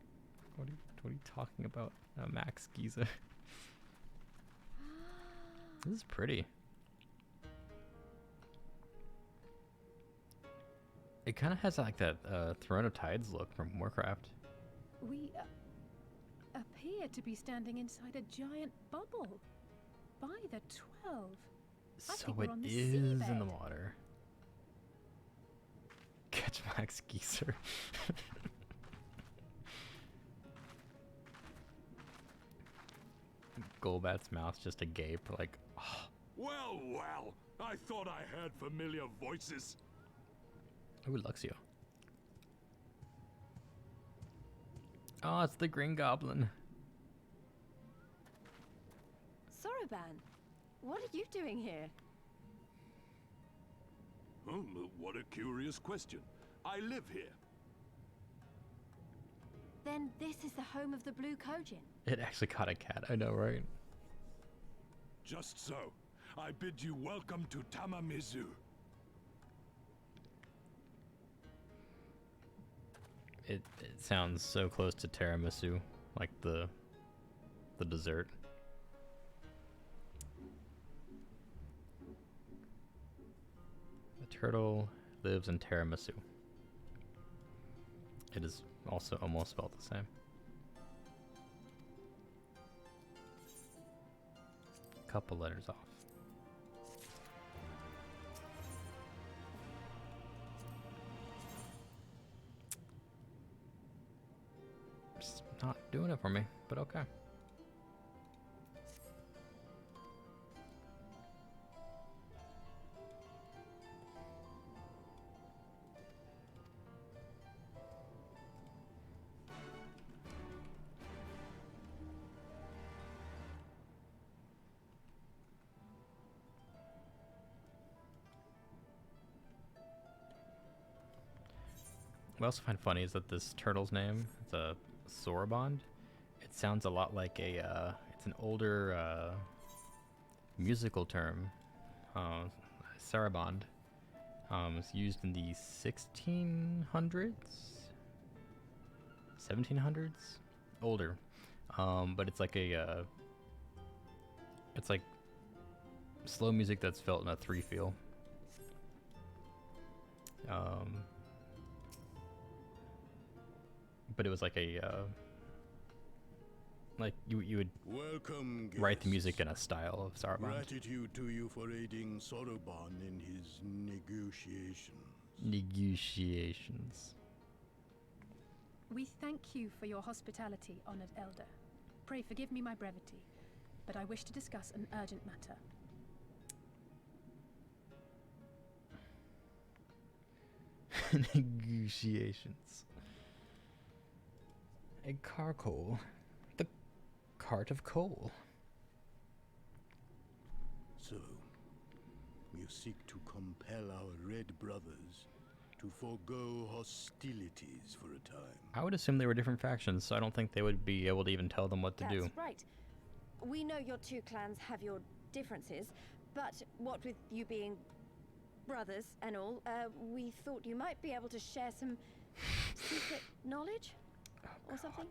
what are you talking about? Max Giza. This is pretty. It kind of has like that Throne of Tides look from Warcraft. We appear to be standing inside a giant bubble. By the 12. I So think we're it on the is in the seabed. water. Catch Max Geezer. Golbat's mouth's just agape, like, oh. Well, well, I thought I heard familiar voices. Ooh, Luxio. Oh, it's the Green Goblin. Soroban, what are you doing here? What a curious question. I live here. Then this is the home of the Blue Kojin. It actually caught a cat, I know, right? Just so. I bid you welcome to Tamamizu. It sounds so close to tiramisu, like the dessert. The turtle lives in tiramisu. It is also almost spelled the same. Couple letters off. Just not doing it for me, but okay. What I also find funny is that this turtle's name, it's a Sorabond. It sounds a lot like a, it's an older musical term. Saraband. It's used in the 1600s? 1700s? Older. But it's like a, it's like slow music that's felt in a 3 feel. But it was like a, like you would Welcome, write the guests. music in a style of Saraband. Gratitude to you for aiding Soroban in his negotiations. Negotiations. We thank you for your hospitality, honored elder. Pray forgive me my brevity, but I wish to discuss an urgent matter. Negotiations. A carcoal. The cart of coal. So, you seek to compel our red brothers to forego hostilities for a time. I would assume they were different factions, so I don't think they would be able to even tell them what to do. That's right. We know your two clans have your differences, but what with you being brothers and all, we thought you might be able to share some secret knowledge or something.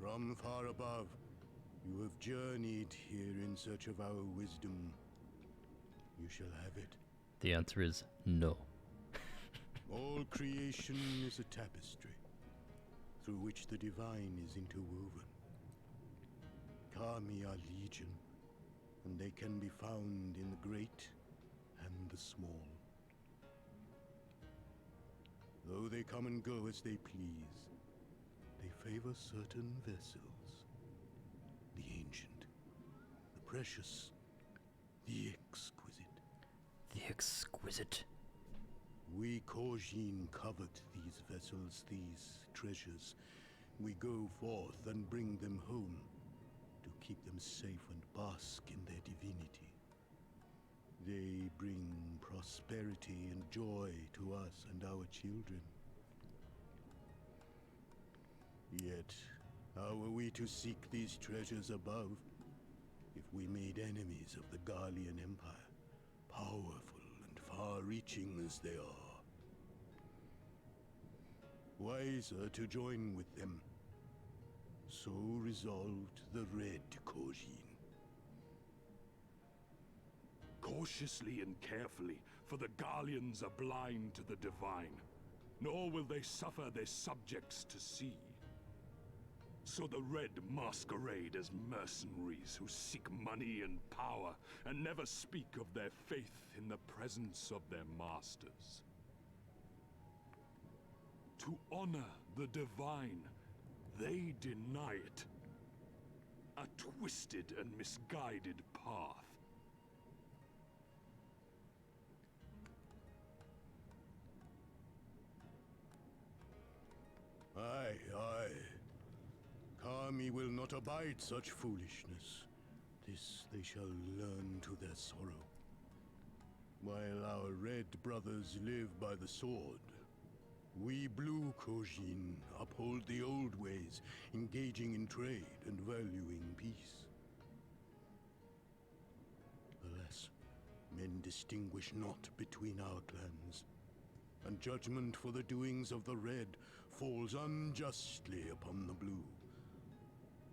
From far above, you have journeyed here in search of our wisdom. You shall have it. The answer is no. All creation is a tapestry through which the divine is interwoven. Kami are legion, and they can be found in the great and the small. Though they come and go as they please, they favor certain vessels. The ancient, the precious, the exquisite. The exquisite. We Korjin covet these vessels, these treasures. We go forth and bring them home to keep them safe and bask in their divinity. They bring prosperity and joy to us and our children. Yet, how are we to seek these treasures above if we made enemies of the Garlean Empire, powerful and far-reaching as they are? Wiser to join with them. So resolved the Red Korjin. Cautiously and carefully, for the Garleans are blind to the divine, nor will they suffer their subjects to see. So the Red masquerade as mercenaries who seek money and power, and never speak of their faith in the presence of their masters. To honor the divine, they deny it. A twisted and misguided path. Aye, aye. Kami will not abide such foolishness. This they shall learn to their sorrow. While our red brothers live by the sword, we blue Korjin uphold the old ways, engaging in trade and valuing peace. Alas, men distinguish not between our clans, and judgment for the doings of the red falls unjustly upon the blue.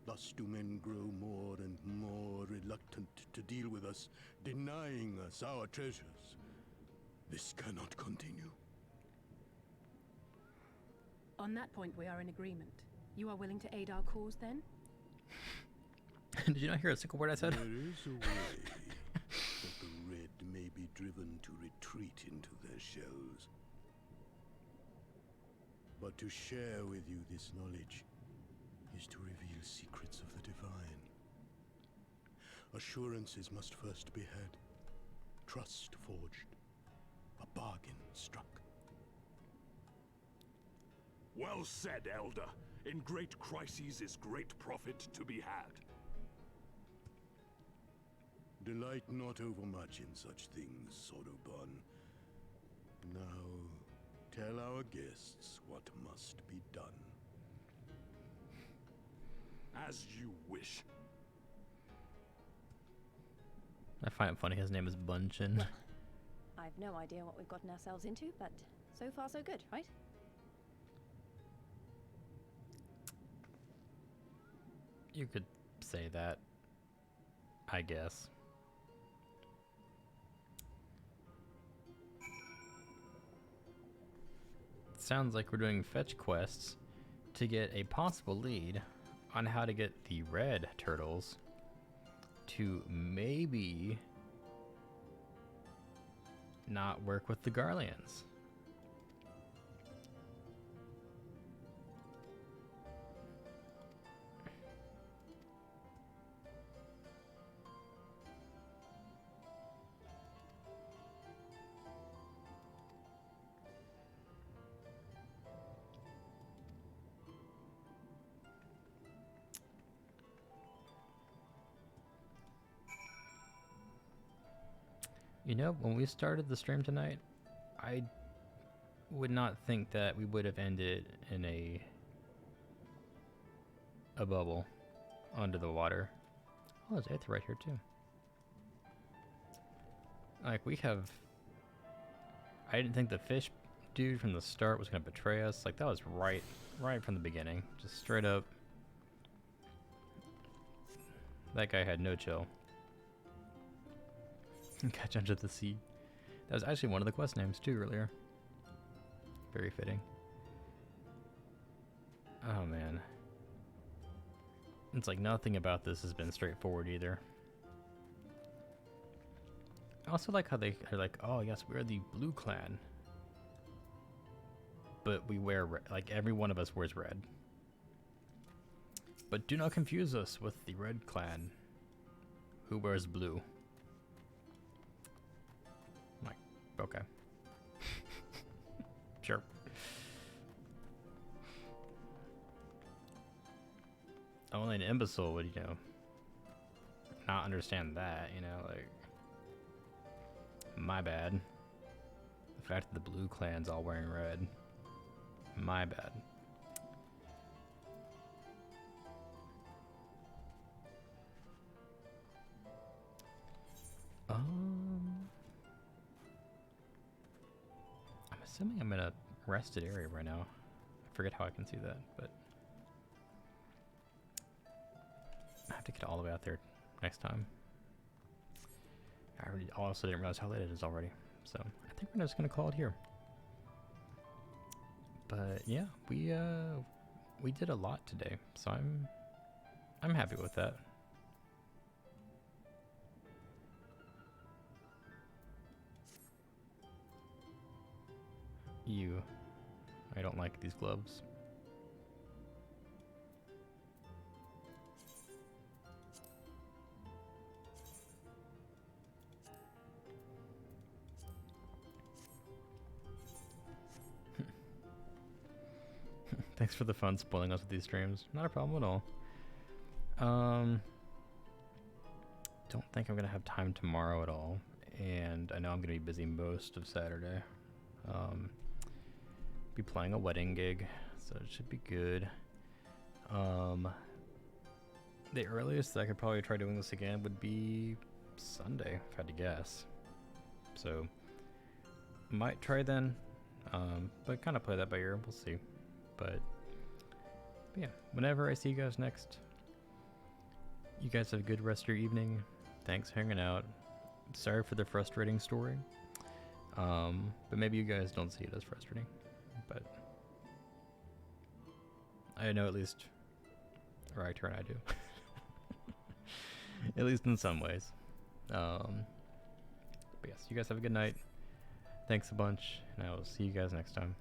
Thus do men grow more and more reluctant to deal with us, denying us our treasures. This cannot continue. On that point, we are in agreement. You are willing to aid our cause, then? Did you not hear a single word I said? There is a way that the red may be driven to retreat into their shells. But to share with you this knowledge is to reveal secrets of the divine. Assurances must first be had, trust forged, a bargain struck. Well said, Elder. In great crises is great profit to be had. Delight not overmuch in such things, Sodoban. Now, tell our guests what must be done. As you wish. I find it funny his name is Bunchin. Well, I've no idea what we've gotten ourselves into, but so far so good, right? You could say that, I guess. Sounds like we're doing fetch quests to get a possible lead on how to get the red turtles to maybe not work with the Garleans. You know, when we started the stream tonight, I would not think that we would have ended in a bubble under the water. Oh, there's Aether right here too. Like, we have... I didn't think the fish dude from the start was going to betray us. Like, that was right from the beginning. Just straight up. That guy had no chill. Catch under the sea. That was actually one of the quest names too earlier. Very fitting. Oh man. It's like nothing about this has been straightforward either. I also like how they are like, oh yes, we're the blue clan. But we wear red. Like every one of us wears red. But do not confuse us with the red clan who wears blue. I'm like, okay. Sure. Only an imbecile would, you know, not understand that, you know, like, my bad. The fact that the blue clan's all wearing red, my bad. I'm assuming I'm in a rested area right now. I forget how I can see that, but I have to get all the way out there next time. I also didn't realize how late it is already, so I think we're just gonna call it here. But yeah, we did a lot today, so I'm happy with that. I don't like these gloves. Thanks for the fun spoiling us with these streams. Not a problem at all. Don't think I'm gonna have time tomorrow at all, and I know I'm gonna be busy most of Saturday. Be playing a wedding gig, so it should be good. The earliest that I could probably try doing this again would be Sunday, if I had to guess. So, might try then, but kind of play that by ear. We'll see. But yeah, whenever I see you guys next, you guys have a good rest of your evening. Thanks for hanging out. Sorry for the frustrating story. But maybe you guys don't see it as frustrating. But I know at least, or I turn I do. At least in some ways. But yes, you guys have a good night. Thanks a bunch, and I will see you guys next time.